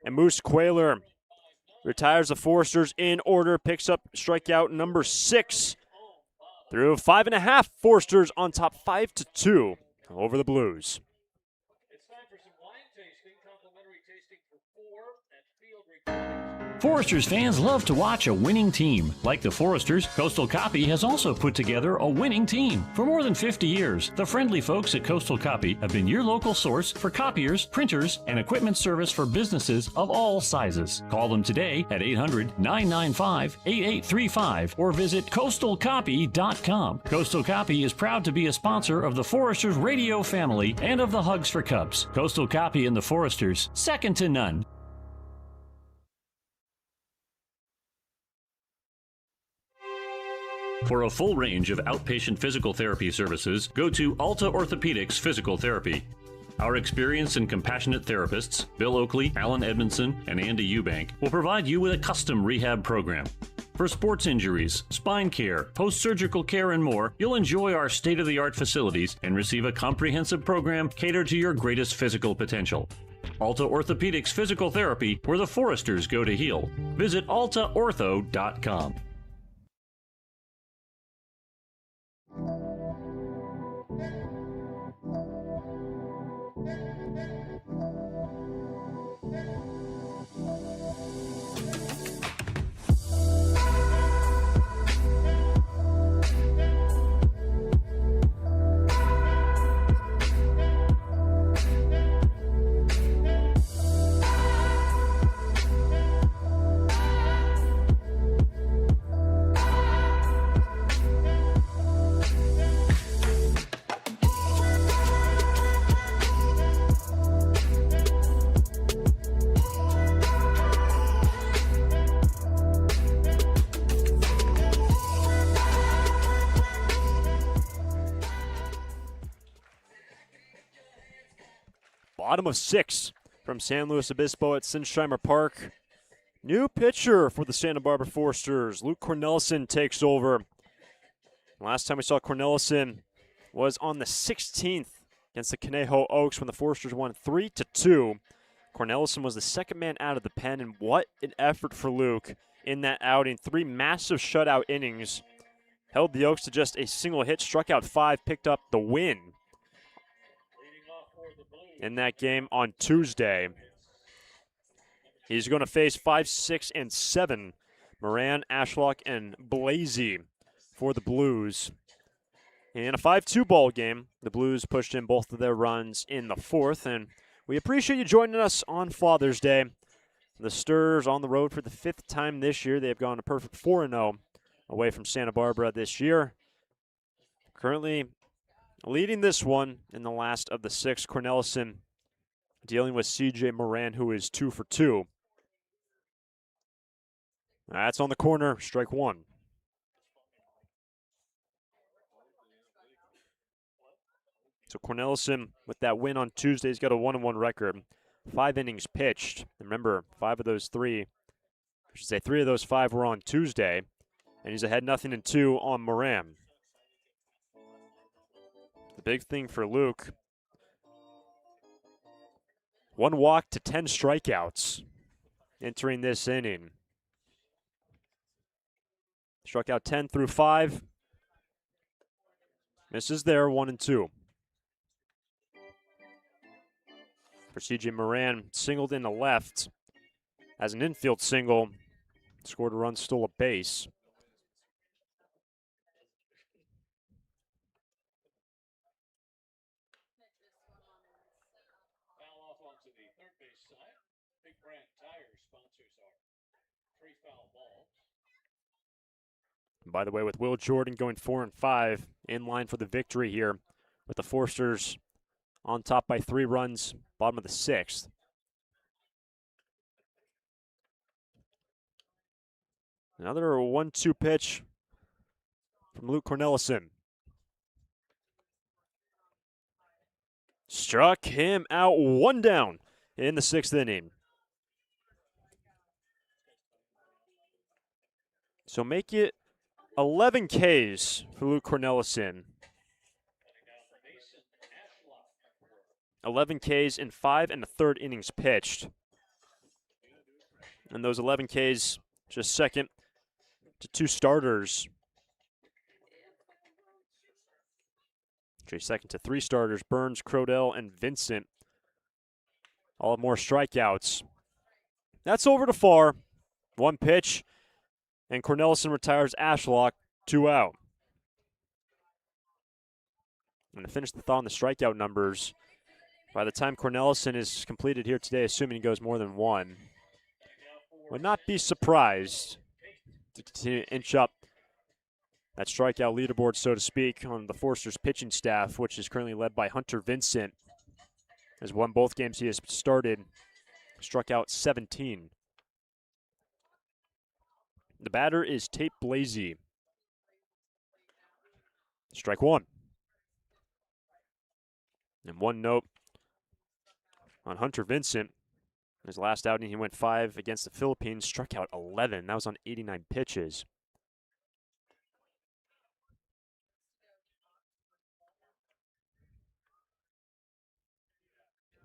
and Moose Quayler retires the Foresters in order, picks up strikeout number 6. Through 5.5, Foresters on top 5-2 over the Blues. It's time for some wine tasting, complimentary tasting for 4 at Field Recordings. Foresters fans love to watch a winning team. Like the Foresters, Coastal Copy has also put together a winning team. For more than 50 years, the friendly folks at Coastal Copy have been your local source for copiers, printers, and equipment service for businesses of all sizes. Call them today at 800-995-8835 or visit coastalcopy.com. Coastal Copy is proud to be a sponsor of the Foresters radio family and of the Hugs for Cubs. Coastal Copy and the Foresters, second to none. For a full range of outpatient physical therapy services, go to Alta Orthopedics Physical Therapy. Our experienced and compassionate therapists, Bill Oakley, Alan Edmondson, and Andy Eubank, will provide you with a custom rehab program. For sports injuries, spine care, post-surgical care, and more, you'll enjoy our state-of-the-art facilities and receive a comprehensive program catered to your greatest physical potential. Alta Orthopedics Physical Therapy, where the Foresters go to heal. Visit altaortho.com. Bottom of 6 from San Luis Obispo at Sinsheimer Park. New pitcher for the Santa Barbara Foresters. Luke Cornelison takes over. Last time we saw Cornelison was on the 16th against the Conejo Oaks when the Foresters won 3-2. Cornelison was the second man out of the pen, and what an effort for Luke in that outing. 3 massive shutout innings. Held the Oaks to just a single hit, struck out 5, picked up the win in that game on Tuesday. He's going to face 5, 6, and 7. Moran, Ashlock, and Blasey for the Blues. In a 5-2 ball game, the Blues pushed in both of their runs in the 4th, and we appreciate you joining us on Father's Day. The Sturs on the road for the 5th time this year. They have gone a perfect 4-0 away from Santa Barbara this year. Currently leading this one in the last of the 6. Cornelison dealing with C.J. Moran, who is 2 for 2. That's on the corner, strike 1. So Cornelison, with that win on Tuesday, has got a 1-1 record. 5 innings pitched. Remember, 3 of those 5 were on Tuesday, and he's ahead 0-2 on Moran. The big thing for Luke, 1 walk to 10 strikeouts entering this inning. Struck out 10 through 5. Misses there, 1-2. For C.J. Moran, singled in the left as an infield single. Scored a run, stole a base. By the way, with Will Jordan going 4 and 5, in line for the victory here, with the Foresters on top by 3 runs, bottom of the 6th. Another 1-2 pitch from Luke Cornelison. Struck him out, 1 down in the 6th inning. So make it 11 Ks for Luke Cornelison. 11 Ks in 5 1/3 innings pitched. And those 11 Ks just second to 2 starters. Actually second to 3 starters, Burns, Crodell, and Vincent. All have more strikeouts. That's over to far. 1 pitch, and Cornelison retires Ashlock, 2 out. And to finish the thought on the strikeout numbers, by the time Cornelison is completed here today, assuming he goes more than 1, would not be surprised to continue to inch up that strikeout leaderboard, so to speak, on the Foresters pitching staff, which is currently led by Hunter Vincent. Has won both games he has started, struck out 17. The batter is Tate Blasey. Strike 1. And 1 note on Hunter Vincent. His last outing, he went 5 against the Philippines, struck out 11. That was on 89 pitches.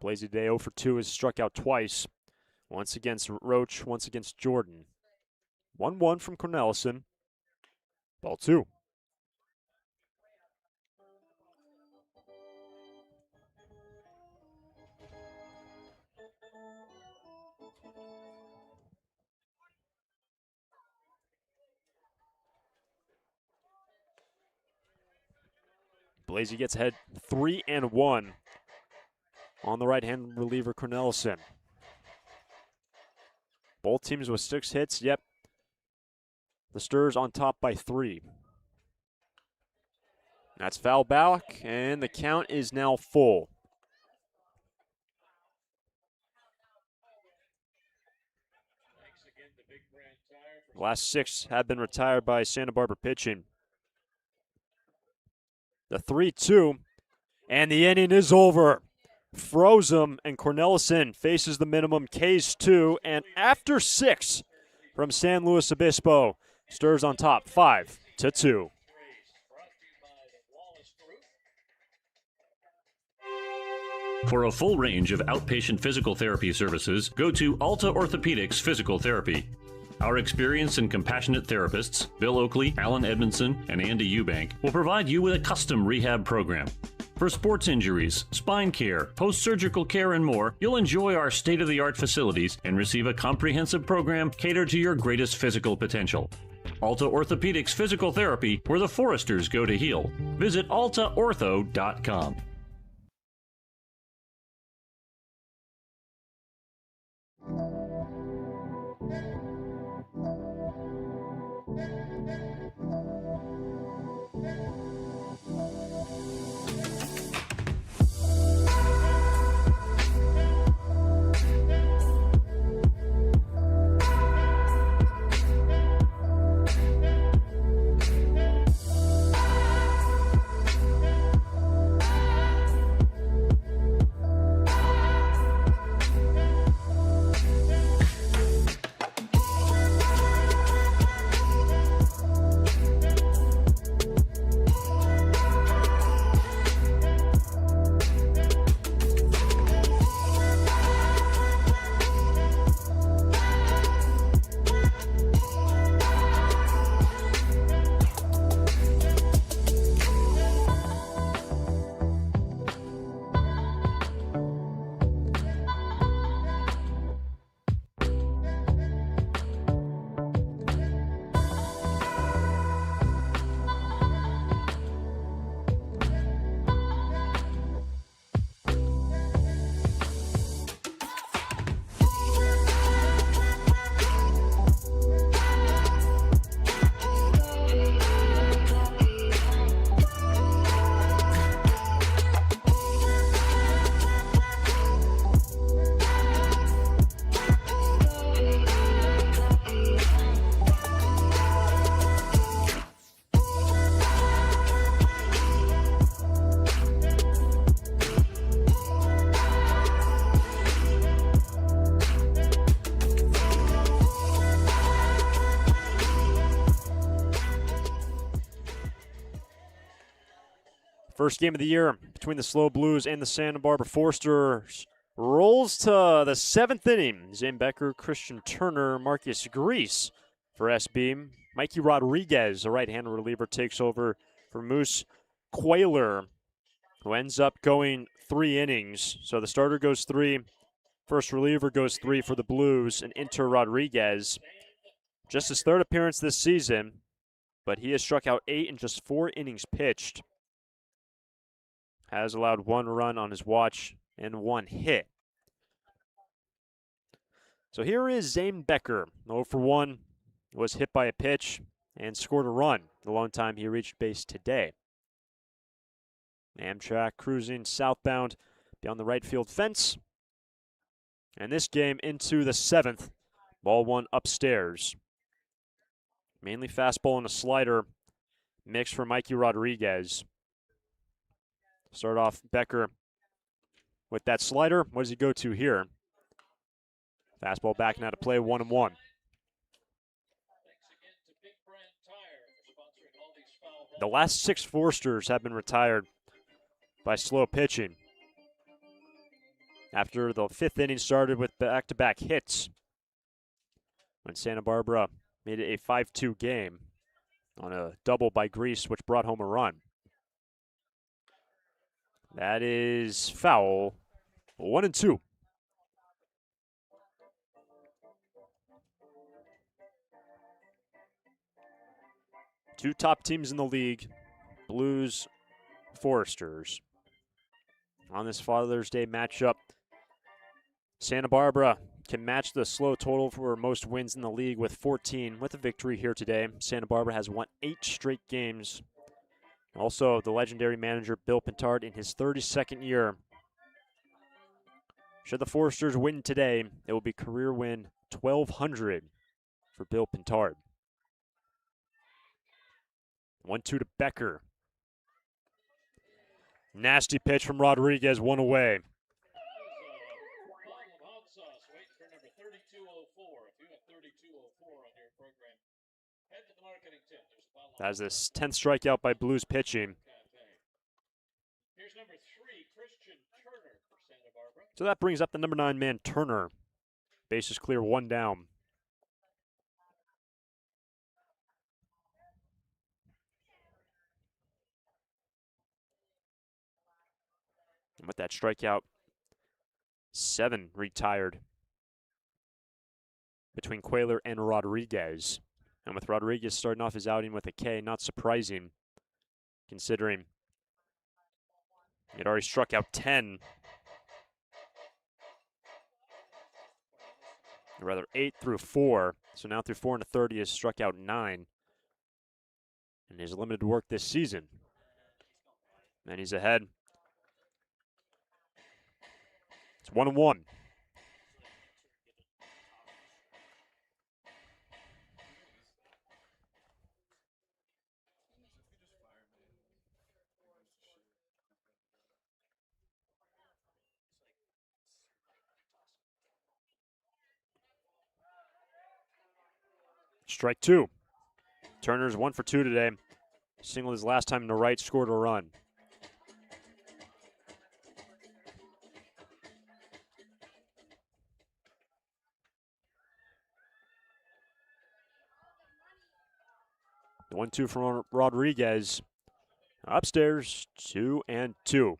Blasey today 0 for 2 has struck out twice. Once against Roach, once against Jordan. 1-1 from Cornelison. Ball 2. Blasey gets ahead 3-1 on the right-hand reliever Cornelison. Both teams with 6 hits. Yep. The Sturs on top by 3. That's foul back, and the count is now full. The last 6 have been retired by Santa Barbara pitching. The 3-2, and the inning is over. froze him, and Cornelison faces the minimum, K's 2, and after 6 from San Luis Obispo, Stirs on top 5-2. For a full range of outpatient physical therapy services, go to Alta Orthopedics Physical Therapy. Our experienced and compassionate therapists, Bill Oakley, Alan Edmondson, and Andy Eubank, will provide you with a custom rehab program. For sports injuries, spine care, post-surgical care, and more, you'll enjoy our state-of-the-art facilities and receive a comprehensive program catered to your greatest physical potential. Alta Orthopedics Physical Therapy, where the Foresters go to heal. Visit altaortho.com. First game of the year between the SLO Blues and the Santa Barbara Foresters rolls to the 7th inning. Zane Becker, Christian Turner, Marcus Grease for SB. Mikey Rodriguez, a right-handed reliever, takes over for Moose Quayler, who ends up going 3 innings. So the starter goes 3, first reliever goes 3 for the Blues, and Inter Rodriguez. Just his 3rd appearance this season, but he has struck out 8 in just 4 innings pitched. Has allowed 1 run on his watch and 1 hit. So here is Zane Becker. 0 for 1, was hit by a pitch and scored a run the lone time he reached base today. Amtrak cruising southbound beyond the right field fence. And this game into the 7th. Ball 1 upstairs. Mainly fastball and a slider mixed for Mikey Rodriguez. Start off Becker with that slider. What does he go to here? Fastball back now to play, 1-1. The last 6 Foresters have been retired by slow pitching. After the 5th inning started with back-to-back hits, when Santa Barbara made it a 5-2 game on a double by Grease, which brought home a run. That is foul. 1-2. Two top teams in the league, Blues, Foresters. On this Father's Day matchup, Santa Barbara can match the SLO total for most wins in the league with 14 with a victory here today. Santa Barbara has won 8 straight games. Also, the legendary manager Bill Pintard in his 32nd year. Should the Foresters win today, it will be career win 1,200 for Bill Pintard. 1-2 to Becker. Nasty pitch from Rodriguez, 1 away. That is this 10th strikeout by Blues pitching. So that brings up the number 9 man, Turner. Bases clear, 1 down. And with that strikeout, 7 retired between Cuellar and Rodriguez. And with Rodriguez starting off his outing with a K, not surprising, considering he had already struck out 10. Or rather, 8 through 4. So now through 4 and a third, he has struck out 9. And his limited work this season. And he's ahead. It's 1-1. Strike 2. Turner's 1 for 2 today. Singled his last time in the right, scored a run. The 1-2 from Rodriguez. Upstairs, 2-2.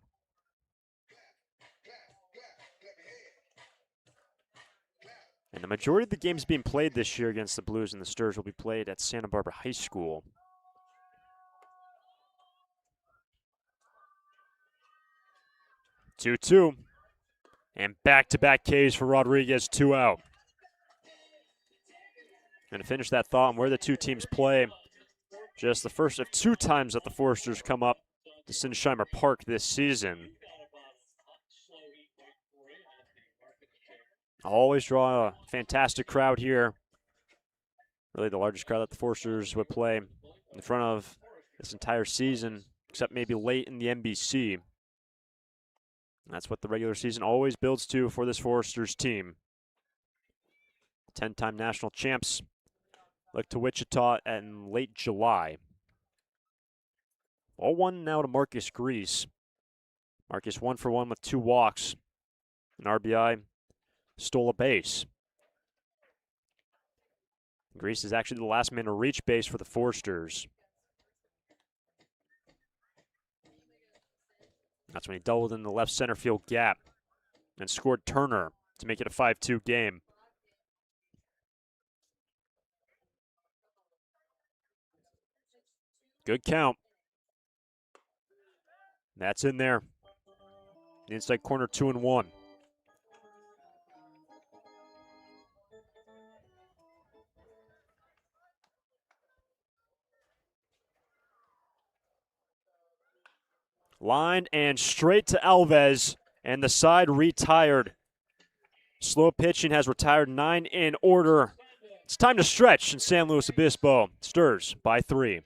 And the majority of the games being played this year against the Blues and the Stars will be played at Santa Barbara High School. Two-two. And back-to-back Ks for Rodriguez, 2 out. And to finish that thought on where the two teams play, just the first of 2 times that the Foresters come up to Sinsheimer Park this season. Always draw a fantastic crowd here. Really the largest crowd that the Foresters would play in front of this entire season, except maybe late in the NBC. That's what the regular season always builds to for this Foresters team. 10-time national champs look to Wichita in late July. 0-1 now to Marcus Grease. Marcus 1 for 1 with 2 walks. An RBI, stole a base. Grease is actually the last man to reach base for the Foresters. That's when he doubled in the left center field gap and scored Turner to make it a 5-2 game. Good count. That's in there. The inside corner, 2-1. Line and straight to Alves, and the side retired. Slow pitching has retired 9 in order. It's time to stretch in San Luis Obispo. Stars by 3.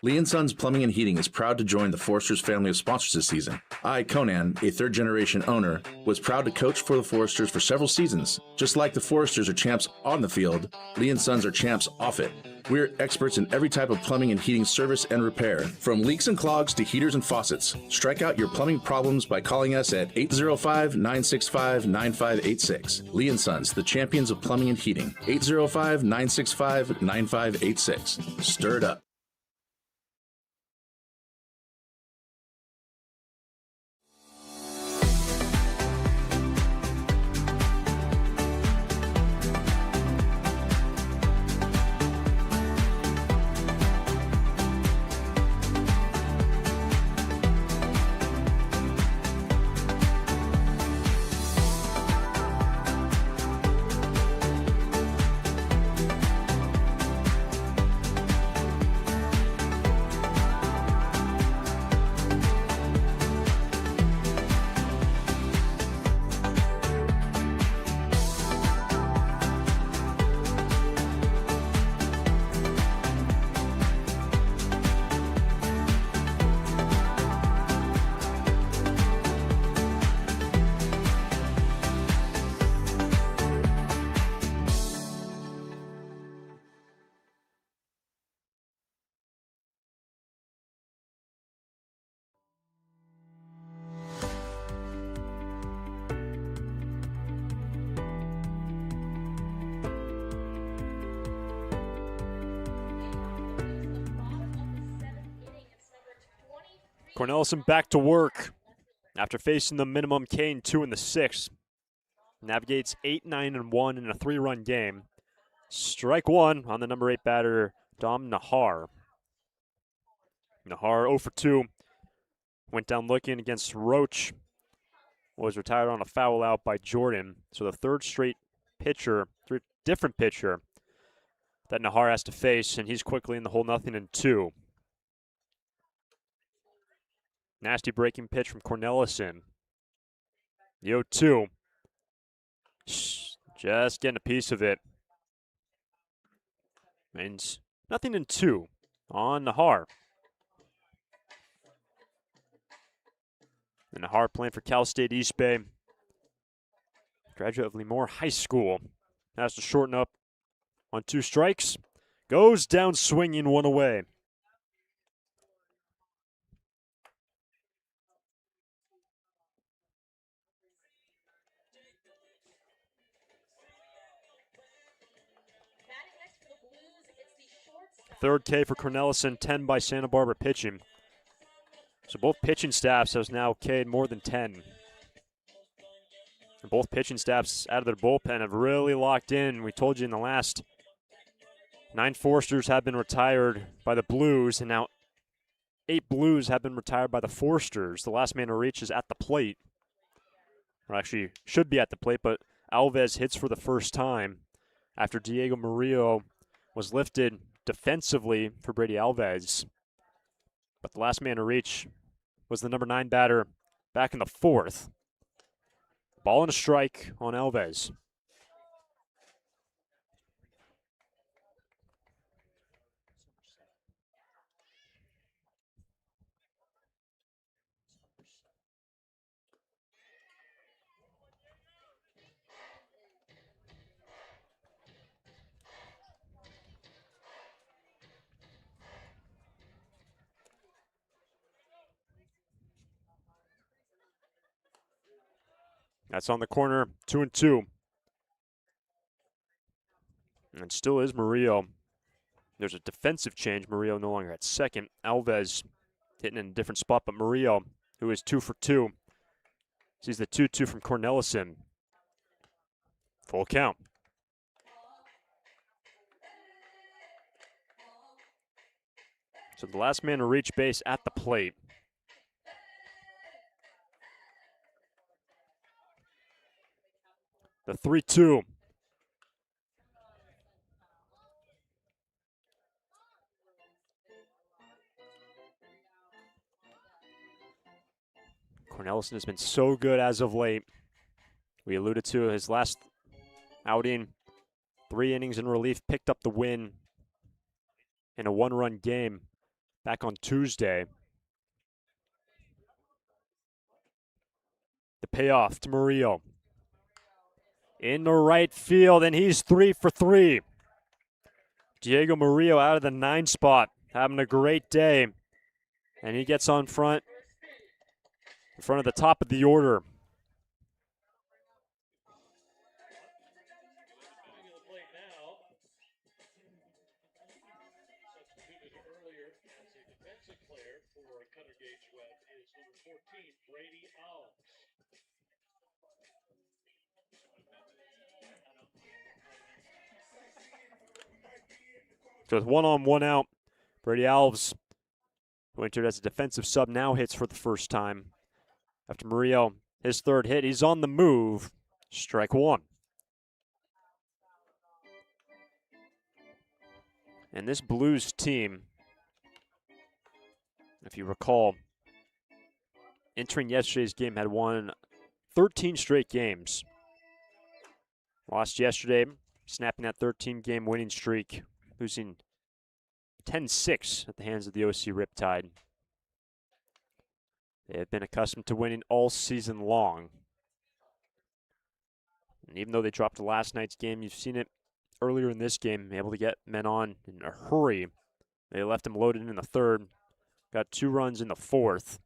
Lee & Sons Plumbing and Heating is proud to join the Foresters family of sponsors this season. I, Conan, a third-generation owner, was proud to coach for the Foresters for several seasons. Just like the Foresters are champs on the field, Lee & Sons are champs off it. We're experts in every type of plumbing and heating service and repair, from leaks and clogs to heaters and faucets. Strike out your plumbing problems by calling us at 805-965-9586. Lee & Sons, the champions of plumbing and heating. 805-965-9586. Stir it up. Cornelison back to work after facing the minimum K in 2 in the 6th. Navigates 8-9-1 in a 3-run game. Strike one on the number 8 batter, Dom Nahar. Nahar 0 for 2. Went down looking against Roach. Was retired on a foul out by Jordan. So the third different pitcher that Nahar has to face, and he's quickly in the hole 0-2. Nasty breaking pitch from Cornelison. The 0-2. Just getting a piece of it. And 0-2 on Nahar. And Nahar playing for Cal State East Bay. Graduate of Lemoore High School. Has to shorten up on 2 strikes. Goes down swinging, 1 away. Third K for Cornelison, 10 by Santa Barbara pitching. So both pitching staffs have now K'd more than 10. And both pitching staffs out of their bullpen have really locked in. We told you in the last 9 Forsters have been retired by the Blues, and now 8 Blues have been retired by the Forsters. The last man to reach is at the plate. Or actually should be at the plate, but Alves hits for the first time after Diego Murillo was lifted defensively for Brady Alves. But the last man to reach was the number 9 batter back in the 4th. Ball and a strike on Alves. That's on the corner, 2-2. And still is Murillo. There's a defensive change. Murillo no longer at second. Alves hitting in a different spot, but Murillo, who is 2 for 2, sees the 2-2 from Cornelison. Full count. So the last man to reach base at the plate. The 3-2. Cornelison has been so good as of late. We alluded to his last outing, 3 innings in relief, picked up the win in a 1-run game back on Tuesday. The payoff to Murillo. In the right field, and he's 3 for 3. Diego Murillo out of the 9 spot, having a great day. And he gets on front, in front of the top of the order. So with 1 on, 1 out, Brady Alves, who entered as a defensive sub, now hits for the first time. After Murillo, his 3rd hit, he's on the move. Strike 1. And this Blues team, if you recall, entering yesterday's game had won 13 straight games. Lost yesterday, snapping that 13-game winning streak, losing 10-6 at the hands of the OC Riptide. They have been accustomed to winning all season long. And even though they dropped last night's game, you've seen it earlier in this game, able to get men on in a hurry. They left them loaded in the 3rd, got 2 runs in the 4th.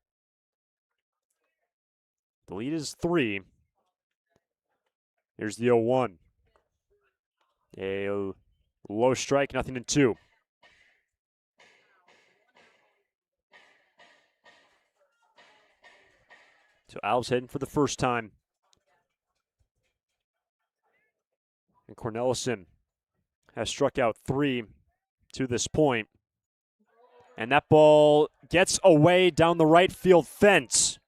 The lead is 3. Here's the 0-1. A low strike, 0-2. So Alves heading for the first time. And Cornelison has struck out 3 to this point. And that ball gets away down the right field fence.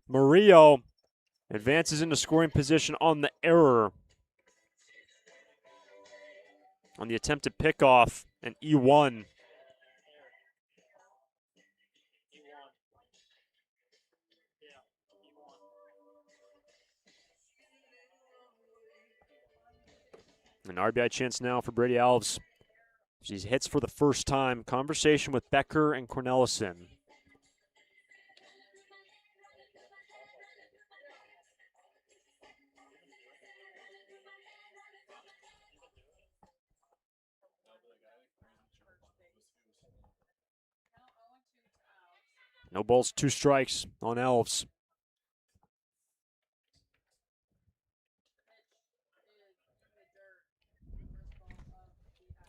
Murillo advances into scoring position on the error. On the attempted pickoff, and E1. An RBI chance now for Brady Alves. She hits for the first time. Conversation with Becker and Cornelison. No balls, 2 strikes on Alves.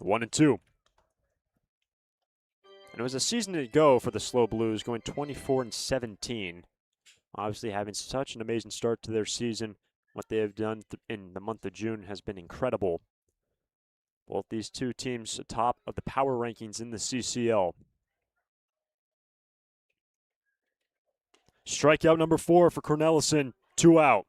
One and 2. And it was a season to go for the SLO Blues, going 24-17. Obviously having such an amazing start to their season. What they have done in the month of June has been incredible. Both these two teams atop of the power rankings in the CCL. Strikeout number 4 for Cornelison, 2 out.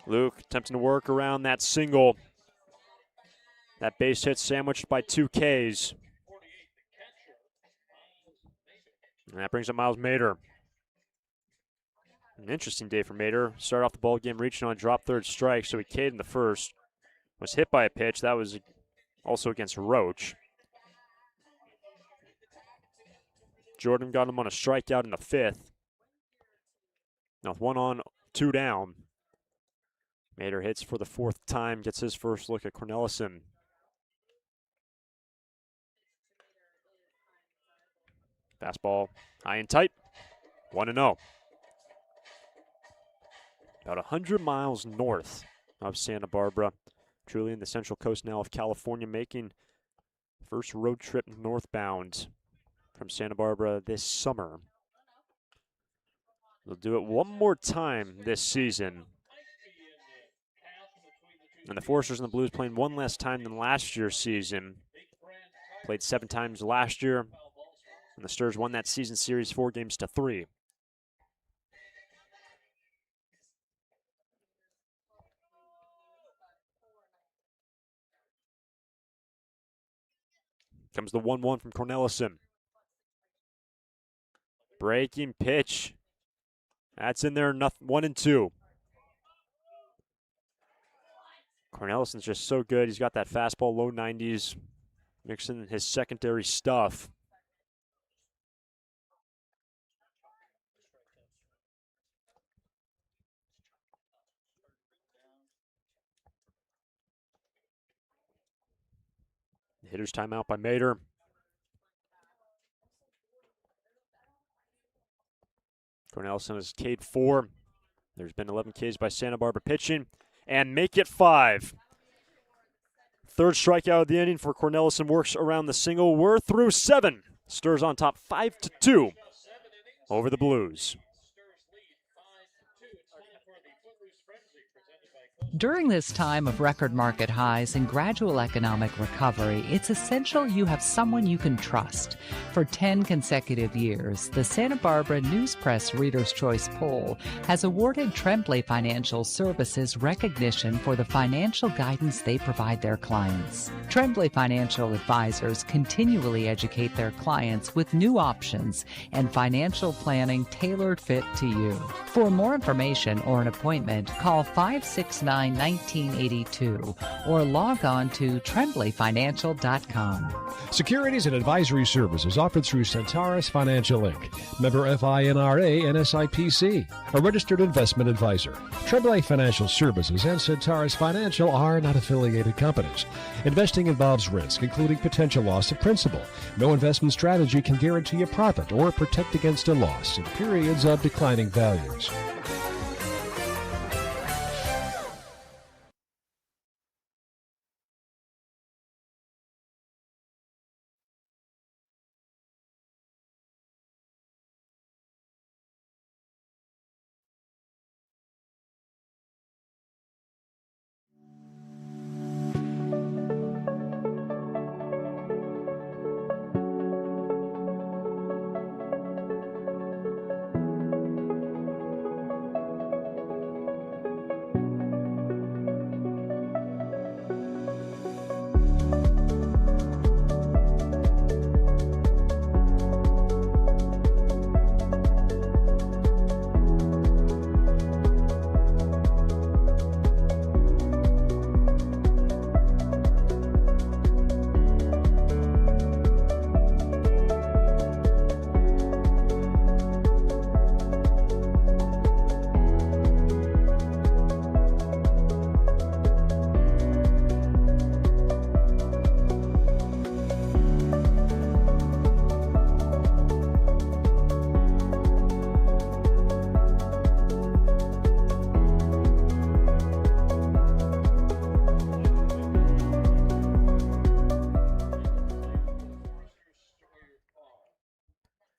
Luke attempting to work around that single. That base hit sandwiched by 2 Ks. And that brings up Miles Mader. An interesting day for Mader. Started off the ball game reaching on a drop third strike, so he K'd in the first. Was hit by a pitch. That was also against Roach. Jordan got him on a strikeout in the 5th. Now with 1 on, 2 down. Mader hits for the 4th time, gets his first look at Cornelison. Fastball high and tight, 1-0. About 100 miles north of Santa Barbara. Truly in the Central Coast now of California, making first road trip northbound from Santa Barbara this summer. They'll do it one more time this season. And the Foresters and the Blues playing one less time than last year's season. Played 7 times last year. And the Stars won that season series 4-3. Comes the 1-1 from Cornelison. Breaking pitch. That's in there, 1-2. Cornelison's just so good. He's got that fastball, low 90s, mixing his secondary stuff. The hitter's timeout by Mader. Cornelison has K'd 4. There's been 11 Ks by Santa Barbara pitching. And make it 5. 3rd strikeout of the inning for Cornelison, works around the single. We're through 7. Stars on top 5-2 over the Blues. During this time of record market highs and gradual economic recovery, it's essential you have someone you can trust. For 10 consecutive years, the Santa Barbara News Press Reader's Choice Poll has awarded Tremblay Financial Services recognition for the financial guidance they provide their clients. Tremblay Financial Advisors continually educate their clients with new options and financial planning tailored fit to you. For more information or an appointment, call 569-1982 or log on to tremblayfinancial.com. Securities and advisory services offered through Centaurus Financial Inc., member FINRA and SIPC, a registered investment advisor. Tremblay Financial Services and Centaurus Financial are not affiliated companies. Investing involves risk, including potential loss of principal. No investment strategy can guarantee a profit or protect against a loss in periods of declining values.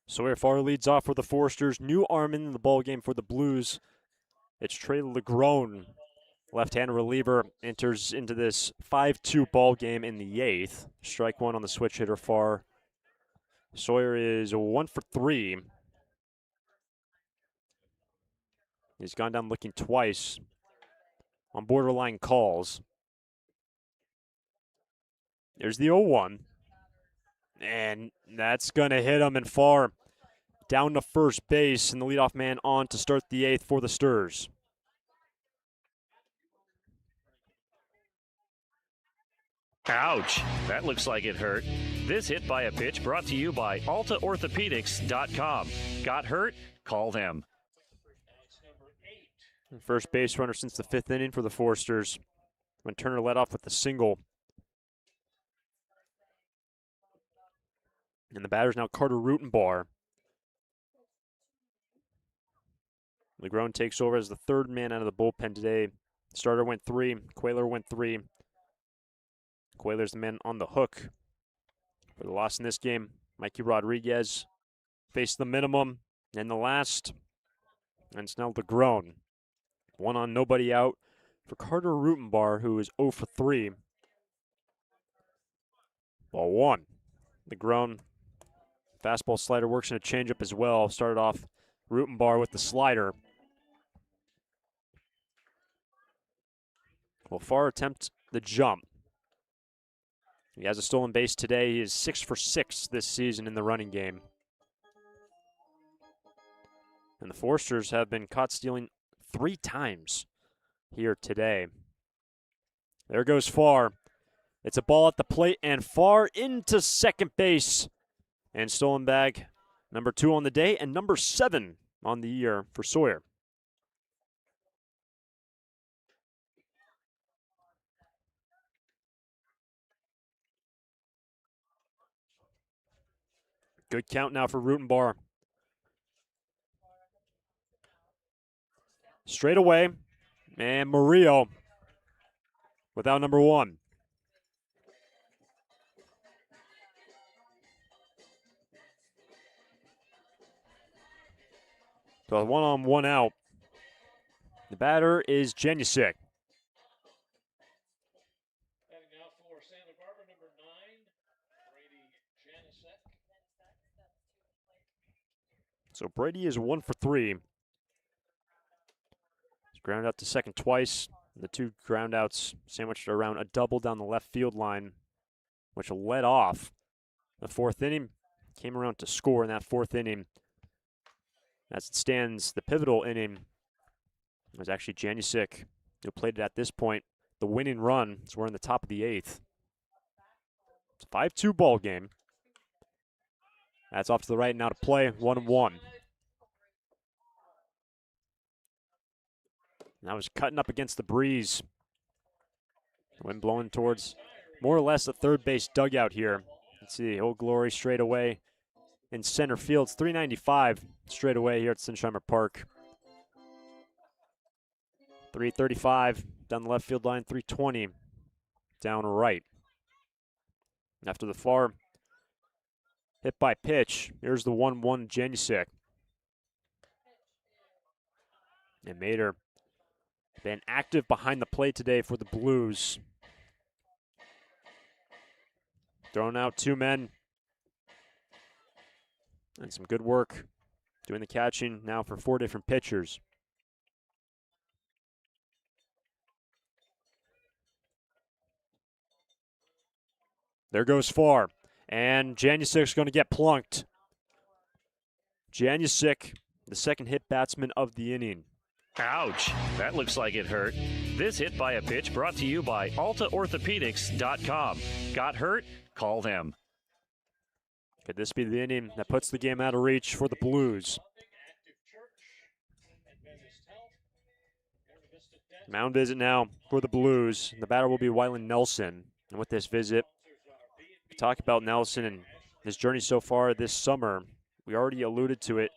Sawyer Farr leads off for the Foresters. New arm in the ball game for the Blues. It's Trey Legrone, left-hand reliever, enters into this 5-2 ball game in the 8th. Strike one on the switch hitter Farr. Sawyer is 1 for 3. He's gone down looking twice on borderline calls. There's the 0-1. And that's going to hit him, and Farr down to first base, and the leadoff man on to start the 8th for the Sturs. Ouch, that looks like it hurt. This hit by a pitch brought to you by AltaOrthopedics.com. Got hurt? Call them. First base runner since the 5th inning for the Foresters, when Turner led off with the single. And the batter's now Carter Rutenbar. Legrone takes over as the 3rd man out of the bullpen today. Starter went 3, Quayler went 3. Quayler's the man on the hook for the loss in this game. Mikey Rodriguez faced the minimum and the last, and it's now Legrone. 1 on, nobody out for Carter Rutenbar, who is 0 for 3. Ball 1. Legrone, fastball slider works in a changeup as well. Started off Rutenbar with the slider. Will Farr attempt the jump? He has a stolen base today. He is 6 for 6 this season in the running game. And the Foresters have been caught stealing 3 times here today. There goes Farr. It's a ball at the plate, and Farr into second base. And stolen bag number 2 on the day and number 7 on the year for Sawyer. Good count now for Rutenbar. Straight away, and Murillo without number 1. So 1 on, 1 out. The batter is Janusic. So Brady is 1 for 3. He's ground out to second twice. The 2 ground outs sandwiched around a double down the left field line, which led off the 4th inning. Came around to score in that 4th inning. As it stands, the pivotal inning was actually Janusic, who played it at this point. The winning run, so we're in the top of the 8th. It's a 5-2 ball game. That's off to the right now to play, 1-1. Now he's cutting up against the breeze. Wind blowing towards more or less the third base dugout here. Let's see, Old Glory straight away in center field. It's 395 straight away here at Sinsheimer Park. 335 down the left field line, 320 down right. After the Farr hit by pitch, here's the 1-1 Janusic. And Mater been active behind the plate today for the Blues. Throwing out 2 men. And some good work doing the catching now for 4 different pitchers. There goes Farr. And Janusic's going to get plunked. Janusic, the second hit batsman of the inning. Ouch, that looks like it hurt. This hit by a pitch brought to you by AltaOrthopedics.com. Got hurt? Call them. Could this be the inning that puts the game out of reach for the Blues? Mound visit now for the Blues. The batter will be Wyland Nelson. And with this visit, we talk about Nelson and his journey so far this summer. We already alluded to it.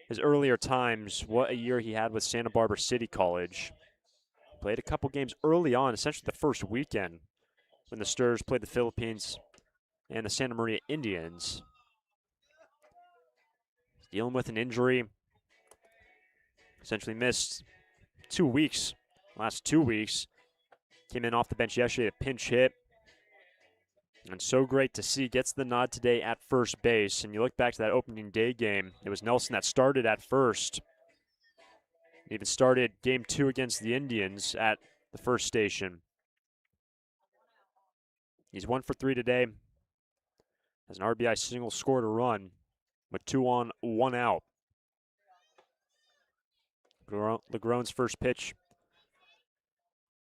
His earlier times, what a year he had with Santa Barbara City College. Played a couple games early on, essentially the first weekend, when the Sturs played the Philippines and the Santa Maria Indians. dealing with an injury. Essentially missed 2 weeks, last 2 weeks. Came in off the bench yesterday, a pinch hit. And so great to see. Gets the nod today at first base. And you look back to that opening day game, it was Nelson that started at first. Even started game 2 against the Indians at the first station. He's 1 for 3 today. Has an RBI single, scored a run with 2 on, 1 out. Legron's first pitch.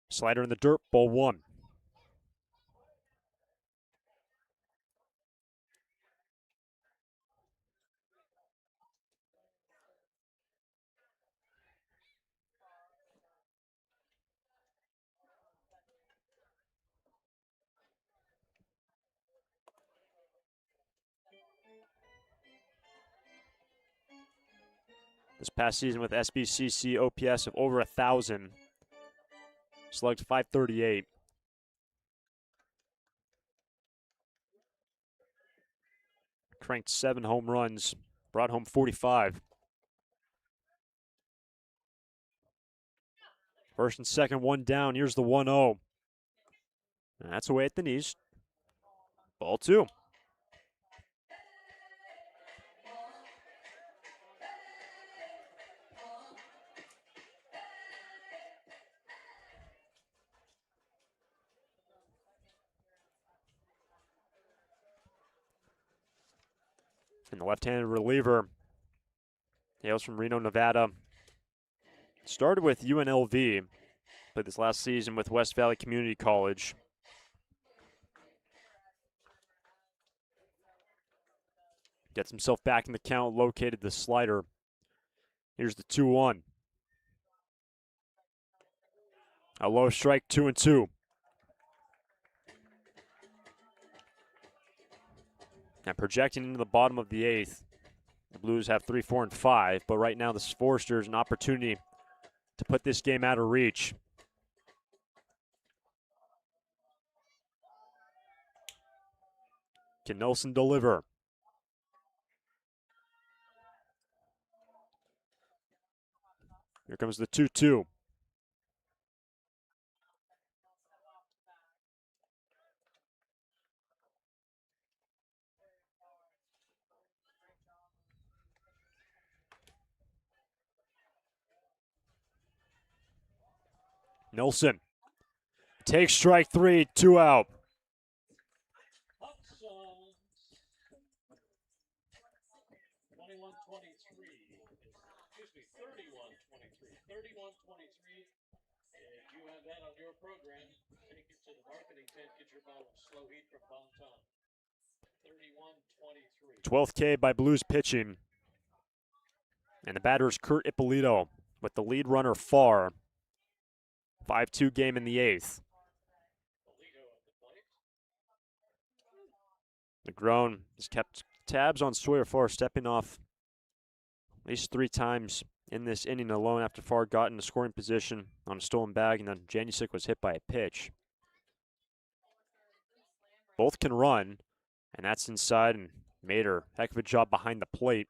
Slider in the dirt, ball 1. This past season with SBCC OPS of over 1,000. Slugged .538. Cranked 7 home runs. Brought home 45. First and second, 1 down. Here's the 1-0. And that's away at the knees. Ball 2. And the left-handed reliever hails from Reno, Nevada. Started with UNLV. Played this last season with West Valley Community College. Gets himself back in the count, located the slider. Here's the 2-1. A low strike, 2-2. And projecting into the bottom of the 8th. The Blues have 3, 4, and 5, but right now the Foresters an opportunity to put this game out of reach. Can Nelson deliver? Here comes the 2-2. Nelson takes strike 3, 2 out. Program, take it to the marketing tent, get your bottle of slow heat from Bonton. 31-23. 12th K by Blues pitching. And the batter is Kurt Ippolito with the lead runner far. 5-2 game in the 8th. Legron has kept tabs on Sawyer Farr, stepping off at least 3 times in this inning alone after Farr got into scoring position on a stolen bag, and then Janusik was hit by a pitch. Both can run, and that's inside, and Mater, heck of a job behind the plate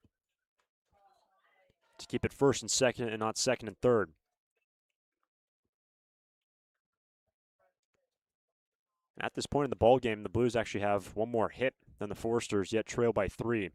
to keep it first and second and not second and third. At this point in the ball game, the Blues actually have 1 more hit than the Foresters, yet trail by 3.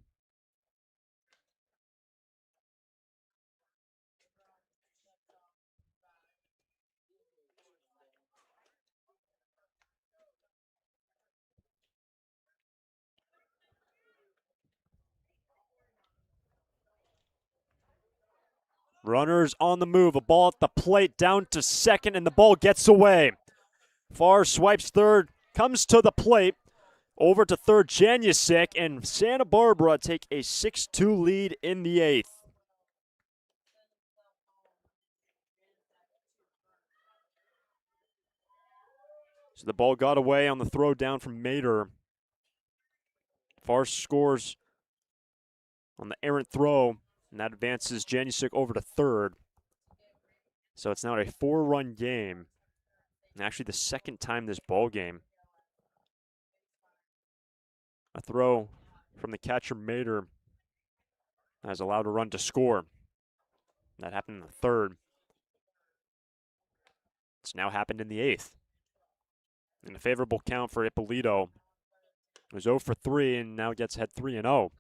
Runners on the move, a ball at the plate, down to second, and the ball gets away. Farr swipes third, comes to the plate, over to third, Janusik, and Santa Barbara take a 6-2 lead in the 8th. So the ball got away on the throw down from Mater. Farr scores on the errant throw, and that advances Janusik over to third. So it's now a 4-run game. And actually the second time this ball game. A throw from the catcher Mater has allowed a run to score. That happened in the third. It's now happened in the eighth. And a favorable count for Ippolito. It was 0 for 3 and now gets head 3-0.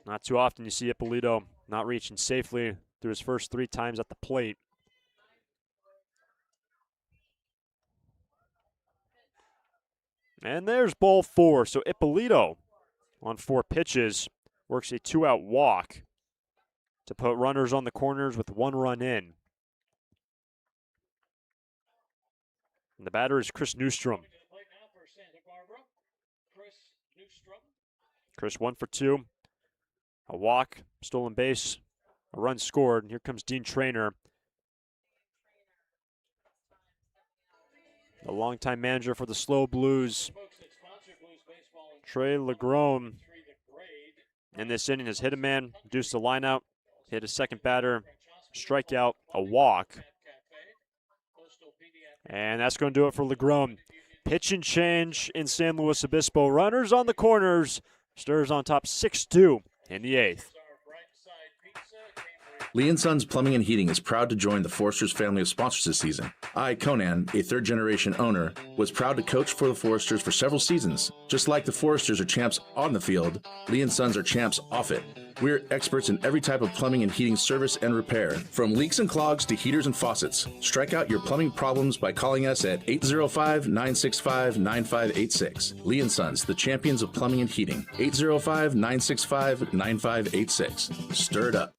Not too often you see Ippolito not reaching safely through his first 3 times at the plate. And there's ball 4. So Ippolito on 4 pitches works a 2-out walk to put runners on the corners with 1 run in. And the batter is Chris Newstrom. Chris 1 for 2. A walk, stolen base, a run scored. And here comes Dean Traynor, the longtime manager for the SLO Blues. Trey Legrone in this inning has hit a man, reduced the lineout, hit a second batter, strikeout, a walk. And that's going to do it for Legrone. Pitch and change in San Luis Obispo. Runners on the corners. Stirs on top 6-2 in the eighth. Lee & Sons Plumbing and Heating is proud to join the Foresters family of sponsors this season. I, Conan, a third-generation owner, was proud to coach for the Foresters for several seasons. Just like the Foresters are champs on the field, Lee & Sons are champs off it. We're experts in every type of plumbing and heating service and repair, from leaks and clogs to heaters and faucets. Strike out your plumbing problems by calling us at 805-965-9586. Lee & Sons, the champions of plumbing and heating. 805-965-9586. Stir it up.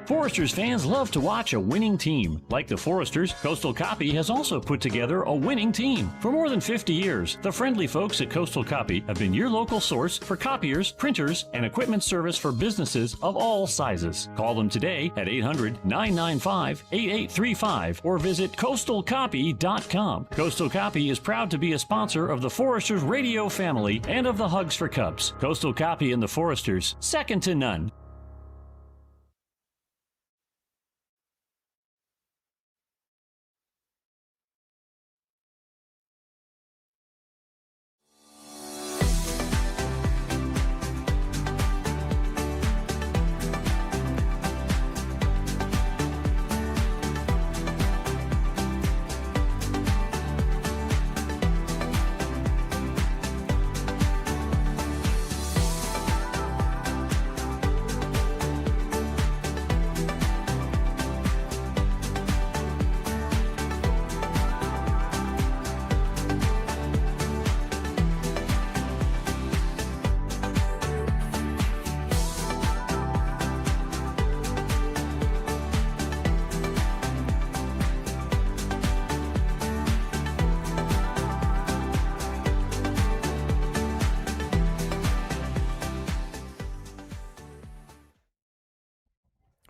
Foresters fans love to watch a winning team. Like the Foresters, Coastal Copy has also put together a winning team. For more than 50 years, the friendly folks at Coastal Copy have been your local source for copiers, printers, and equipment service for businesses of all sizes. Call them today at 800-995-8835 or visit coastalcopy.com. Coastal Copy is proud to be a sponsor of the Foresters radio family and of the Hugs for Cubs. Coastal Copy and the Foresters, second to none.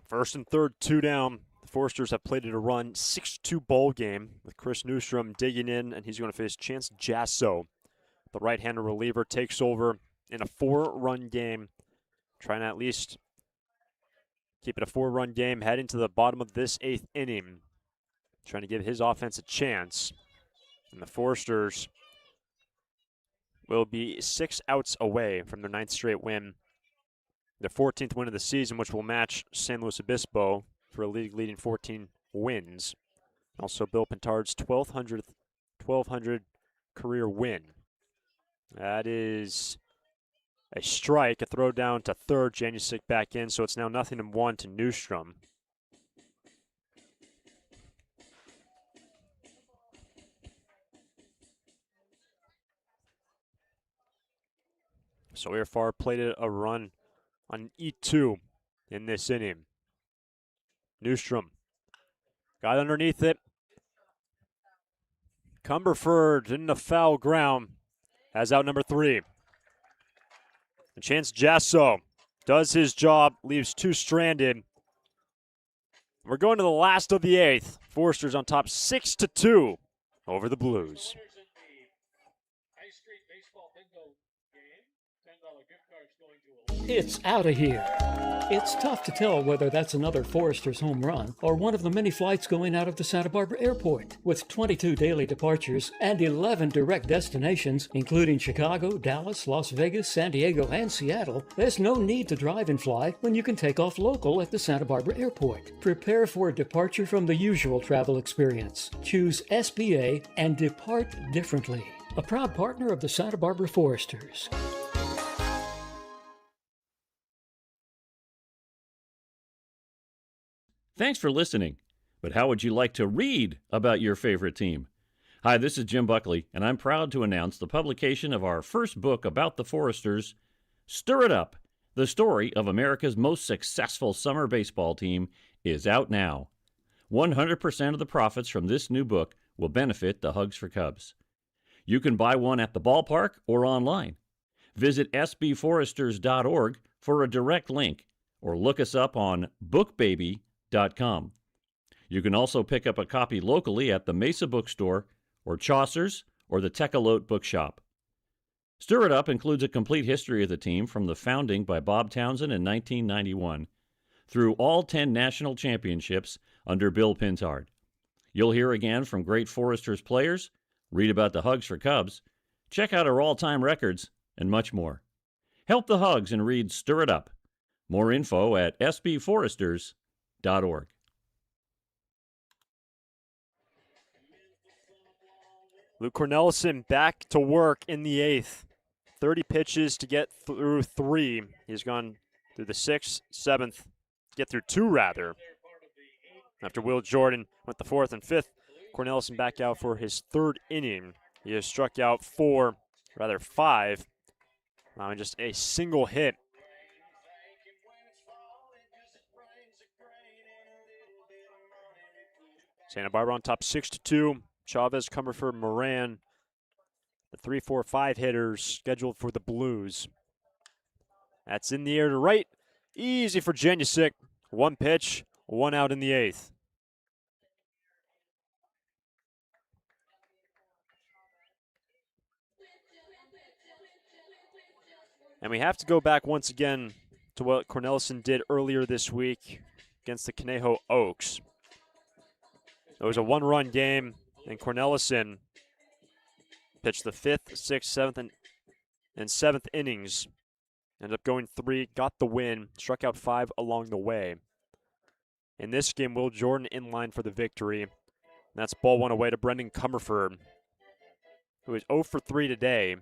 First and third, 2 down. The Foresters have played it a run 6-2 ball game with Chris Newstrom digging in, and he's going to face Chance Jasso. The right-handed reliever takes over in a 4-run game, trying to at least keep it a 4-run game, heading to the bottom of this 8th inning, trying to give his offense a chance. And the Foresters will be 6 outs away from their 9th straight win. Their 14th win of the season, which will match San Luis Obispo for a league-leading 14 wins. Also, Bill Pintard's 1,200 career win. That is a strike, a throw down to third. Janusik back in, so it's now 0-1 to Newstrom. So Irfar played a run on E2 in this inning. Newstrom got underneath it. Cumberford in the foul ground has out number 3. And Chance Jasso does his job, leaves 2 stranded. We're going to the last of the 8th. Foresters on top 6-2 over the Blues. It's out of here. It's tough to tell whether that's another Forester's home run or one of the many flights going out of the Santa Barbara airport. With 22 daily departures and 11 direct destinations, including Chicago, Dallas, Las Vegas, San Diego, and Seattle, there's no need to drive and fly when you can take off local at the Santa Barbara airport. Prepare for a departure from the usual travel experience. Choose SBA and depart differently. A proud partner of the Santa Barbara Foresters. Thanks for listening. But how would you like to read about your favorite team? Hi, this is Jim Buckley, and I'm proud to announce the publication of our first book about the Foresters, Stir It Up! The story of America's most successful summer baseball team is out now. 100% of the profits from this new book will benefit the Hugs for Cubs. You can buy one at the ballpark or online. Visit sbforesters.org for a direct link, or look us up on bookbaby.com. You can also pick up a copy locally at the Mesa Bookstore or Chaucer's or the Tecolote Bookshop. Stir It Up includes a complete history of the team from the founding by Bob Townsend in 1991 through all 10 national championships under Bill Pintard. You'll hear again from great Foresters players, read about the Hugs for Cubs, check out our all-time records, and much more. Help the Hugs and read Stir It Up. More info at sbforesters.org. Luke Cornelison back to work in the 8th. 30 pitches to get through 3. He's gone through the 6th, 7th, get through 2 rather. After Will Jordan went the 4th and 5th, Cornelison back out for his 3rd inning. He has struck out 5, allowing just a single hit. Santa Barbara on top 6-2. Chavez, Comerford, Moran, the 3, 4, 5 hitters scheduled for the Blues. That's in the air to right. Easy for Janusic. 1 pitch, 1 out in the 8th. And we have to go back once again to what Cornelison did earlier this week against the Conejo Oaks. It was a 1-run game, and Cornelison pitched the 5th, 6th, 7th, and 7th innings. Ended up going 3, got the win, struck out 5 along the way. In this game, Will Jordan in line for the victory. And that's ball 1 away to Brendan Comerford, who is 0 for 3 today.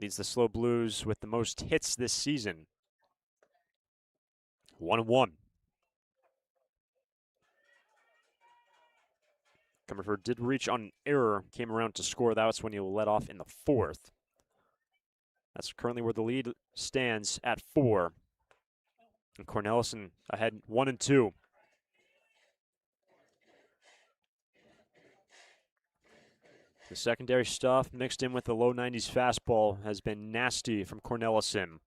Leads the SLO Blues with the most hits this season. 1-1. Comerford did reach on an error, came around to score. That was when he let off in the 4th. That's currently where the lead stands at 4. And Cornelison ahead 1-2. The secondary stuff mixed in with the low 90s fastball has been nasty from Cornelison.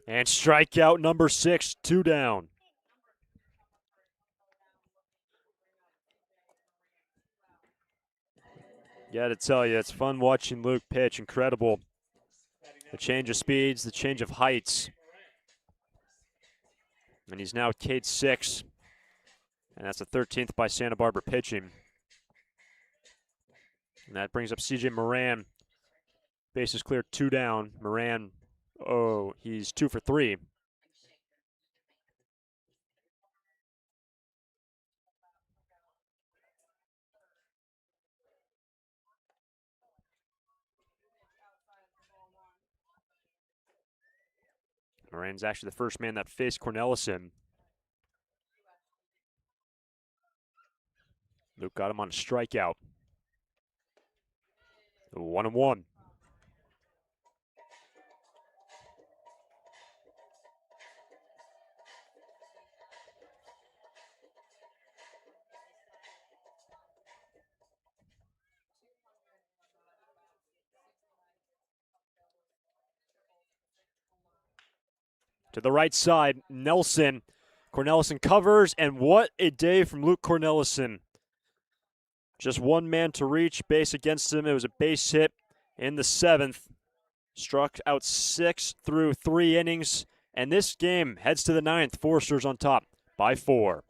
And strikeout number 6, 2 down. Gotta tell you, it's fun watching Luke pitch. Incredible. The change of speeds, the change of heights. And he's now at Cade 6. And that's the 13th by Santa Barbara pitching. And that brings up CJ Moran. Bases clear, 2 down. Moran, he's 2 for 3. Moran's actually the first man that faced Cornelison. Luke got him on a strikeout. 1-1. To the right side, Nelson. Cornelison covers, and what a day from Luke Cornelison. Just one man to reach, base against him. It was a base hit, in the 7th. Struck out 6 through 3 innings. And this game heads to the 9th. Foresters on top by 4.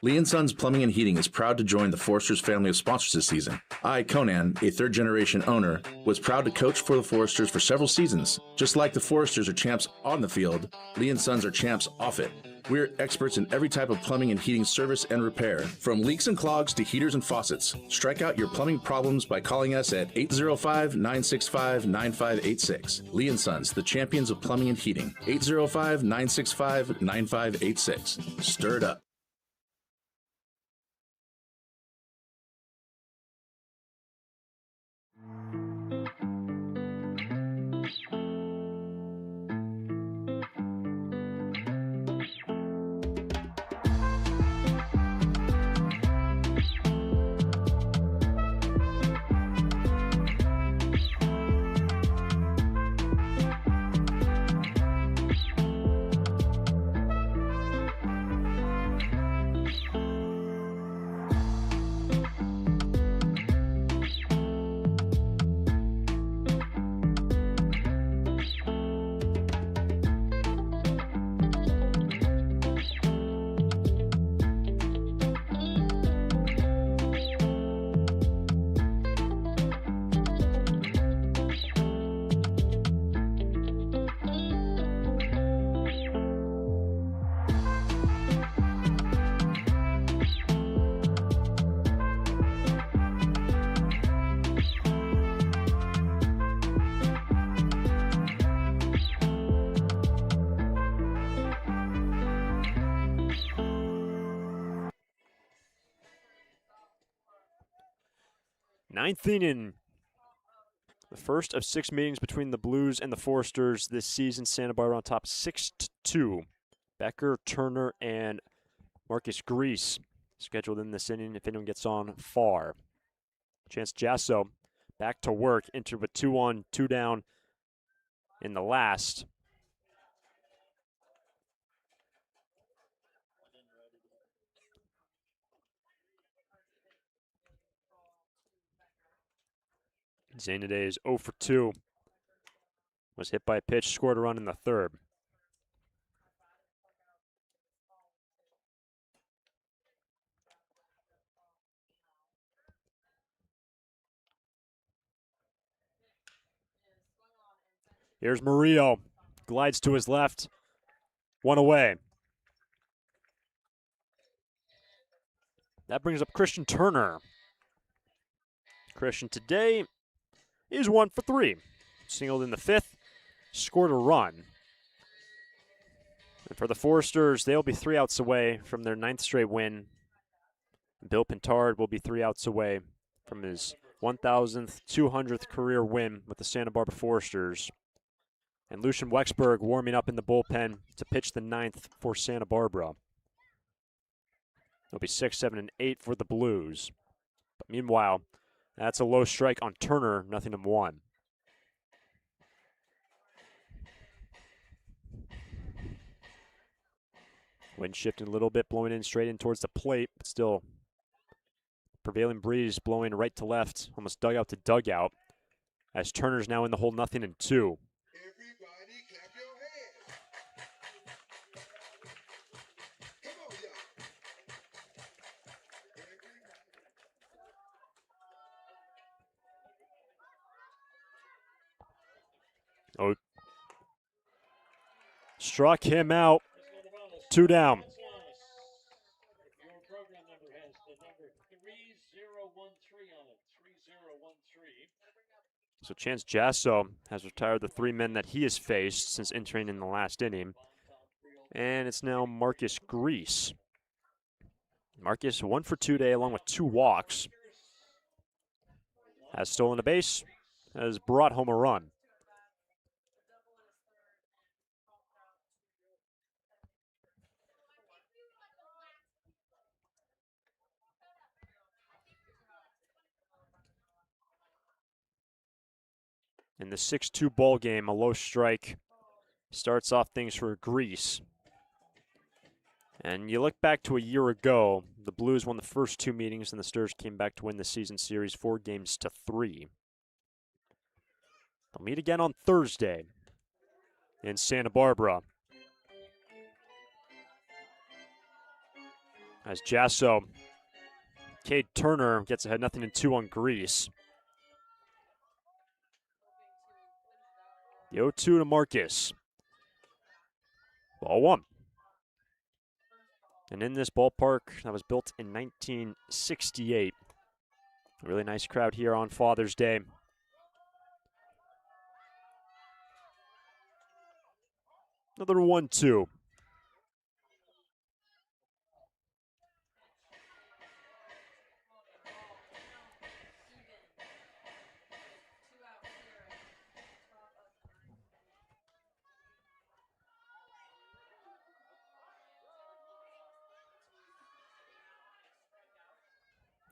Lee & Sons Plumbing and Heating is proud to join the Foresters family of sponsors this season. I, Conan, a third-generation owner, was proud to coach for the Foresters for several seasons. Just like the Foresters are champs on the field, Lee & Sons are champs off it. We're experts in every type of plumbing and heating service and repair, from leaks and clogs to heaters and faucets. Strike out your plumbing problems by calling us at 805-965-9586. Lee & Sons, the champions of plumbing and heating. 805-965-9586. Stir it up. Ninth inning. The first of 6 meetings between the Blues and the Foresters this season. Santa Barbara on top 6-2. Becker, Turner, and Marcus Grease scheduled in this inning if anyone gets on far. Chance Jasso back to work into a 2-on, 2-down in the last. Zaynadeh is 0 for 2. Was hit by a pitch, scored a run in the 3rd. Here's Murillo. Glides to his left. 1 away. That brings up Christian Turner. Christian today is 1 for 3. Singled in the 5th. Scored a run. And for the Foresters, they'll be 3 outs away from their 9th straight win. Bill Pintard will be 3 outs away from his 1,200th career win with the Santa Barbara Foresters. And Lucian Wexberg warming up in the bullpen to pitch the 9th for Santa Barbara. It'll be 6, 7, and 8 for the Blues. But meanwhile, that's a low strike on Turner, 0-1. Wind shifting a little bit, blowing in straight in towards the plate, but still prevailing breeze blowing right to left, almost dugout to dugout, as Turner's now in the hole 0-2. Oh, struck him out. 2 down. So Chance Jasso has retired the 3 men that he has faced since entering in the last inning. And it's now Marcus Grease. Marcus 1 for 2 today along with 2 walks. Has stolen a base, has brought home a run. In the 6-2 ball game, a low strike starts off things for Grease. And you look back to a year ago, the Blues won the first 2 meetings, and the Stars came back to win the season series 4-3. They'll meet again on Thursday in Santa Barbara. As Jasso, Cade Turner gets ahead 0-2 on Greece. The 0-2 to Marcus. Ball 1. And in this ballpark that was built in 1968. A really nice crowd here on Father's Day. Another 1-2.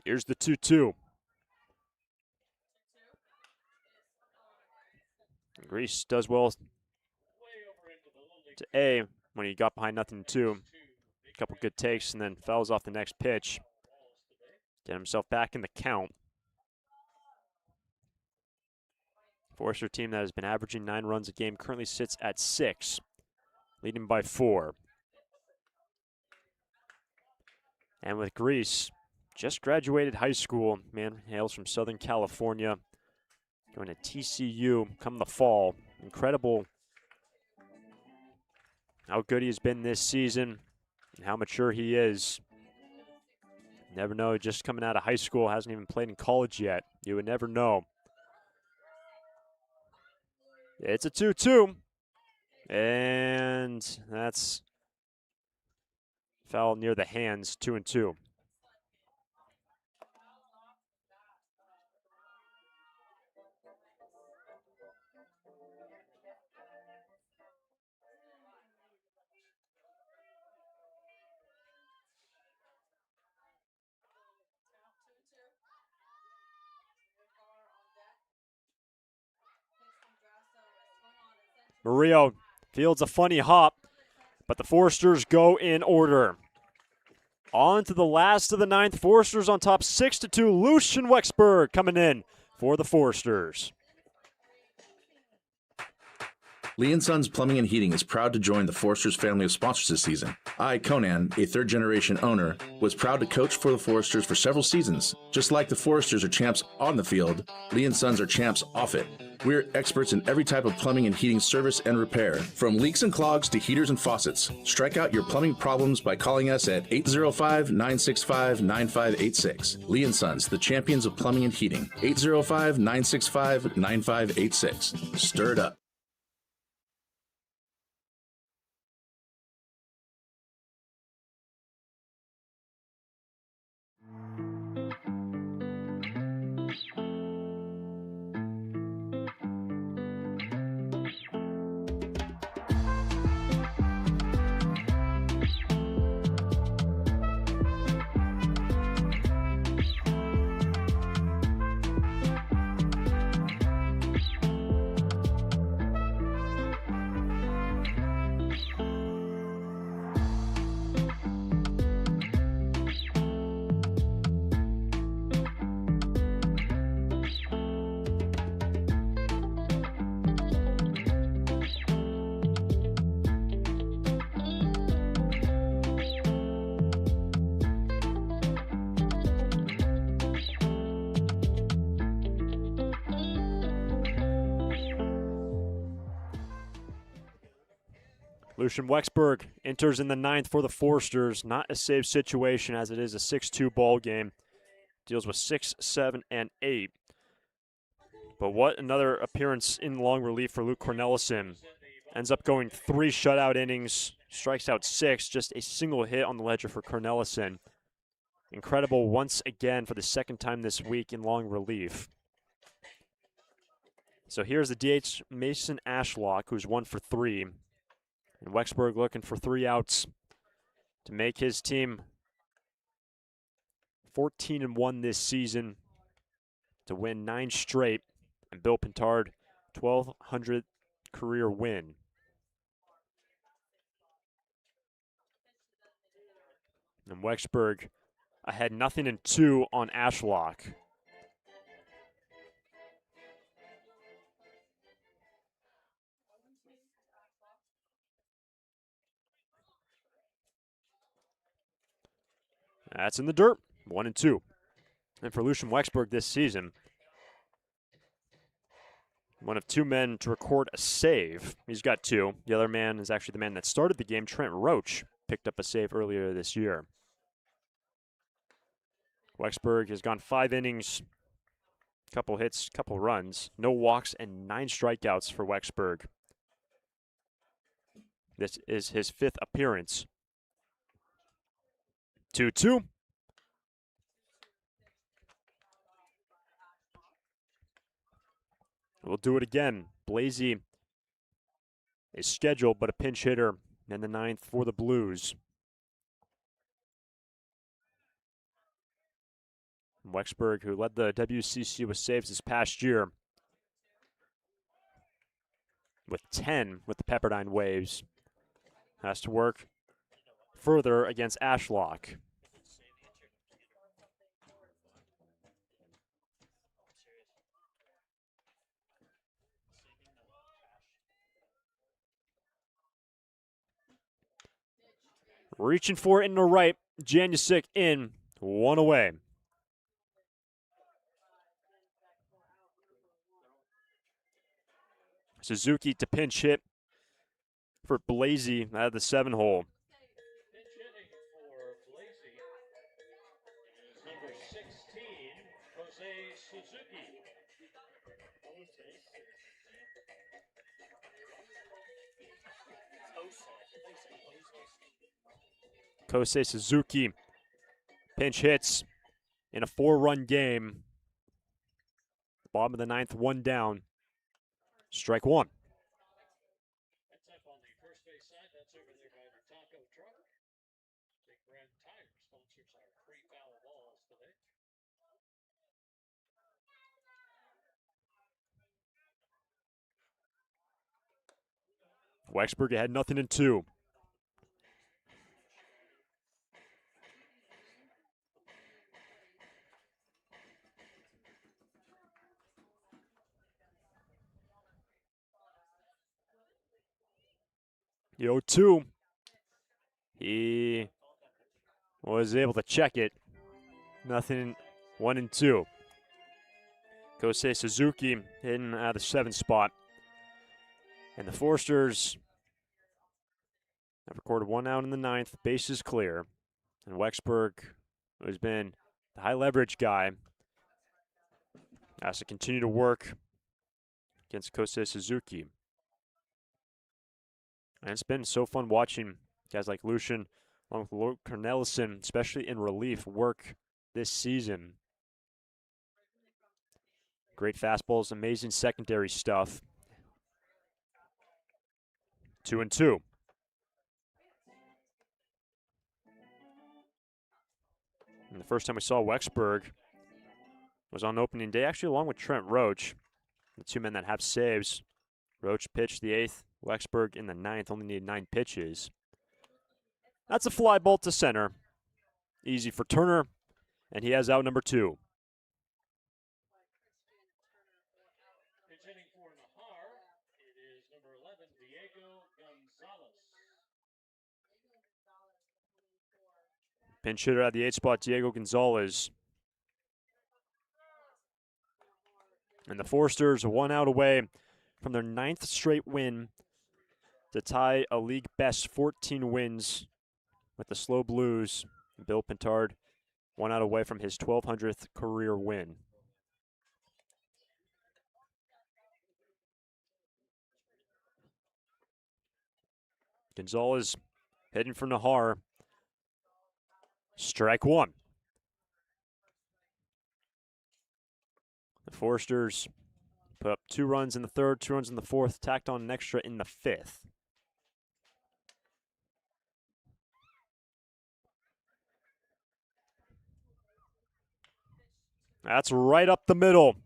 Here's the 2-2. Greece does well to A when he got behind 0-2. A couple good takes and then fouls off the next pitch. Get himself back in the count. Forster team that has been averaging 9 runs a game currently sits at 6, leading by 4. And with Greece, just graduated high school, man hails from Southern California, going to TCU come the fall. Incredible how good he's been this season and how mature he is. Never know, just coming out of high school, hasn't even played in college yet. You would never know. It's a 2-2, and that's foul near the hands, 2-2. Murillo fields a funny hop, but the Forsters go in order. On to the last of the 9th. Forsters on top 6-2. Lucian Wexberg coming in for the Forsters. Lee & Sons Plumbing and Heating is proud to join the Forsters family of sponsors this season. I, Conan, a third-generation owner, was proud to coach for the Forsters for several seasons. Just like the Forsters are champs on the field, Lee & Sons are champs off it. We're experts in every type of plumbing and heating service and repair, from leaks and clogs to heaters and faucets. Strike out your plumbing problems by calling us at 805-965-9586. Lee & Sons, the champions of plumbing and heating. 805-965-9586. Stir it up. Lucian Wexberg enters in the 9th for the Forsters. Not a safe situation as it is a 6-2 ball game. Deals with 6, 7, and 8. But what another appearance in long relief for Luke Cornelison. Ends up going 3 shutout innings, strikes out 6, just a single hit on the ledger for Cornelison. Incredible once again for the 2nd time this week in long relief. So here's the DH Mason Ashlock, who's 1 for 3. And Wexberg looking for 3 outs to make his team 14-1 this season, to win 9 straight, and Bill Pintard 1,200th career win. And Wexburg ahead 0-2 on Ashlock. That's in the dirt, 1-2. And for Lucian Wexburg this season, one of two men to record a save. He's got two. The other man is actually the man that started the game. Trent Roach picked up a save earlier this year. Wexburg has gone 5 innings, couple hits, couple runs, no walks, and 9 strikeouts for Wexburg. This is his 5th appearance. 2-2. We'll do it again. Blasey is scheduled, but a pinch hitter in the 9th for the Blues. Wexburg, who led the WCC with saves this past year, with 10 with the Pepperdine Waves, has to work further against Ashlock. Reaching for it in the right, Janusic in, 1 away. Suzuki to pinch hit for Blasey out of the 7-hole. Kosei Suzuki pinch hits in a 4-run game. Bottom of the 9th, 1 down. Strike 1. Wexburg had 0-2. The 0-2. He was able to check it. 1-2. Kosei Suzuki hitting out of the 7th spot. And the Forsters have recorded 1 out in the 9th. Bases clear. And Wexburg, who's been the high leverage guy, has to continue to work against Kosei Suzuki. And it's been so fun watching guys like Lucian, along with Lord Cornelison, especially in relief, work this season. Great fastballs, amazing secondary stuff. 2-2. And the first time we saw Wexburg was on opening day, actually along with Trent Roach, the 2 men that have saves. Roach pitched the 8th, Wexburg in the 9th, only needed 9 pitches. That's a fly ball to center. Easy for Turner, and he has out number 2. Pinch hitter at the 8th spot, Diego Gonzalez. And the Forsters 1 out away from their 9th straight win to tie a league best 14 wins with the SLO Blues. Bill Pintard 1 out away from his 1,200th career win. Gonzalez heading for Nahar. Strike 1. The Forsters put up 2 runs in the 3rd, 2 runs in the 4th, tacked on an extra in the 5th. That's right up the middle.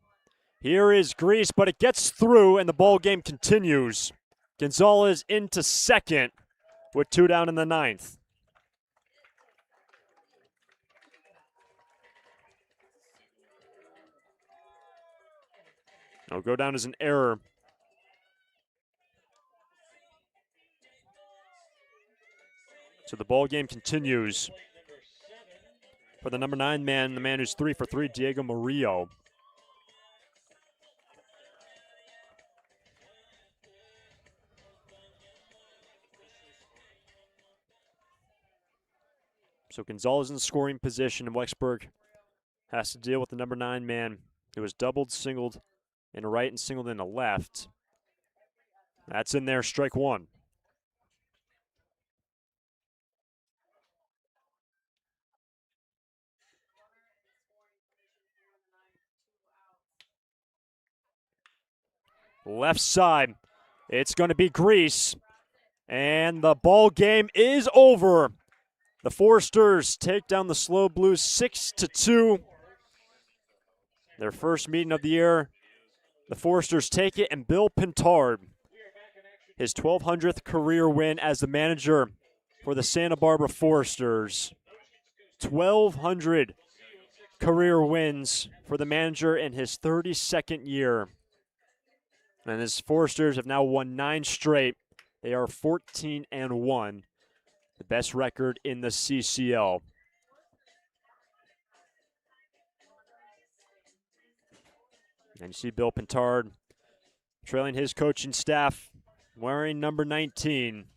Here is Grease, but it gets through and the ball game continues. Gonzalez into second with 2 down in the 9th. It'll go down as an error. So the ball game continues. For the number 9 man, the man who's 3 for 3, Diego Murillo. So Gonzalez in scoring position, and Wexburg has to deal with the number 9 man who was doubled, singled in the right and singled in the left. That's in there, strike 1. Left side, it's going to be Grease, and the ball game is over. The Foresters take down the SLO Blues 6-2. Their first meeting of the year. The Foresters take it, and Bill Pintard, his 1,200th career win as the manager for the Santa Barbara Foresters. 1,200 career wins for the manager in his 32nd year. And his Foresters have now won 9 straight. They are 14-1, the best record in the CCL. And you see Bill Pintard trailing his coaching staff, wearing number 19.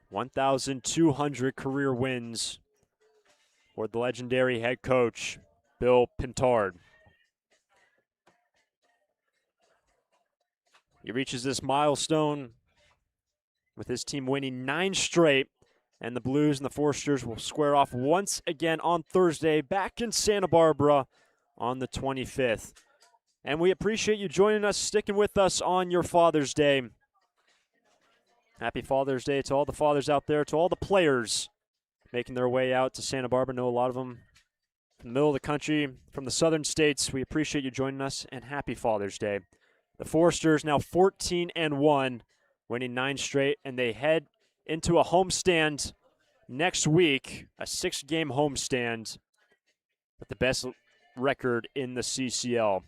1,200 career wins for the legendary head coach, Bill Pintard. He reaches this milestone with his team winning 9 straight, and the Blues and the Foresters will square off once again on Thursday back in Santa Barbara on the 25th. And we appreciate you joining us, sticking with us on your Father's Day. Happy Father's Day to all the fathers out there, to all the players making their way out to Santa Barbara. I know a lot of them from the middle of the country, from the southern states. We appreciate you joining us, and happy Father's Day. The Foresters now 14-1, winning 9 straight, and they head into a homestand next week, a 6-game homestand with the best record in the CCL.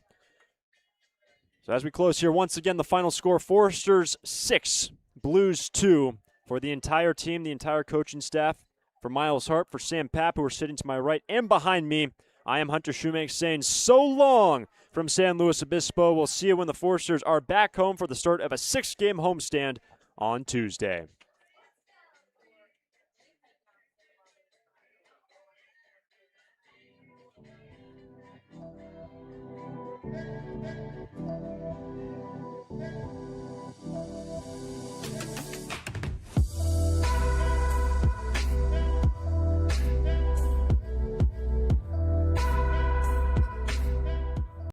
So as we close here, once again, the final score, Foresters 6, Blues 2 for the entire team, the entire coaching staff. For Miles Hart, for Sam Papp, who are sitting to my right and behind me, I am Hunter Shoemake saying so long from San Luis Obispo. We'll see you when the Foresters are back home for the start of a 6-game homestand on Tuesday.